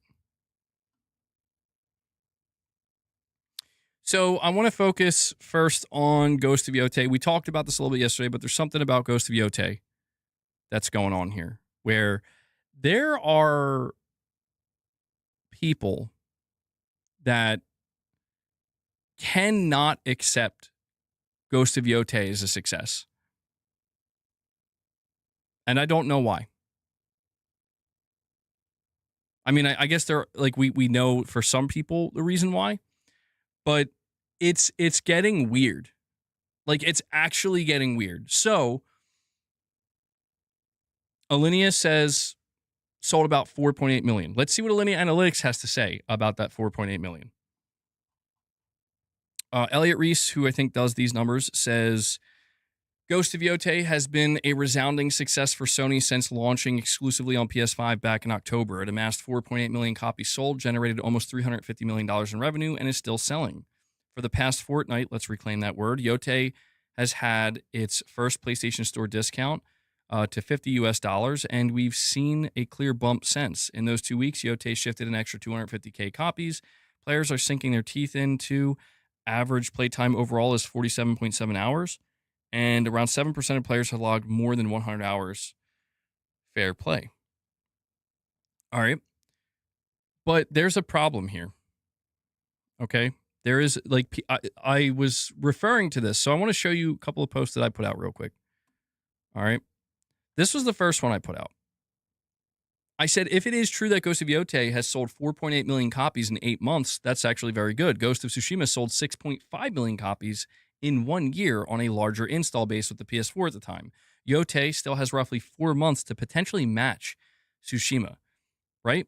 So I want to focus first on Ghost of Yotei. We talked about this a little bit yesterday, but there's something about Ghost of Yotei that's going on here where there are people that cannot accept Ghost of Yotei as a success. And I don't know why. I mean, I guess they're like we know for some people the reason why, but it's getting weird. Like it's actually getting weird. So Alinea says sold about 4.8 million. Let's see what Alinea Analytics has to say about that 4.8 million. Elliot Reese, who I think does these numbers, says Ghost of Yotei has been a resounding success for Sony since launching exclusively on PS5 back in October. It amassed 4.8 million copies sold, generated almost $350 million in revenue, and is still selling. For the past fortnight, let's reclaim that word, Yotei has had its first PlayStation Store discount to $50 US, and we've seen a clear bump since. In those 2 weeks, Yotei shifted an extra 250K copies. Players are sinking their teeth into. Average playtime overall is 47.7 hours, and around 7% of players have logged more than 100 hours. Fair play. All right. But there's a problem here. Okay. There is, like, I was referring to this, so I want to show you a couple of posts that I put out real quick. All right. This was the first one I put out. I said, if it is true that Ghost of Yotei has sold 4.8 million copies in 8 months, that's actually very good. Ghost of Tsushima sold 6.5 million copies in 1 year on a larger install base with the PS4 at the time. Yotei still has roughly 4 months to potentially match Tsushima, right?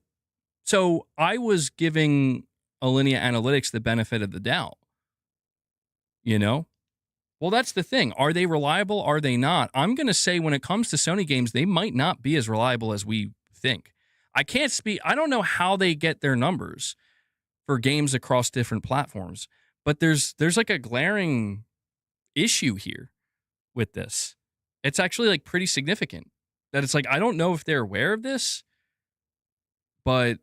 So I was giving Alinea Analytics the benefit of the doubt, you know? Well, that's the thing. Are they reliable? Are they not? I'm going to say when it comes to Sony games, they might not be as reliable as we think. I can't speak. I don't know how they get their numbers for games across different platforms, but there's like a glaring issue here with this. It's actually like pretty significant that it's like, I don't know if they're aware of this, but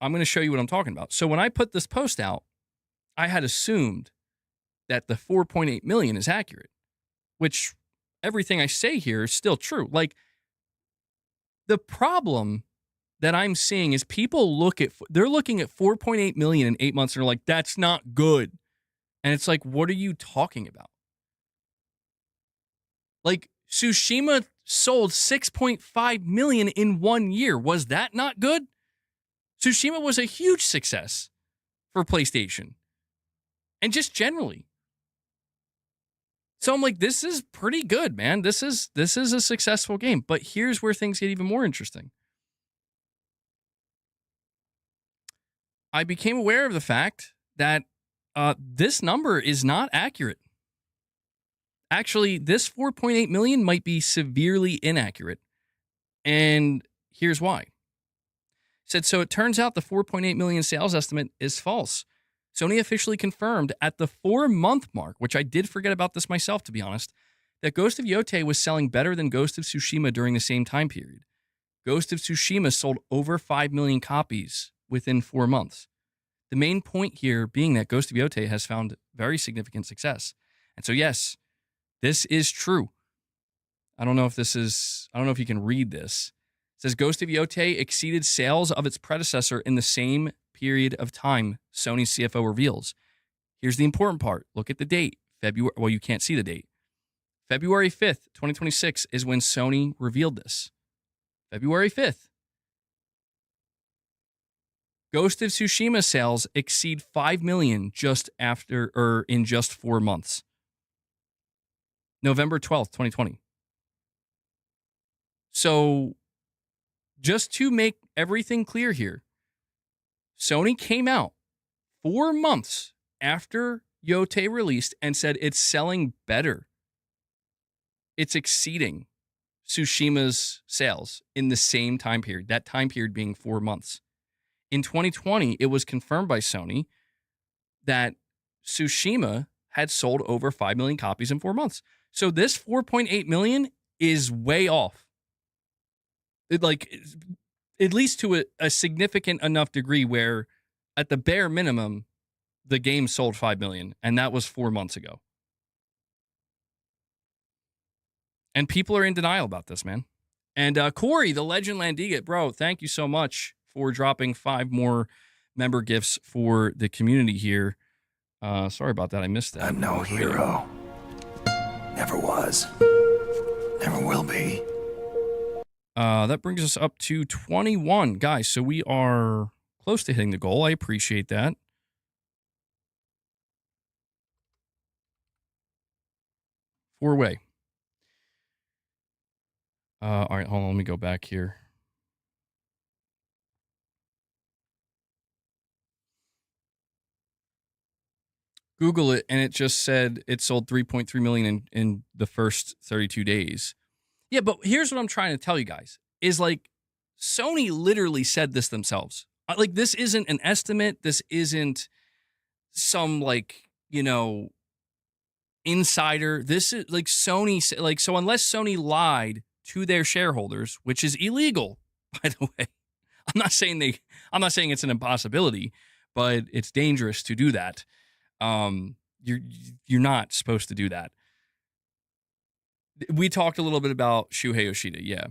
I'm going to show you what I'm talking about. So when I put this post out, I had assumed that the 4.8 million is accurate, which everything I say here is still true. Like, the problem that I'm seeing is people they're looking at 4.8 million in 8 months and they're like, that's not good. And it's like, what are you talking about? Like, Tsushima sold 6.5 million in 1 year. Was that not good? Tsushima was a huge success for PlayStation and just generally. So I'm like, this is pretty good, man. This is a successful game. But here's where things get even more interesting. I became aware of the fact that this number is not accurate. Actually, this 4.8 million might be severely inaccurate. And here's why. It said, so it turns out the 4.8 million sales estimate is false. Sony officially confirmed at the 4-month mark, which I did forget about this myself, to be honest, that Ghost of Yotei was selling better than Ghost of Tsushima during the same time period. Ghost of Tsushima sold over 5 million copies within 4 months. The main point here being that Ghost of Yotei has found very significant success. And so, yes, this is true. I don't know if you can read this. It says Ghost of Yotei exceeded sales of its predecessor in the same period of time, Sony's CFO reveals. Here's the important part. Look at the date. February. Well, you can't see the date. February 5th, 2026 is when Sony revealed this. February 5th. Ghost of Tsushima sales exceed 5 million in just 4 months. November 12th, 2020. So just to make everything clear here, Sony came out 4 months after Yote released and said it's selling better. It's exceeding Tsushima's sales in the same time period, that time period being 4 months. In 2020, it was confirmed by Sony that Tsushima had sold over 5 million copies in 4 months. So this 4.8 million is way off. It, like, at least to a significant enough degree where, at the bare minimum, the game sold 5 million, and that was 4 months ago. And people are in denial about this, man. And Corey, the Legend Landiga, bro, thank you so much for dropping 5 more member gifts for the community here. Sorry about that. I missed that. I'm no hero. Never was. Never will be. That brings us up to 21, guys. So we are close to hitting the goal. I appreciate that. Four-way. All right, hold on. Let me go back here. Google it, and it just said it sold 3.3 million in the first 32 days. Yeah, but here's what I'm trying to tell you guys, is like Sony literally said this themselves. Like, this isn't an estimate. This isn't some, like, you know, insider. This is like Sony, like, so unless Sony lied to their shareholders, which is illegal, by the way. I'm not saying it's an impossibility, but it's dangerous to do that. You're not supposed to do that. We talked a little bit about Shuhei Yoshida, yeah.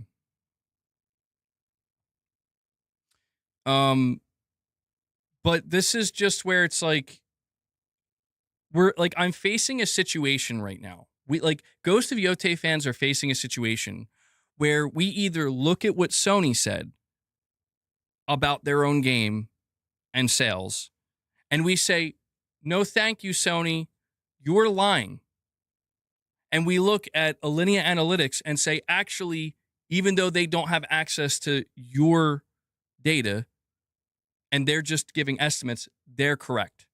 But this is just where it's like, I'm facing a situation right now. We, like, Ghost of Yote fans are facing a situation where we either look at what Sony said about their own game and sales, and we say, no, thank you, Sony, you're lying. And we look at Alinea Analytics and say, actually, even though they don't have access to your data and they're just giving estimates, they're correct.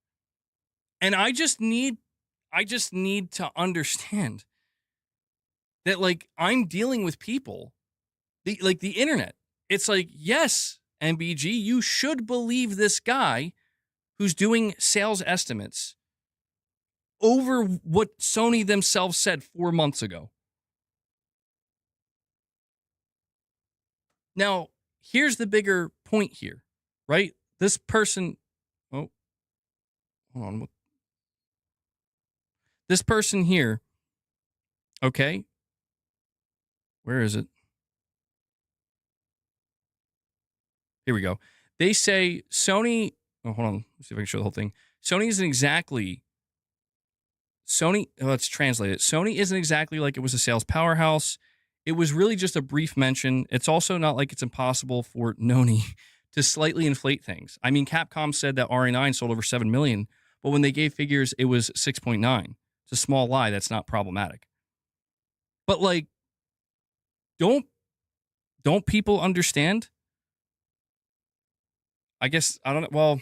And I just need to understand that, like, I'm dealing with people, the internet. It's like, yes, MBG, you should believe this guy who's doing sales estimates over what Sony themselves said 4 months ago. Now, here's the bigger point here, right? This person, oh, hold on. This person here, okay, where is it? Here we go. They say Sony, oh, hold on, let's see if I can show the whole thing. Let's translate it. Sony isn't exactly like it was a sales powerhouse. It was really just a brief mention. It's also not like it's impossible for Noni to slightly inflate things. I mean, Capcom said that RA9 sold over 7 million, but when they gave figures, it was 6.9. It's a small lie. That's not problematic. But, like, don't people understand? I guess, I don't know. Well,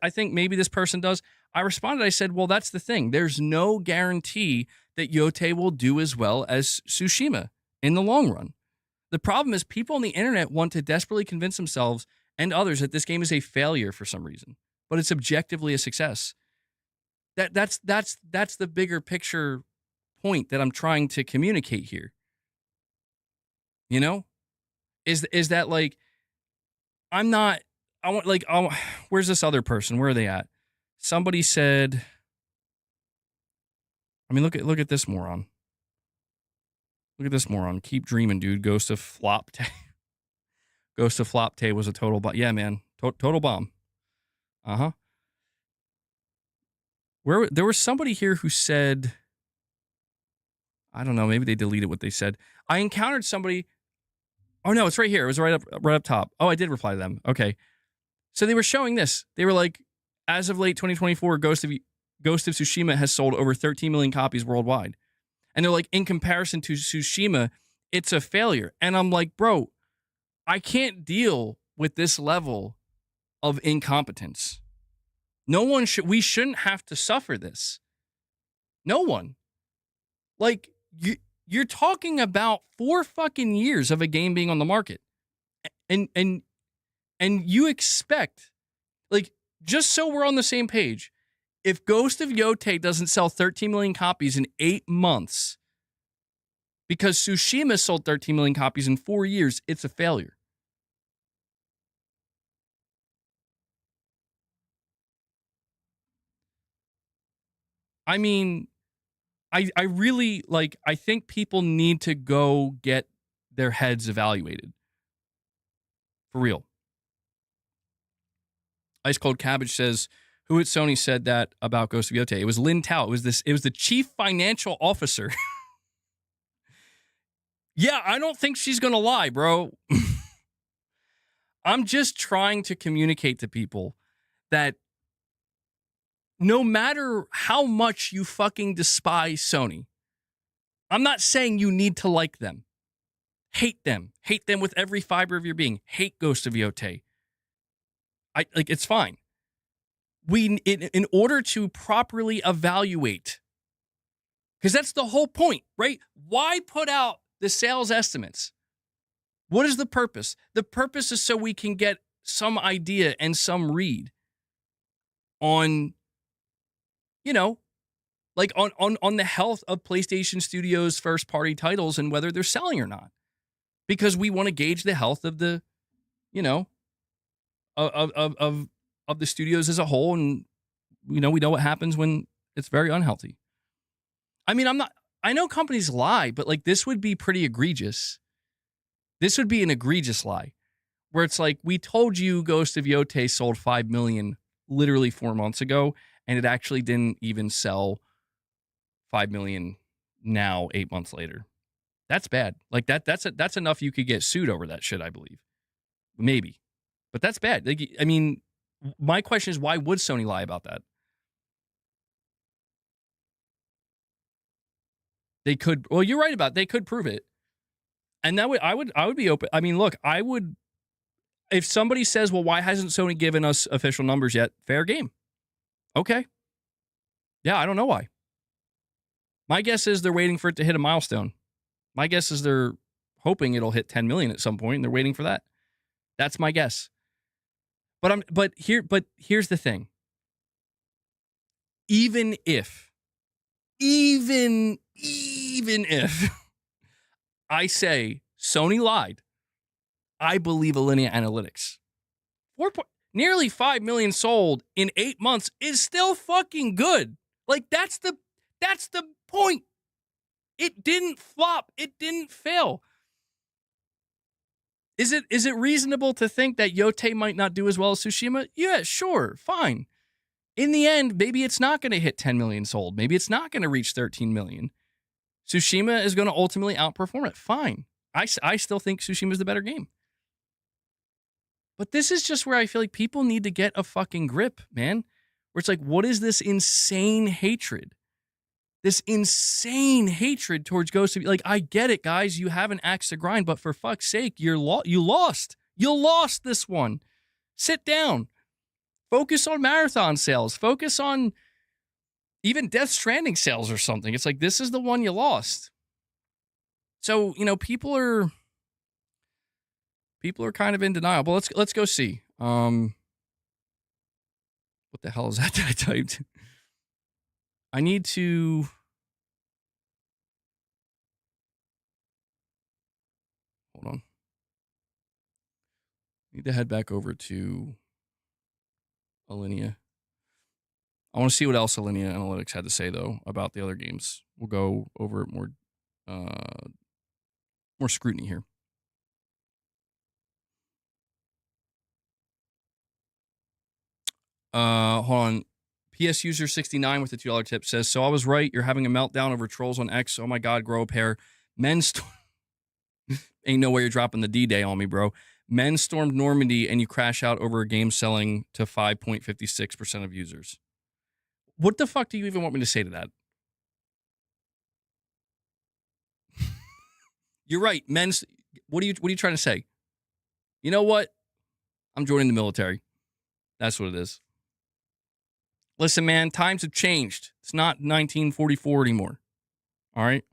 I think maybe this person does. I responded, I said, well, that's the thing. There's no guarantee that Yote will do as well as Tsushima in the long run. The problem is people on the internet want to desperately convince themselves and others that this game is a failure for some reason, but it's objectively a success. That's the bigger picture point that I'm trying to communicate here. You know, is that, like, where's this other person? Where are they at? Somebody said, I mean, look at this moron. Look at this moron. Keep dreaming, dude. Ghost of Flopte. Ghost of Flopte was a total bomb. Yeah, man. Total bomb. Uh-huh. There was somebody here who said, I don't know, maybe they deleted what they said. I encountered somebody. Oh, no, it's right here. It was right up top. Oh, I did reply to them. Okay. So they were showing this. They were like, as of late 2024, Ghost of Tsushima has sold over 13 million copies worldwide. And they're like, in comparison to Tsushima, it's a failure. And I'm like, bro, I can't deal with this level of incompetence. We shouldn't have to suffer this. No one. Like, you're talking about 4 fucking years of a game being on the market. And you expect, like, just so we're on the same page, if Ghost of Yotei doesn't sell 13 million copies in 8 months, because Tsushima sold 13 million copies in 4 years, it's a failure. I mean, I really, like, I think people need to go get their heads evaluated. For real. Ice Cold Cabbage says, who at Sony said that about Ghost of Yotei? It was Lin Tao. It was the chief financial officer. Yeah, I don't think she's going to lie, bro. I'm just trying to communicate to people that no matter how much you fucking despise Sony, I'm not saying you need to like them. Hate them. Hate them with every fiber of your being. Hate Ghost of Yotei. It's fine. In order to properly evaluate, because that's the whole point, right? Why put out the sales estimates? What is the purpose? The purpose is so we can get some idea and some read on, like on the health of PlayStation Studios' first-party titles and whether they're selling or not. Because we want to gauge the health of the, of the studios as a whole, and we know what happens when it's very unhealthy. I mean, I know companies lie, but like this would be pretty egregious. This would be an egregious lie where it's like, we told you Ghost of Yotei sold 5 million literally 4 months ago, and it actually didn't even sell 5 million now 8 months later. That's bad. Like that's enough you could get sued over that shit, I believe. Maybe. But that's bad. Like, I mean, my question is, why would Sony lie about that? They could, well, you're right about it. They could prove it. And that I would be open. I mean, look, I would, if somebody says, well, why hasn't Sony given us official numbers yet? Fair game. Okay. Yeah, I don't know why. My guess is they're waiting for it to hit a milestone. My guess is they're hoping it'll hit 10 million at some point, and they're waiting for that. That's my guess. But here's the thing. Even if I say Sony lied, I believe Alinea Analytics. Nearly 5 million sold in 8 months is still fucking good. Like, that's the point. It didn't flop. It didn't fail. Is it reasonable to think that Yotei might not do as well as Tsushima? Yeah, sure, fine. In the end, maybe it's not going to hit 10 million sold. Maybe it's not going to reach 13 million. Tsushima is going to ultimately outperform it. Fine. I still think Tsushima is the better game. But this is just where I feel like people need to get a fucking grip, man. Where it's like, what is this insane hatred? This insane hatred towards Ghost of... Like, I get it, guys. You have an axe to grind, but for fuck's sake, you lost. You lost this one. Sit down. Focus on marathon sales. Focus on even Death Stranding sales or something. It's like, this is the one you lost. So, people are kind of in denial. But let's go see. What the hell is that I typed? I need to... Hold on. I need to head back over to Alinea. I want to see what else Alinea Analytics had to say, though, about the other games. We'll go over it more scrutiny here. Hold on. PS User 69 with the $2 tip says, so I was right. You're having a meltdown over trolls on X. Oh my God, grow a pair. Men ain't no way you're dropping the D-Day on me, bro. Men stormed Normandy and you crash out over a game selling to 5.56% of users. What the fuck do you even want me to say to that? You're right. What are you trying to say? You know what? I'm joining the military. That's what it is. Listen, man, times have changed. It's not 1944 anymore. All right?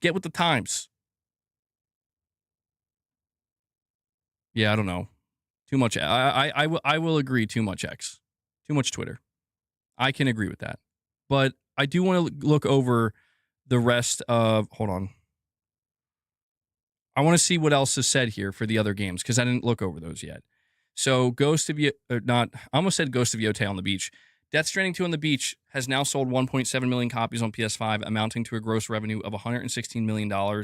Get with the times. Yeah, I don't know. Too much. I will agree. Too much X. Too much Twitter. I can agree with that. But I do want to look over the rest of. Hold on. I want to see what else is said here for the other games because I didn't look over those yet. So Ghost of not. I almost said Ghost of Yotei on the beach. Death Stranding 2 on the beach has now sold 1.7 million copies on PS5, amounting to a gross revenue of $116 million.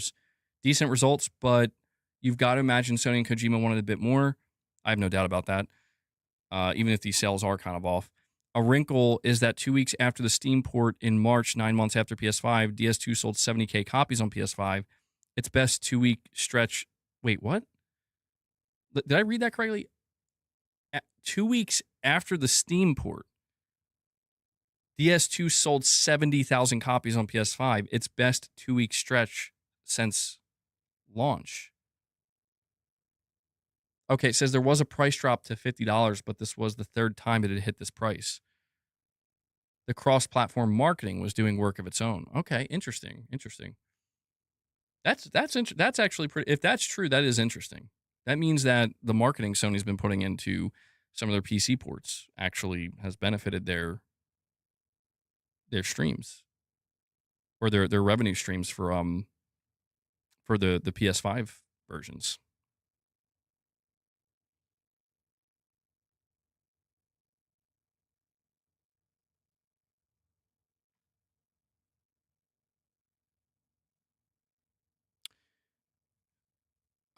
Decent results, but you've got to imagine Sony and Kojima wanted a bit more. I have no doubt about that, even if these sales are kind of off. A wrinkle is that 2 weeks after the Steam port in March, 9 months after PS5, DS2 sold 70K copies on PS5. Its best 2-week stretch. Wait, what? Did I read that correctly? 2 weeks after the Steam port, DS2 sold 70,000 copies on PS5. Its best 2-week stretch since launch. Okay, it says there was a price drop to $50, but this was the third time it had hit this price. The cross-platform marketing was doing work of its own. Okay, interesting. That's actually pretty. If that's true, that is interesting. That means that the marketing Sony's been putting into some of their PC ports actually has benefited their streams or their revenue streams for the PS5 versions.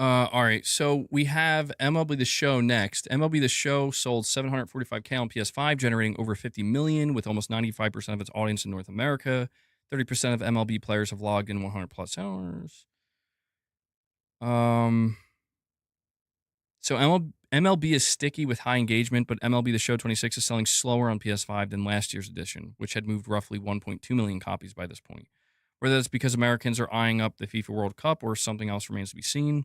All right, so we have MLB The Show next. MLB The Show sold 745K on PS5, generating over 50 million, with almost 95% of its audience in North America. 30% of MLB players have logged in 100 plus hours. So MLB is sticky with high engagement, but MLB The Show 26 is selling slower on PS5 than last year's edition, which had moved roughly 1.2 million copies by this point. Whether that's because Americans are eyeing up the FIFA World Cup or something else remains to be seen.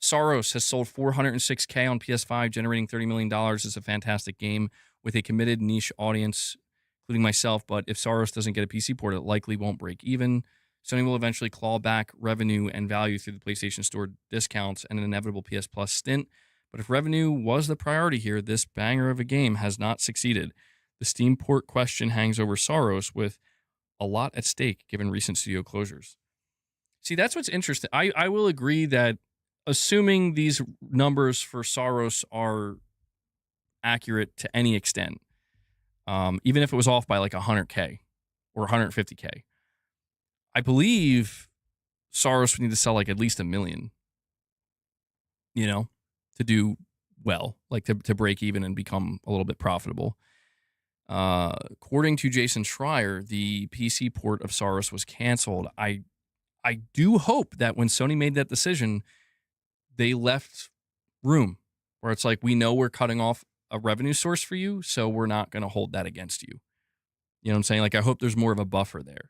Saros has sold 406K on PS5, generating $30 million. It's a fantastic game with a committed niche audience, including myself. But if Saros doesn't get a PC port, it likely won't break even. Sony will eventually claw back revenue and value through the PlayStation Store discounts and an inevitable PS Plus stint. But if revenue was the priority here, this banger of a game has not succeeded. The Steam port question hangs over Saros with a lot at stake given recent studio closures. See, that's what's interesting. I will agree that assuming these numbers for Saros are accurate to any extent, even if it was off by like 100K or 150K, I believe Saros would need to sell like at least 1 million, to do well, like to break even and become a little bit profitable. According to Jason Schreier, the PC port of Saros was canceled. I do hope that when Sony made that decision, they left room where it's like, we know we're cutting off a revenue source for you, so we're not going to hold that against you. You know what I'm saying? Like, I hope there's more of a buffer there.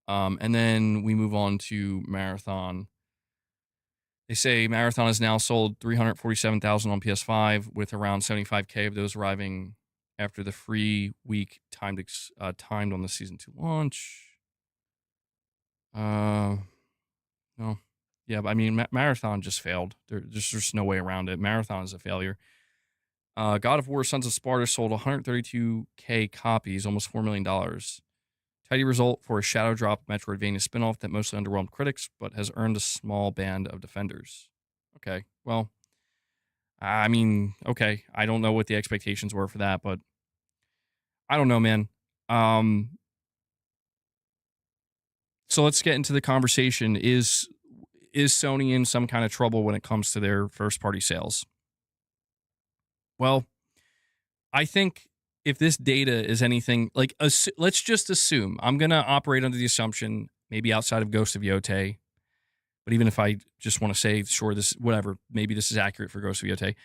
And then we move on to Marathon. They say Marathon has now sold 347,000 on PS5, with around 75K of those arriving after the free week timed on the Season 2 launch. No. Yeah, but I mean, Marathon just failed. There's just no way around it. Marathon is a failure. God of War Sons of Sparta sold 132K copies, almost $4 million. Tidy result for a shadow drop Metroidvania spinoff that mostly underwhelmed critics, but has earned a small band of defenders. Okay, well, I mean, okay. I don't know what the expectations were for that, but I don't know, man. So let's get into the conversation. Is Sony in some kind of trouble when it comes to their first-party sales? Well, I think if this data is anything like, let's just assume, I'm going to operate under the assumption, maybe outside of Ghost of Yotei, but even if I just want to say, sure, maybe this is accurate for Ghost of Yotei.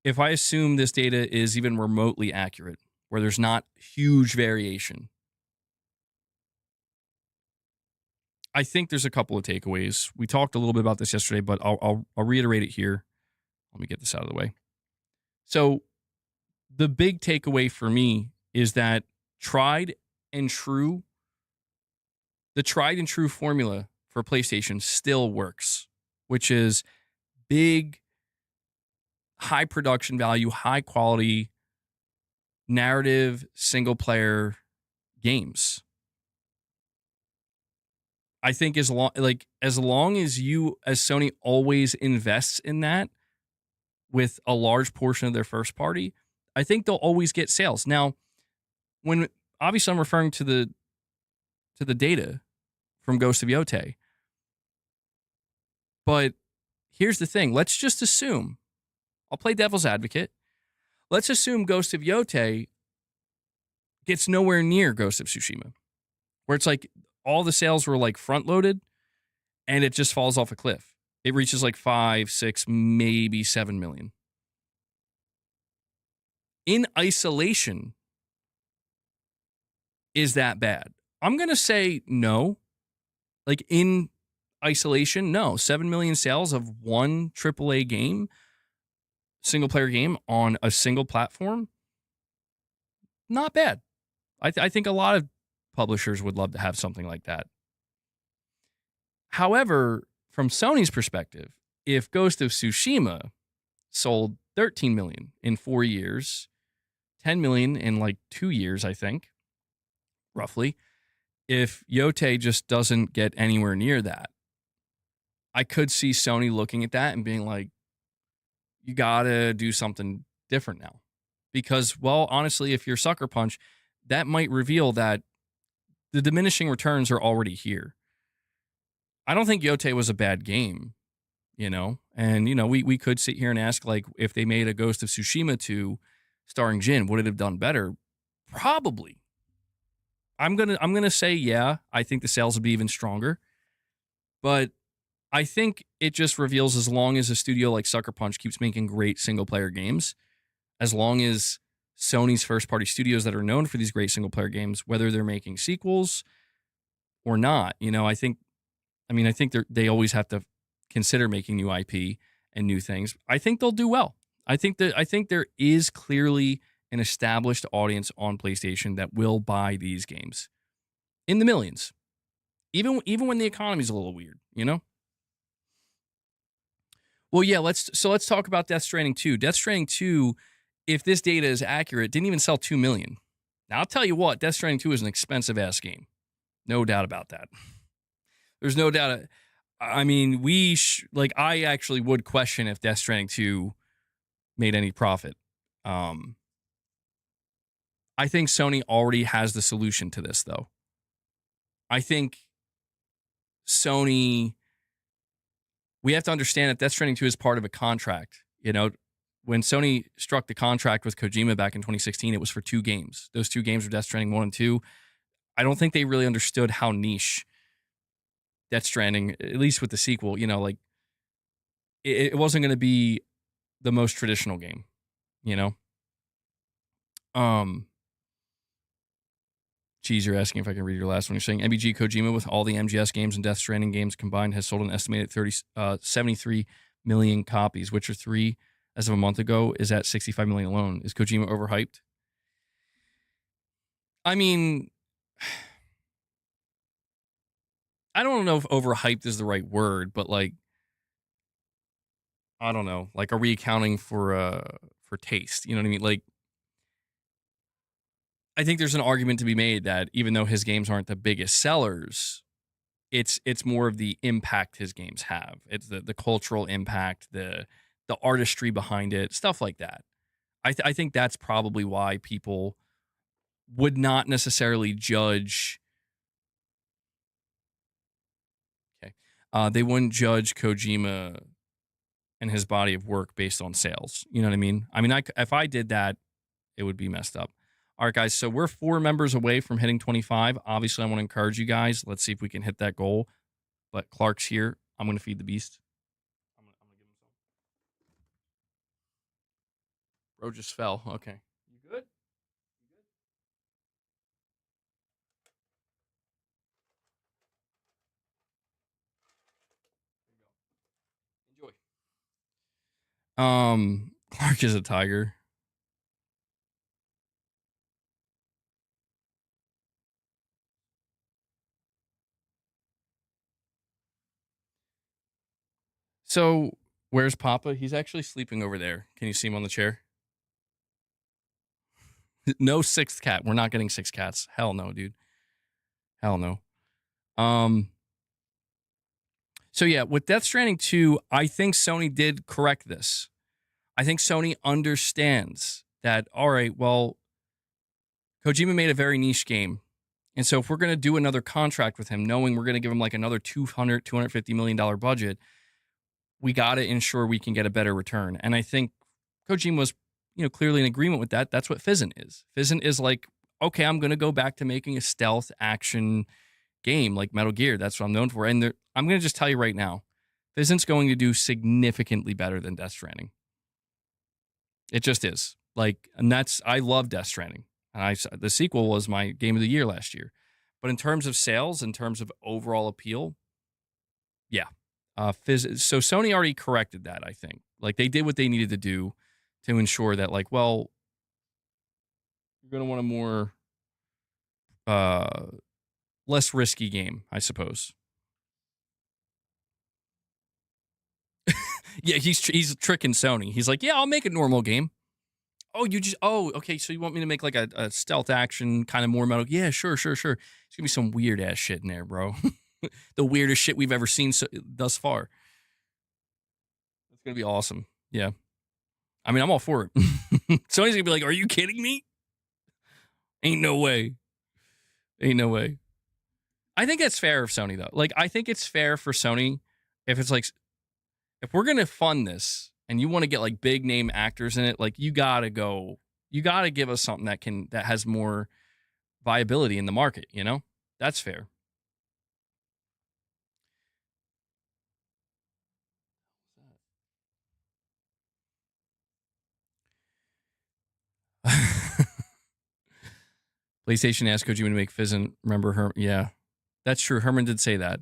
If I assume this data is even remotely accurate, where there's not huge variation, I think there's a couple of takeaways. We talked a little bit about this yesterday, but I'll reiterate it here. Let me get this out of the way. So the big takeaway for me is that tried and true, the tried and true formula for PlayStation still works, which is big, high production value, high quality, narrative, single player games. I think as long as you as Sony always invests in that with a large portion of their first party, I think they'll always get sales. Now, when obviously I'm referring to the data from Ghost of Yotei, but here's the thing. Let's just assume, I'll play devil's advocate. Let's assume Ghost of Yotei gets nowhere near Ghost of Tsushima, where it's like all the sales were like front loaded and it just falls off a cliff. It reaches like 5, 6, maybe 7 million. In isolation, is that bad? I'm going to say no. Like in isolation, no. 7 million sales of one AAA game, single player game on a single platform, not bad. I think a lot of publishers would love to have something like that. However, from Sony's perspective, if Ghost of Tsushima sold 13 million in 4 years, 10 million in like 2 years, I think, roughly, if Yotei just doesn't get anywhere near that, I could see Sony looking at that and being like, you gotta do something different now. Because, well, honestly, if you're Sucker Punch, that might reveal that the diminishing returns are already here. I don't think Yotei was a bad game, and, we could sit here and ask, like, if they made a Ghost of Tsushima 2 starring Jin, would it have done better? Probably. I'm gonna say, yeah, I think the sales would be even stronger. But I think it just reveals, as long as a studio like Sucker Punch keeps making great single-player games, as long as Sony's first-party studios that are known for these great single-player games, whether they're making sequels or not, I think they always have to consider making new IP and new things. I think they'll do well. I think there is clearly an established audience on PlayStation that will buy these games in the millions, even when the economy's a little weird, Well, yeah, let's talk about Death Stranding 2. Death Stranding 2, if this data is accurate, didn't even sell 2 million. Now, I'll tell you what, Death Stranding 2 is an expensive ass game. No doubt about that. There's no doubt. I mean, I actually would question if Death Stranding 2 made any profit. I think Sony already has the solution to this, though. I think Sony, we have to understand that Death Stranding 2 is part of a contract. When Sony struck the contract with Kojima back in 2016, it was for 2 games. Those 2 games were Death Stranding 1 and 2. I don't think they really understood how niche Death Stranding, at least with the sequel, it wasn't going to be the most traditional game, Geez, you're asking if I can read your last one. You're saying MBG Kojima, with all the MGS games and Death Stranding games combined, has sold an estimated 73 million copies. Witcher 3, as of a month ago, is at 65 million alone. Is Kojima overhyped? I mean, I don't know if overhyped is the right word, but like, I don't know. Like, are we accounting for taste? You know what I mean? Like, I think there's an argument to be made that even though his games aren't the biggest sellers, it's more of the impact his games have. It's the cultural impact, the artistry behind it, stuff like that. I think that's probably why people would not necessarily judge. Okay, they wouldn't judge Kojima and his body of work based on sales. You know what I mean? I mean, if I did that, it would be messed up. All right, guys, so we're 4 members away from hitting 25. Obviously, I want to encourage you guys. Let's see if we can hit that goal. But Clark's here. I'm going to feed the beast. I'm going to give him some. Bro just fell. Okay. You good? Clark is a tiger. So, where's Papa? He's actually sleeping over there. Can you see him on the chair? No sixth cat. We're not getting six cats. Hell no, dude. Hell no. So yeah, with Death Stranding 2, I think Sony did correct this. I think Sony understands that, all right, well, Kojima made a very niche game. And so if we're going to do another contract with him, knowing we're going to give him like another $250 million budget, we got to ensure we can get a better return. And I think Kojima was, clearly in agreement with that. That's what Fizzant is. Fizzant is like, okay, I'm going to go back to making a stealth action game like Metal Gear. That's what I'm known for. And I'm going to just tell you right now, Fizzant's going to do significantly better than Death Stranding. It just is. And I love Death Stranding. And the sequel was my game of the year last year. But in terms of sales, in terms of overall appeal, yeah. So Sony already corrected that, I think. They did what they needed to do to ensure that, you're going to want a more less risky game, I suppose. Yeah, he's tricking Sony. He's like, yeah, I'll make a normal game. Okay, so you want me to make a stealth action kind of more metal? Yeah, sure. It's going to be some weird ass shit in there, bro. The weirdest shit we've ever seen thus far. It's going to be awesome. Yeah. I mean, I'm all for it. Sony's going to be like, are you kidding me? Ain't no way. I think that's fair of Sony, though. I think it's fair for Sony if it's if we're going to fund this and you want to get big name actors in it, you got to give us something that has more viability in the market, That's fair. PlayStation asked Kojima to make Fizzant. Remember her? Yeah, that's true. Herman did say that.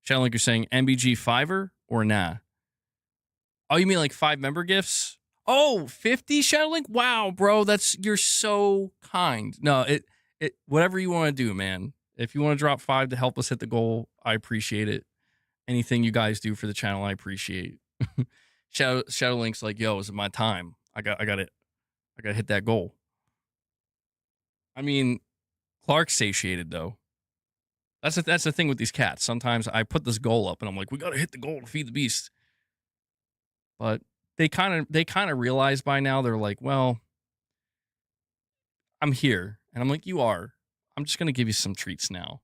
Shadowlink, you're saying MBG Fiverr or nah? Oh, you mean 5 member gifts? Oh, 50 Shadowlink? Wow, bro, you're so kind. No, it whatever you want to do, man. If you want to drop 5 to help us hit the goal, I appreciate it. Anything you guys do for the channel, I appreciate. Shadowlink's yo, is it my time? I got to hit that goal. I mean, Clark's satiated though. That's the thing with these cats. Sometimes I put this goal up and I'm like, we got to hit the goal to feed the beast. But they kind of realize by now, they're like, well, I'm here. And I'm like, you are. I'm just going to give you some treats now.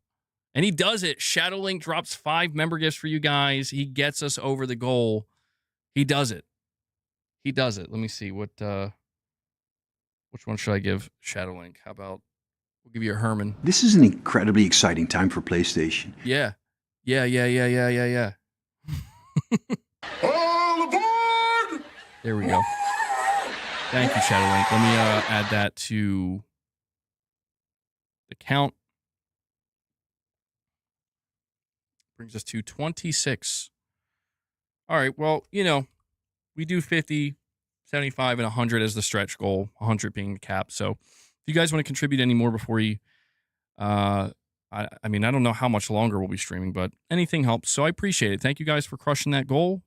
And he does it. Shadowlink drops 5 member gifts for you guys. He gets us over the goal. He does it. Let me see which one should I give Shadowlink? How about we'll give you a Herman. This is an incredibly exciting time for PlayStation. Yeah. All aboard! There we go. Thank you, Shadowlink. Let me add that to the count. Brings us to 26. All right, well, we do 50, 75, and 100 as the stretch goal, 100 being the cap. So if you guys want to contribute any more before you, I don't know how much longer we'll be streaming, but anything helps. So I appreciate it. Thank you guys for crushing that goal.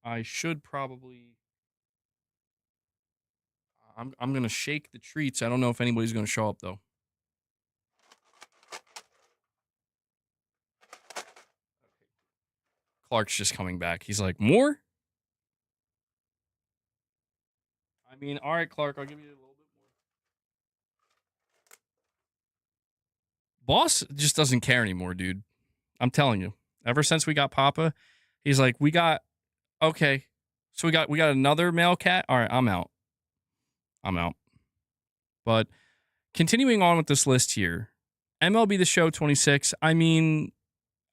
I should probably, I'm going to shake the treats. I don't know if anybody's going to show up though. Clark's just coming back. He's like, more? I mean, all right, Clark, I'll give you a little bit more. Boss just doesn't care anymore, dude. I'm telling you. Ever since we got Papa, he's like, okay. So we got another male cat. All right, I'm out. But continuing on with this list here, MLB The Show 26. I mean,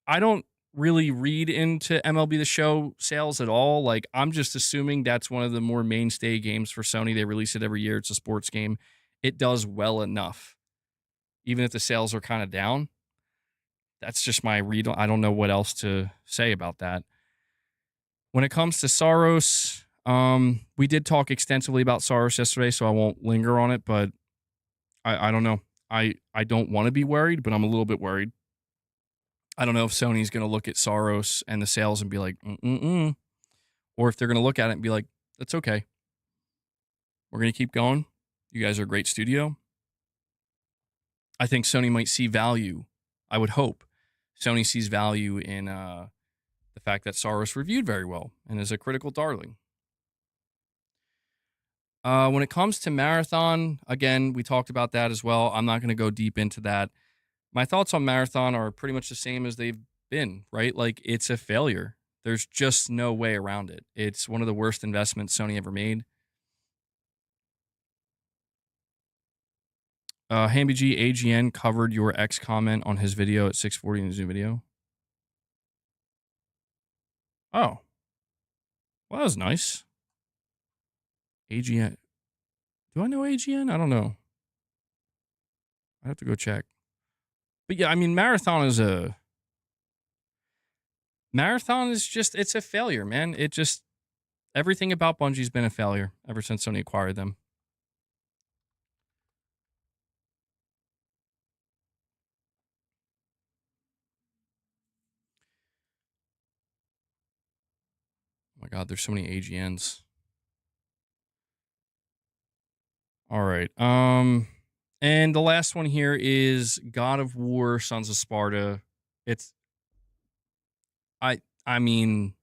I don't really read into MLB The Show sales at all. I'm just assuming that's one of the more mainstay games for Sony. They release it every year. It's a sports game. It does well enough, even if the sales are kind of down. That's just my read. I don't know what else to say about that. When it comes to Saros, We did talk extensively about Soros yesterday, so I won't linger on it, but I don't know. I don't want to be worried, but I'm a little bit worried. I don't know if Sony's going to look at Soros and the sales and be like, mm-mm-mm, or if they're going to look at it and be like, that's okay. We're going to keep going. You guys are a great studio. I think Sony might see value. I would hope Sony sees value in the fact that Soros reviewed very well and is a critical darling. When it comes to Marathon, again, we talked about that as well. I'm not going to go deep into that. My thoughts on Marathon are pretty much the same as they've been, right? Like, it's a failure. There's just no way around it. It's one of the worst investments Sony ever made. HambyG AGN covered your X comment on his video at 6:40 in his new video. Oh. Well, that was nice. AGN. Do I know AGN? I don't know. I have to go check. But yeah, I mean, Marathon is just, it's a failure, man. It just, everything about Bungie's been a failure ever since Sony acquired them. Oh my God, there's so many AGNs. All right. And the last one here is God of War, Sons of Sparta. I mean,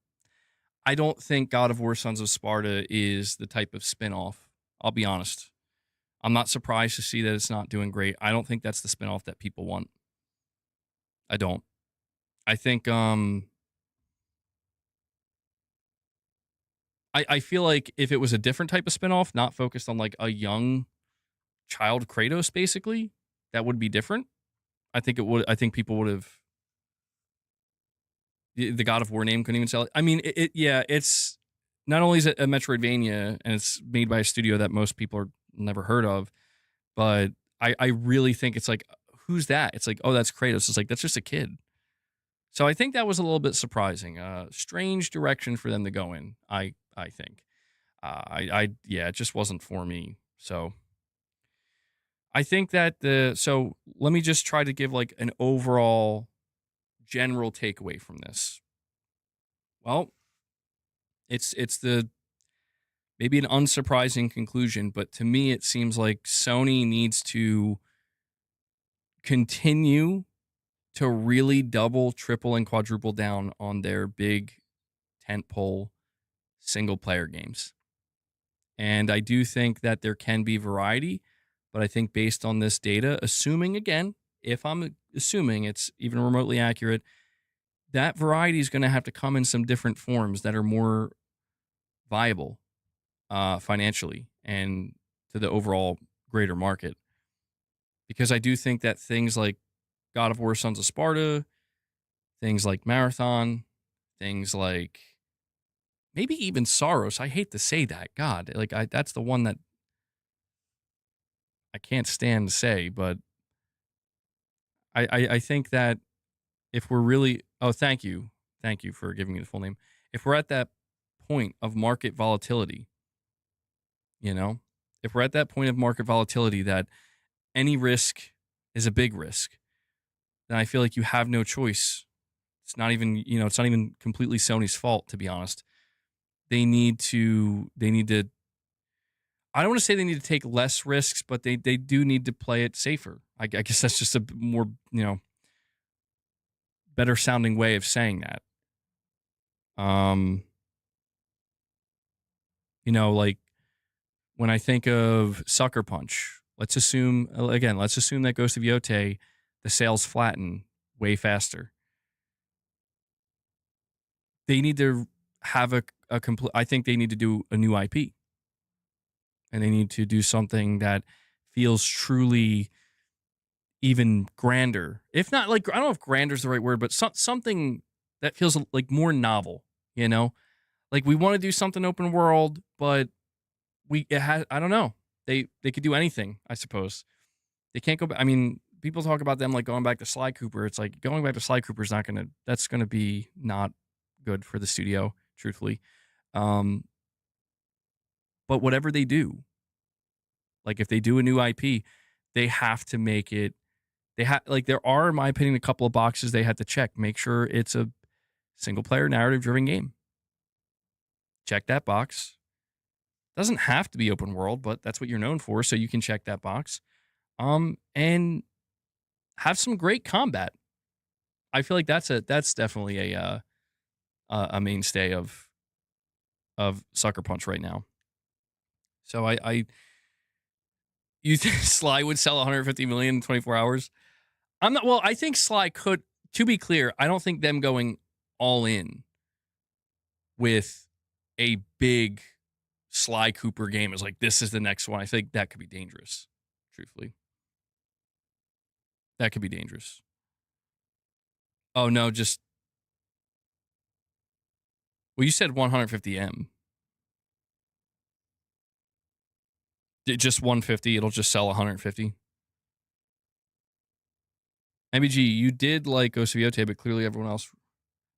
I don't think God of War, Sons of Sparta is the type of spinoff. I'll be honest. I'm not surprised to see that it's not doing great. I don't think that's the spinoff that people want. I don't. I think I feel like if it was a different type of spinoff, not focused on like a young child Kratos, basically, that would be different. I think people would have. The God of War name couldn't even sell it. I mean, it's not only is it a Metroidvania and it's made by a studio that most people are never heard of, but I really think it's like, who's that? It's like, oh, that's Kratos. It's like, that's just a kid. So I think that was a little bit surprising. Strange direction for them to go in, I think. It just wasn't for me. So I think that so let me just try to give like an overall general takeaway from this. Well, it's the maybe an unsurprising conclusion, but to me it seems like Sony needs to continue to really double, triple, and quadruple down on their big tentpole single player games. And I do think that there can be variety, but I think based on this data, assuming again, if I'm assuming it's even remotely accurate, that variety is going to have to come in some different forms that are more viable financially and to the overall greater market. Because I do think that things like God of War, Sons of Sparta, things like Marathon, things like maybe even Soros. I hate to say that. God, like that's the one that I can't stand to say, but I think that if we're really, thank you for giving me the full name. If we're at that point of market volatility, if we're at that point of market volatility that any risk is a big risk, then I feel like you have no choice. It's not even, it's not even completely Sony's fault, to be honest. They need to, I don't want to say they need to take less risks, but they do need to play it safer. I guess that's just a more, better sounding way of saying that. Like when I think of Sucker Punch, let's assume that Ghost of Yotei, the sales flatten way faster. They need to have a complete, I think they need to do a new IP. And they need to do something that feels truly even grander. If not, like, I don't know if grander is the right word, but something that feels like more novel, Like, we want to do something open world, but I don't know. They could do anything, I suppose. They can't go back. I mean, people talk about them like going back to Sly Cooper. It's like going back to Sly Cooper is that's going to be not good for the studio, truthfully. But whatever they do, like if they do a new IP, they have to make it. There are, in my opinion, a couple of boxes they have to check. Make sure it's a single player narrative driven game. Check that box. Doesn't have to be open world, but that's what you're known for, so you can check that box. And have some great combat. I feel like that's definitely a mainstay of Sucker Punch right now. So you think Sly would sell 150 million in 24 hours? I'm not. Well, I think Sly could. To be clear, I don't think them going all in with a big Sly Cooper game is like, this is the next one. I think that could be dangerous. Truthfully, that could be dangerous. Oh no, just well, you said 150M. Just 150. It'll just sell 150. MBG, you did like Ghost of Yotei, but clearly everyone else.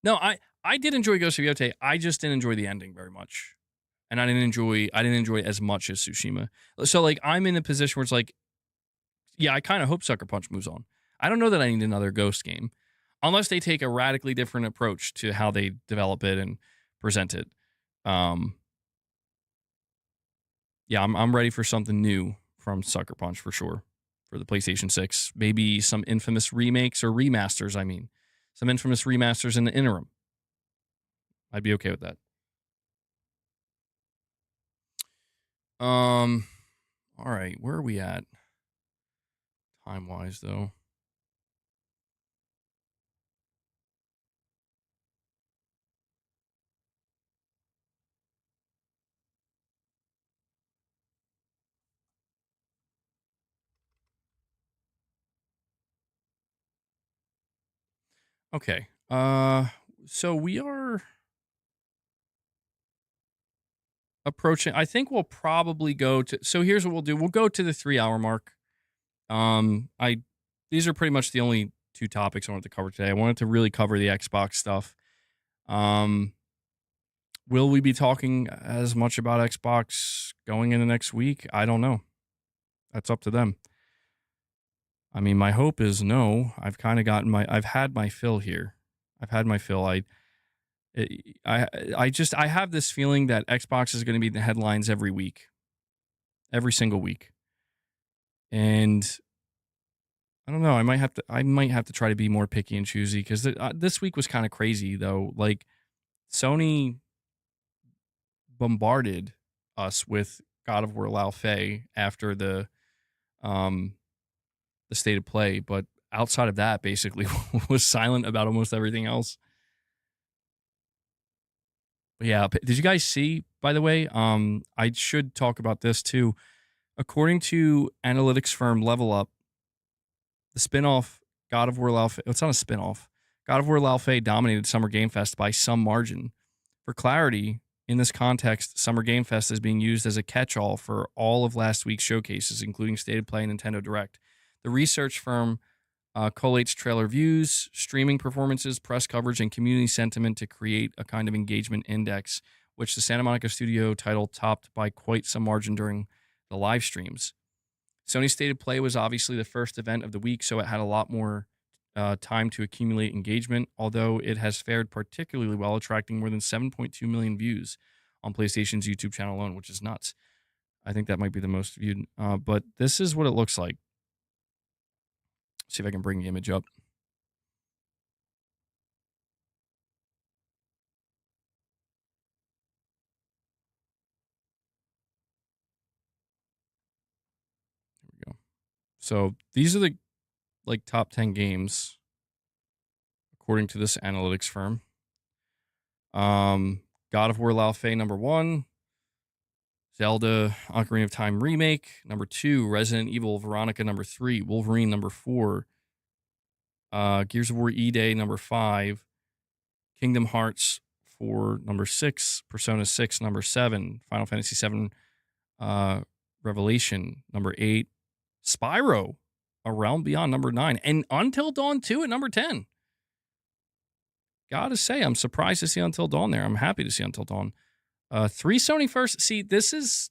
No, I did enjoy Ghost of Yotei. I just didn't enjoy the ending very much, and I didn't enjoy it as much as Tsushima. So like, I'm in a position where it's like, yeah, I kind of hope Sucker Punch moves on. I don't know that I need another Ghost game, unless they take a radically different approach to how they develop it and present it. Yeah, I'm ready for something new from Sucker Punch for sure. For the PlayStation 6. Maybe some infamous remakes or remasters, I mean. Some infamous remasters in the interim. I'd be okay with that. All right, where are we at? Time-wise, though. Okay. So we are approaching. I think we'll probably go to. So here's what we'll do. We'll go to the 3-hour mark. These are pretty much the only two topics I wanted to cover today. I wanted to really cover the Xbox stuff. Will we be talking as much about Xbox going into next week? I don't know. That's up to them. I mean, my hope is no. I've kind of gotten I've had my fill here. I've had my fill. I have this feeling that Xbox is going to be in the headlines every week, every single week, and I don't know. I might have to try to be more picky and choosy because this week was kind of crazy though. Like Sony bombarded us with God of War Lao Fei after the state of play, but outside of that, basically was silent about almost everything else. But yeah, did you guys see, by the way, I should talk about this too. According to analytics firm Level Up, the spinoff God of War Lao Fei, it's not a spinoff. God of War Lao Fei dominated Summer Game Fest by some margin. For clarity, in this context, Summer Game Fest is being used as a catch-all for all of last week's showcases, including State of Play and Nintendo Direct. The research firm collates trailer views, streaming performances, press coverage, and community sentiment to create a kind of engagement index, which the Santa Monica studio title topped by quite some margin during the live streams. Sony's State of Play was obviously the first event of the week, so it had a lot more time to accumulate engagement, although it has fared particularly well, attracting more than 7.2 million views on PlayStation's YouTube channel alone, which is nuts. I think that might be the most viewed. But this is what it looks like. See if I can bring the image up. There we go. So these are the top 10 games according to this analytics firm. God of War Lao Fei number 1, Zelda Ocarina of Time remake number 2, Resident Evil Veronica number 3, Wolverine number 4, Gears of War E-Day number 5, Kingdom Hearts 4 number 6, Persona 6 number 7, Final Fantasy 7 Revelation number 8, Spyro A Realm Beyond number 9, and Until Dawn 2 at number 10. Gotta say, I'm surprised to see Until Dawn there. I'm happy to see Until Dawn. 3 Sony first. See, this is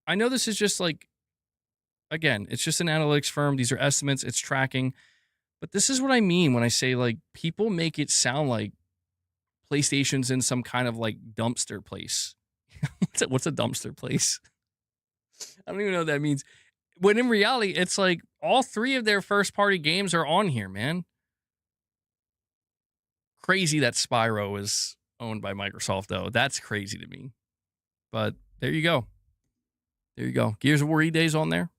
I know this is just like, again, it's just an analytics firm. These are estimates. It's tracking. But this is what I mean when I say, like, people make it sound like PlayStation's in some kind of like dumpster place. What's a dumpster place? I don't even know what that means. When in reality, it's like all 3 of their first party games are on here, man. Crazy that Spyro is owned by Microsoft, though. That's crazy to me. But there you go. There you go. Gears of War E-Day's on there.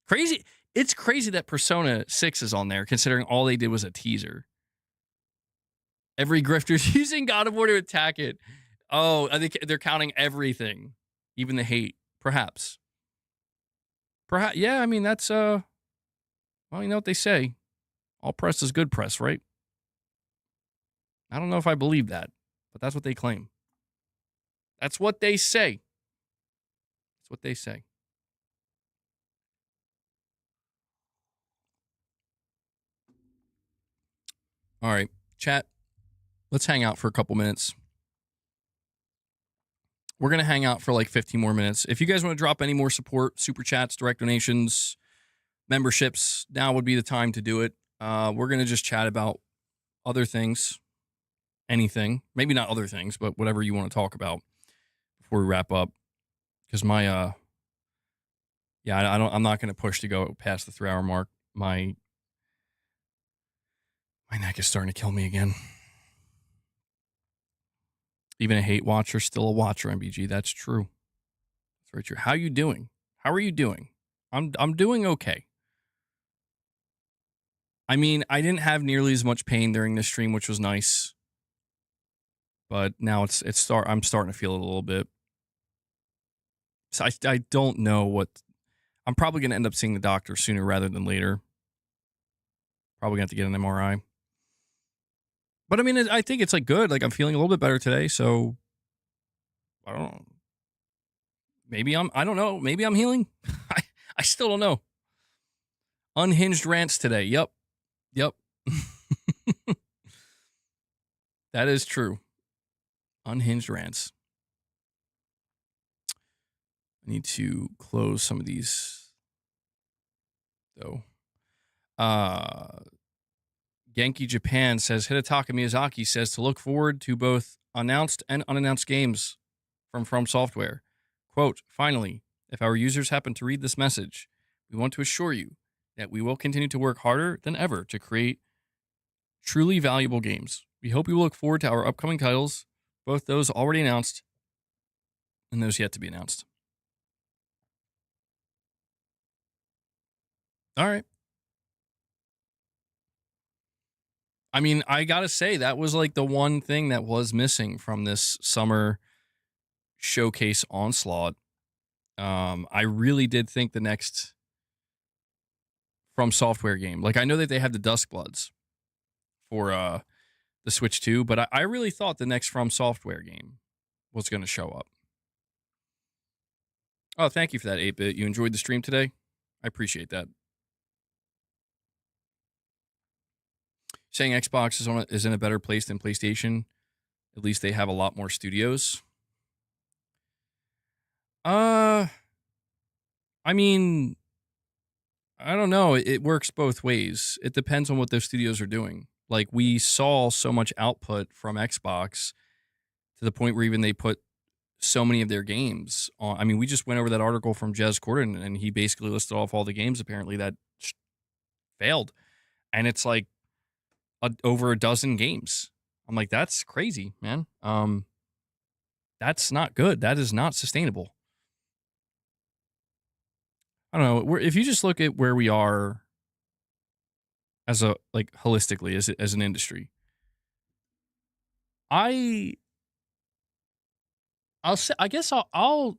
Crazy. It's crazy that Persona 6 is on there, considering all they did was a teaser. Every grifter's using God of War to attack it. Oh, I think they're counting everything, even the hate. Perhaps. Yeah, I mean, that's, well, you know what they say. All press is good press, right? I don't know if I believe that, but that's what they claim. That's what they say. That's what they say. All right, chat, let's hang out for a couple minutes. We're going to hang out for like 15 more minutes. If you guys want to drop any more support, super chats, direct donations, memberships, now would be the time to do it. We're going to just chat about other things, anything, maybe not other things, but whatever you want to talk about before we wrap up. Because I'm not going to push to go past the 3-hour mark. My neck is starting to kill me again. Even a hate watcher, still a watcher, MBG. That's true. That's very true. How you doing? How are you doing? I'm doing okay. I mean, I didn't have nearly as much pain during this stream, which was nice. But now I'm starting to feel it a little bit. So I don't know what. I'm probably going to end up seeing the doctor sooner rather than later. Probably going to have to get an MRI. But I mean, I think it's like good. Like I'm feeling a little bit better today. So I don't know. I don't know. Maybe I'm healing. I still don't know. Unhinged rants today. Yep. That is true. Unhinged rants. I need to close some of these, though. Genki Japan says, Hidetaka Miyazaki says to look forward to both announced and unannounced games from Software. Quote, finally, if our users happen to read this message, we want to assure you that we will continue to work harder than ever to create truly valuable games. We hope you will look forward to our upcoming titles, both those already announced and those yet to be announced. All right. I mean, I gotta say, that was like the one thing that was missing from this summer showcase onslaught. I really did think the next From Software game, like I know that they have the Duskbloods for the Switch 2, but I really thought the next From Software game was going to show up. Oh, thank you for that, 8-Bit. You enjoyed the stream today? I appreciate that. Saying Xbox is in a better place than PlayStation. At least they have a lot more studios. I mean, I don't know. It works both ways. It depends on what those studios are doing. Like, we saw so much output from Xbox to the point where even they put so many of their games on. I mean, we just went over that article from Jez Corden, and he basically listed off all the games apparently that failed. And it's like over a dozen games. I'm like, that's crazy, man. That's not good. That is not sustainable. I don't know. If you just look at where we are as a, like, holistically as an industry, I'll say, I guess I'll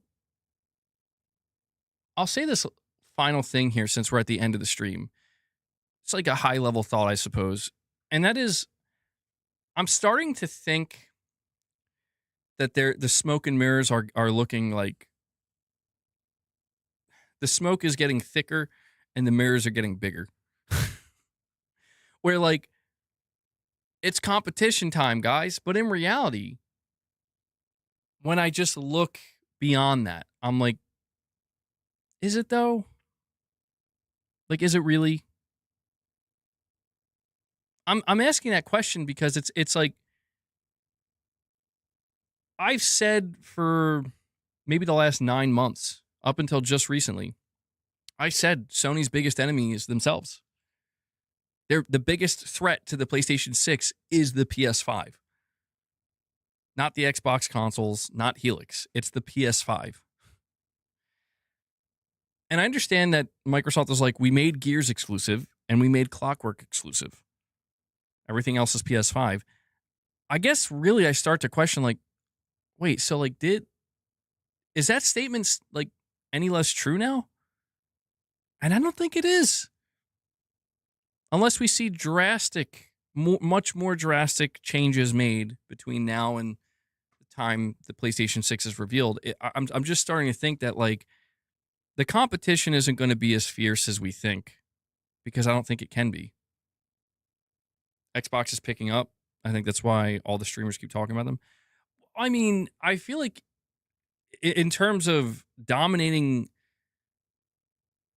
say this final thing here since we're at the end of the stream. It's like a high level thought, I suppose. And that is, I'm starting to think that the smoke and mirrors are looking like the smoke is getting thicker and the mirrors are getting bigger. Where, like, it's competition time, guys. But in reality, when I just look beyond that, I'm like, Is it though? Like, is it really? I'm asking that question because it's like I've said for maybe the last 9 months up until just recently, I said Sony's biggest enemy is themselves. The biggest threat to the PlayStation 6 is the PS5. Not the Xbox consoles, not Helix. It's the PS5. And I understand that Microsoft is like, we made Gears exclusive and we made Clockwork exclusive. Everything else is PS5. I guess really I start to question like, wait, so like is that statement like any less true now? And I don't think it is. Unless we see much more drastic changes made between now and the time the PlayStation 6 is revealed. I'm just starting to think that like the competition isn't going to be as fierce as we think because I don't think it can be. Xbox is picking up. I think that's why all the streamers keep talking about them. I mean, I feel like in terms of dominating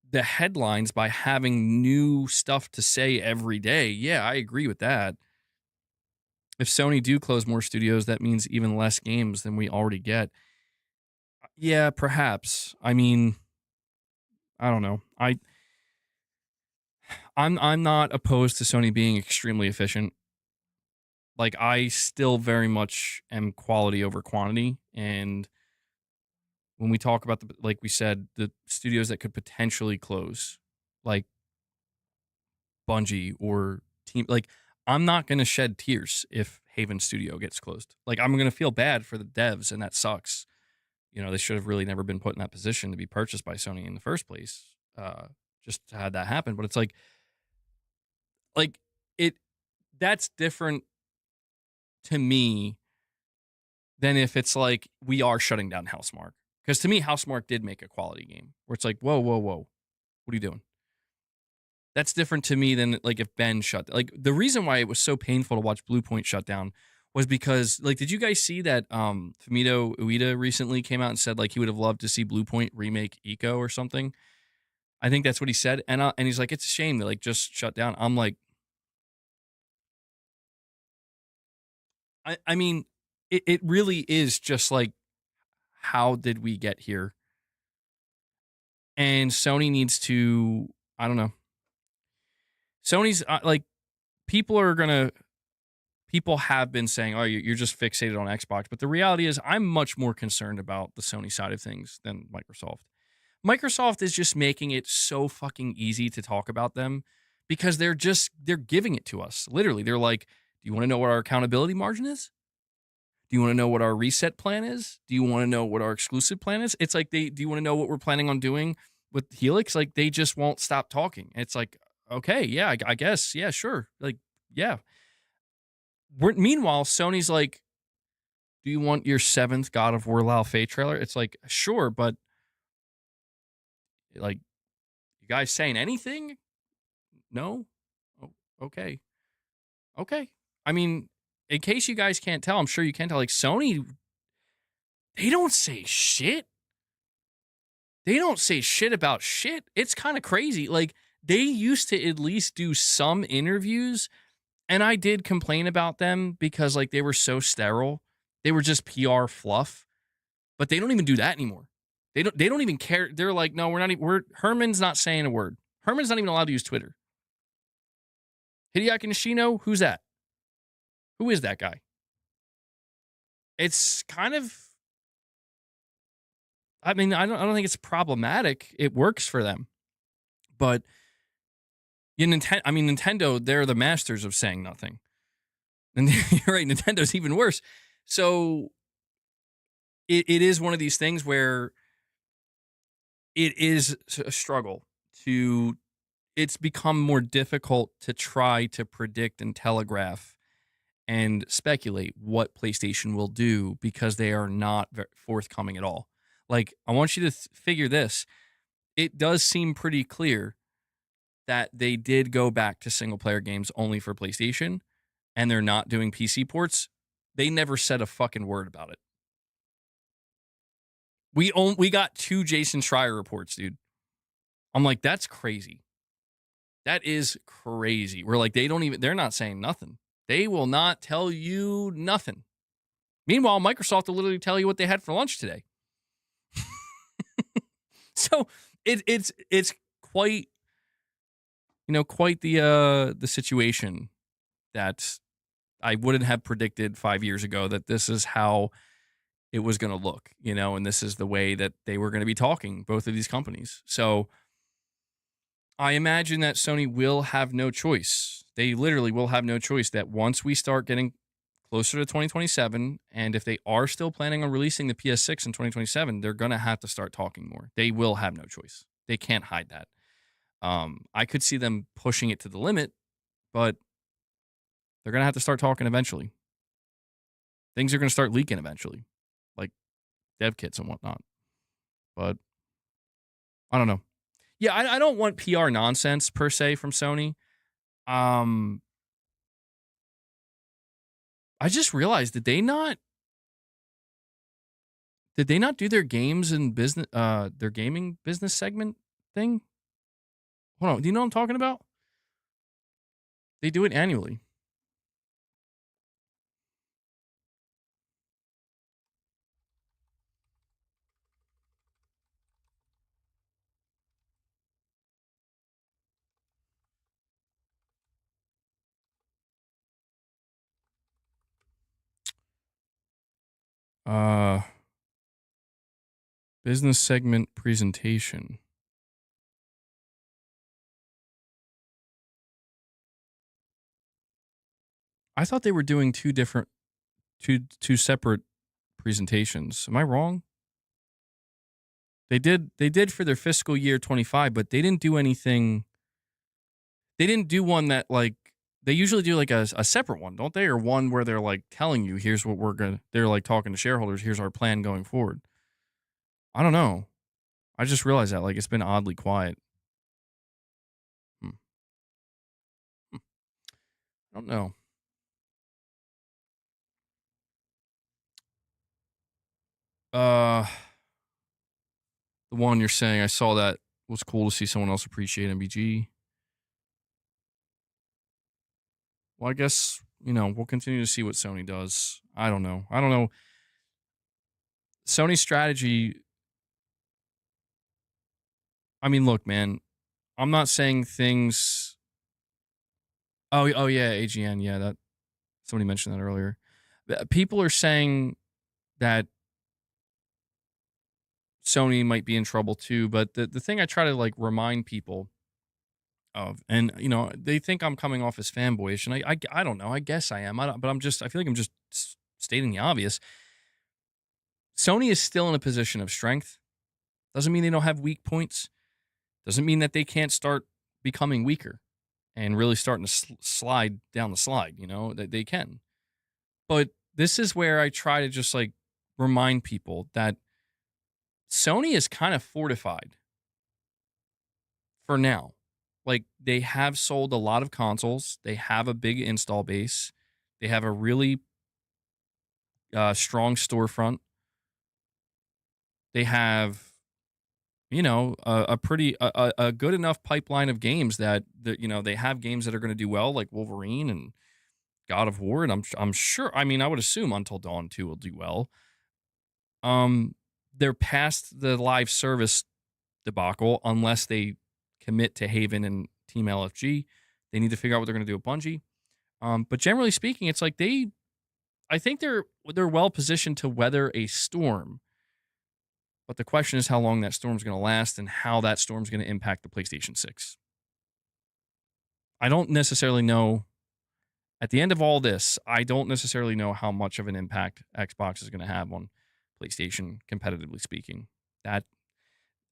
the headlines by having new stuff to say every day, yeah, I agree with that. If Sony do close more studios, that means even less games than we already get. Yeah, perhaps. I mean, I don't know. I'm not opposed to Sony being extremely efficient. Like I still very much am quality over quantity, and when we talk about like we said, the studios that could potentially close, like Bungie or Team, like I'm not going to shed tears if Haven Studio gets closed. Like I'm going to feel bad for the devs, and that sucks. You know, they should have really never been put in that position to be purchased by Sony in the first place. Just had that happen, but it's like it. That's different to me than if it's like we are shutting down Housemarque. Because to me, Housemarque did make a quality game where it's like, whoa, whoa, whoa, what are you doing? That's different to me than like if Ben shut. Like the reason why it was so painful to watch Blue Point shut down was because like, did you guys see that Fumito Ueda recently came out and said like he would have loved to see Blue Point remake Eco or something? I think that's what he said, and he's like, it's a shame that like just shut down. I'm like, I mean, it really is just like, how did we get here? And Sony needs to, I don't know. Sony's like, people have been saying, oh, you're just fixated on Xbox. But the reality is, I'm much more concerned about the Sony side of things than Microsoft. Microsoft is just making it so fucking easy to talk about them because they're giving it to us. Literally, they're like, do you want to know what our accountability margin is? Do you want to know what our reset plan is? Do you want to know what our exclusive plan is? It's like do you want to know what we're planning on doing with Helix? Like they just won't stop talking. It's like, okay, yeah, I guess, yeah, sure. Like, yeah. Meanwhile, Sony's like, do you want your 7th God of War Lao Fate trailer? It's like, sure, but like, you guys saying anything? No? Oh, okay. Okay. I mean, in case you guys can't tell, I'm sure you can tell, like Sony, they don't say shit. They don't say shit about shit. It's kind of crazy. Like they used to at least do some interviews, and I did complain about them because like they were so sterile. They were just PR fluff. But they don't even do that anymore. They don't even care. They're like, no, Herman's not saying a word. Herman's not even allowed to use Twitter. Hideaki Nishino, who's that? Who is that guy? It's kind of, I mean, I don't think it's problematic. It works for them. But Nintendo, they're the masters of saying nothing. And you're right, Nintendo's even worse. So it is one of these things where it is a struggle it's become more difficult to try to predict and telegraph and speculate what PlayStation will do because they are not forthcoming at all. Like, I want you to figure this. It does seem pretty clear that they did go back to single player games only for PlayStation and they're not doing PC ports. They never said a fucking word about it. We got 2 Jason Schreier reports, dude. I'm like, that's crazy. That is crazy. We're like, they're not saying nothing. They will not tell you nothing. Meanwhile, Microsoft will literally tell you what they had for lunch today. So it's quite, quite the situation that I wouldn't have predicted 5 years ago that this is how it was going to look, and this is the way that they were going to be talking, both of these companies. So I imagine that Sony will have no choice. They literally will have no choice that once we start getting closer to 2027, and if they are still planning on releasing the PS6 in 2027, they're going to have to start talking more. They will have no choice. They can't hide that. I could see them pushing it to the limit, but they're going to have to start talking eventually. Things are going to start leaking eventually, like dev kits and whatnot. But I don't know. Yeah, I don't want PR nonsense per se from Sony. I just realized, did they not do their games and business their gaming business segment thing? Hold on, do you know what I'm talking about? They do it annually. Uh Business segment presentation. I thought they were doing two separate presentations. Am I wrong? They did for their fiscal year 25, but they didn't do anything. They didn't do one that, like, they usually do like a separate one, don't they? Or one where they're like telling you, here's what they're like talking to shareholders, here's our plan going forward. I don't know. I just realized that, like, it's been oddly quiet. I don't know. Uh, the one you're saying, I saw that was cool to see someone else appreciate MBG. Well, I guess, we'll continue to see what Sony does. I don't know. Sony's strategy. I mean, look, man, I'm not saying things. Oh yeah, AGN. Yeah, that somebody mentioned that earlier. People are saying that Sony might be in trouble too, but the thing I try to, like, remind people of, and they think I'm coming off as fanboyish, and I don't know. I guess I am. But I feel like I'm just stating the obvious. Sony is still in a position of strength. Doesn't mean they don't have weak points. Doesn't mean that they can't start becoming weaker and really starting to slide down the slide. That they can. But this is where I try to just, like, remind people that Sony is kind of fortified for now. Like, they have sold a lot of consoles. They have a big install base. They have a really strong storefront. They have, a pretty a good enough pipeline of games that they have games that are going to do well, like Wolverine and God of War, and I'm sure. I mean, I would assume Until Dawn 2 will do well. They're past the live service debacle unless they commit to Haven and Team LFG. They need to figure out what they're going to do with Bungie. But generally speaking, it's like I think they're well positioned to weather a storm. But the question is how long that storm's going to last and how that storm's going to impact the PlayStation 6. I don't necessarily know. At the end of all this, I don't necessarily know how much of an impact Xbox is going to have on PlayStation, competitively speaking. That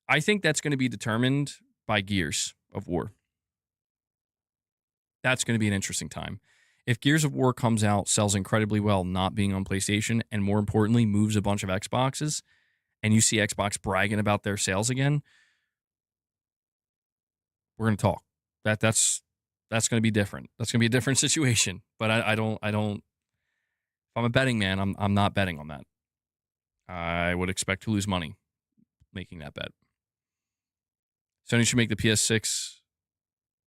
I think that's going to be determined by Gears of War. That's going to be an interesting time. If Gears of War comes out, sells incredibly well, not being on PlayStation, and more importantly, moves a bunch of Xboxes, and you see Xbox bragging about their sales again, we're going to talk. That's going to be different. That's going to be a different situation. But I don't. If I'm a betting man, I'm not betting on that. I would expect to lose money making that bet. Sony should make the PS6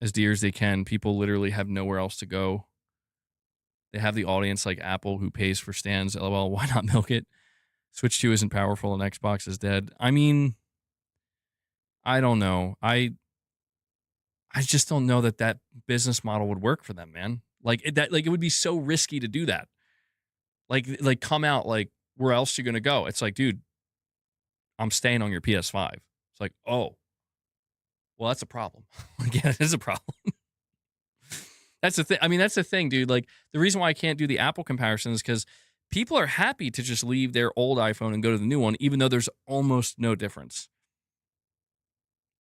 as dear as they can. People literally have nowhere else to go. They have the audience like Apple who pays for stands. LOL, why not milk it? Switch 2 isn't powerful and Xbox is dead. I mean, I don't know. I just don't know that business model would work for them, man. Like it would be so risky to do that. Like come out like, where else are you gonna go? It's like, dude, I'm staying on your PS5. It's like, oh, well, that's a problem. Like, yeah, it is a problem. That's the thing. I mean, that's the thing, dude. Like, the reason why I can't do the Apple comparison is because people are happy to just leave their old iPhone and go to the new one, even though there's almost no difference.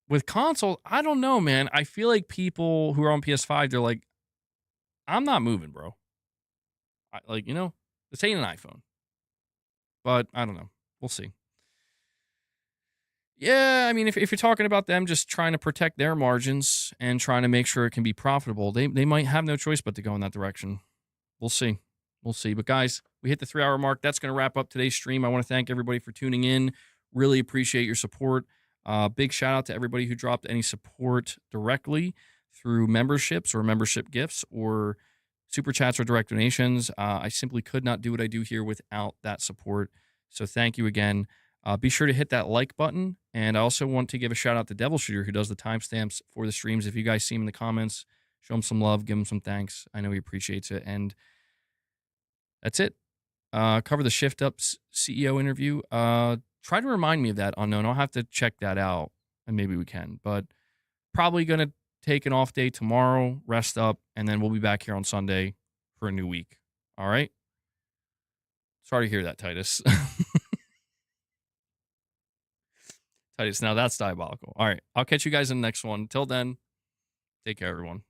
With consoles, I don't know, man. I feel like people who are on PS5, they're like, I'm not moving, bro. This ain't an iPhone. But I don't know. We'll see. Yeah, I mean, if you're talking about them just trying to protect their margins and trying to make sure it can be profitable, they might have no choice but to go in that direction. We'll see. We'll see. But guys, we hit the 3-hour mark. That's going to wrap up today's stream. I want to thank everybody for tuning in. Really appreciate your support. Big shout out to everybody who dropped any support directly through memberships or membership gifts or super chats or direct donations. I simply could not do what I do here without that support. So thank you again. Be sure to hit that like button. And I also want to give a shout out to Devil Shooter, who does the timestamps for the streams. If you guys see him in the comments, show him some love, give him some thanks. I know he appreciates it. And that's it. Cover the Shift Up CEO interview. Try to remind me of that, Unknown. I'll have to check that out, and maybe we can. But probably going to take an off day tomorrow, rest up, and then we'll be back here on Sunday for a new week. All right? Sorry to hear that, Titus. Titus, now that's diabolical. All right. I'll catch you guys in the next one. Till then, take care, everyone.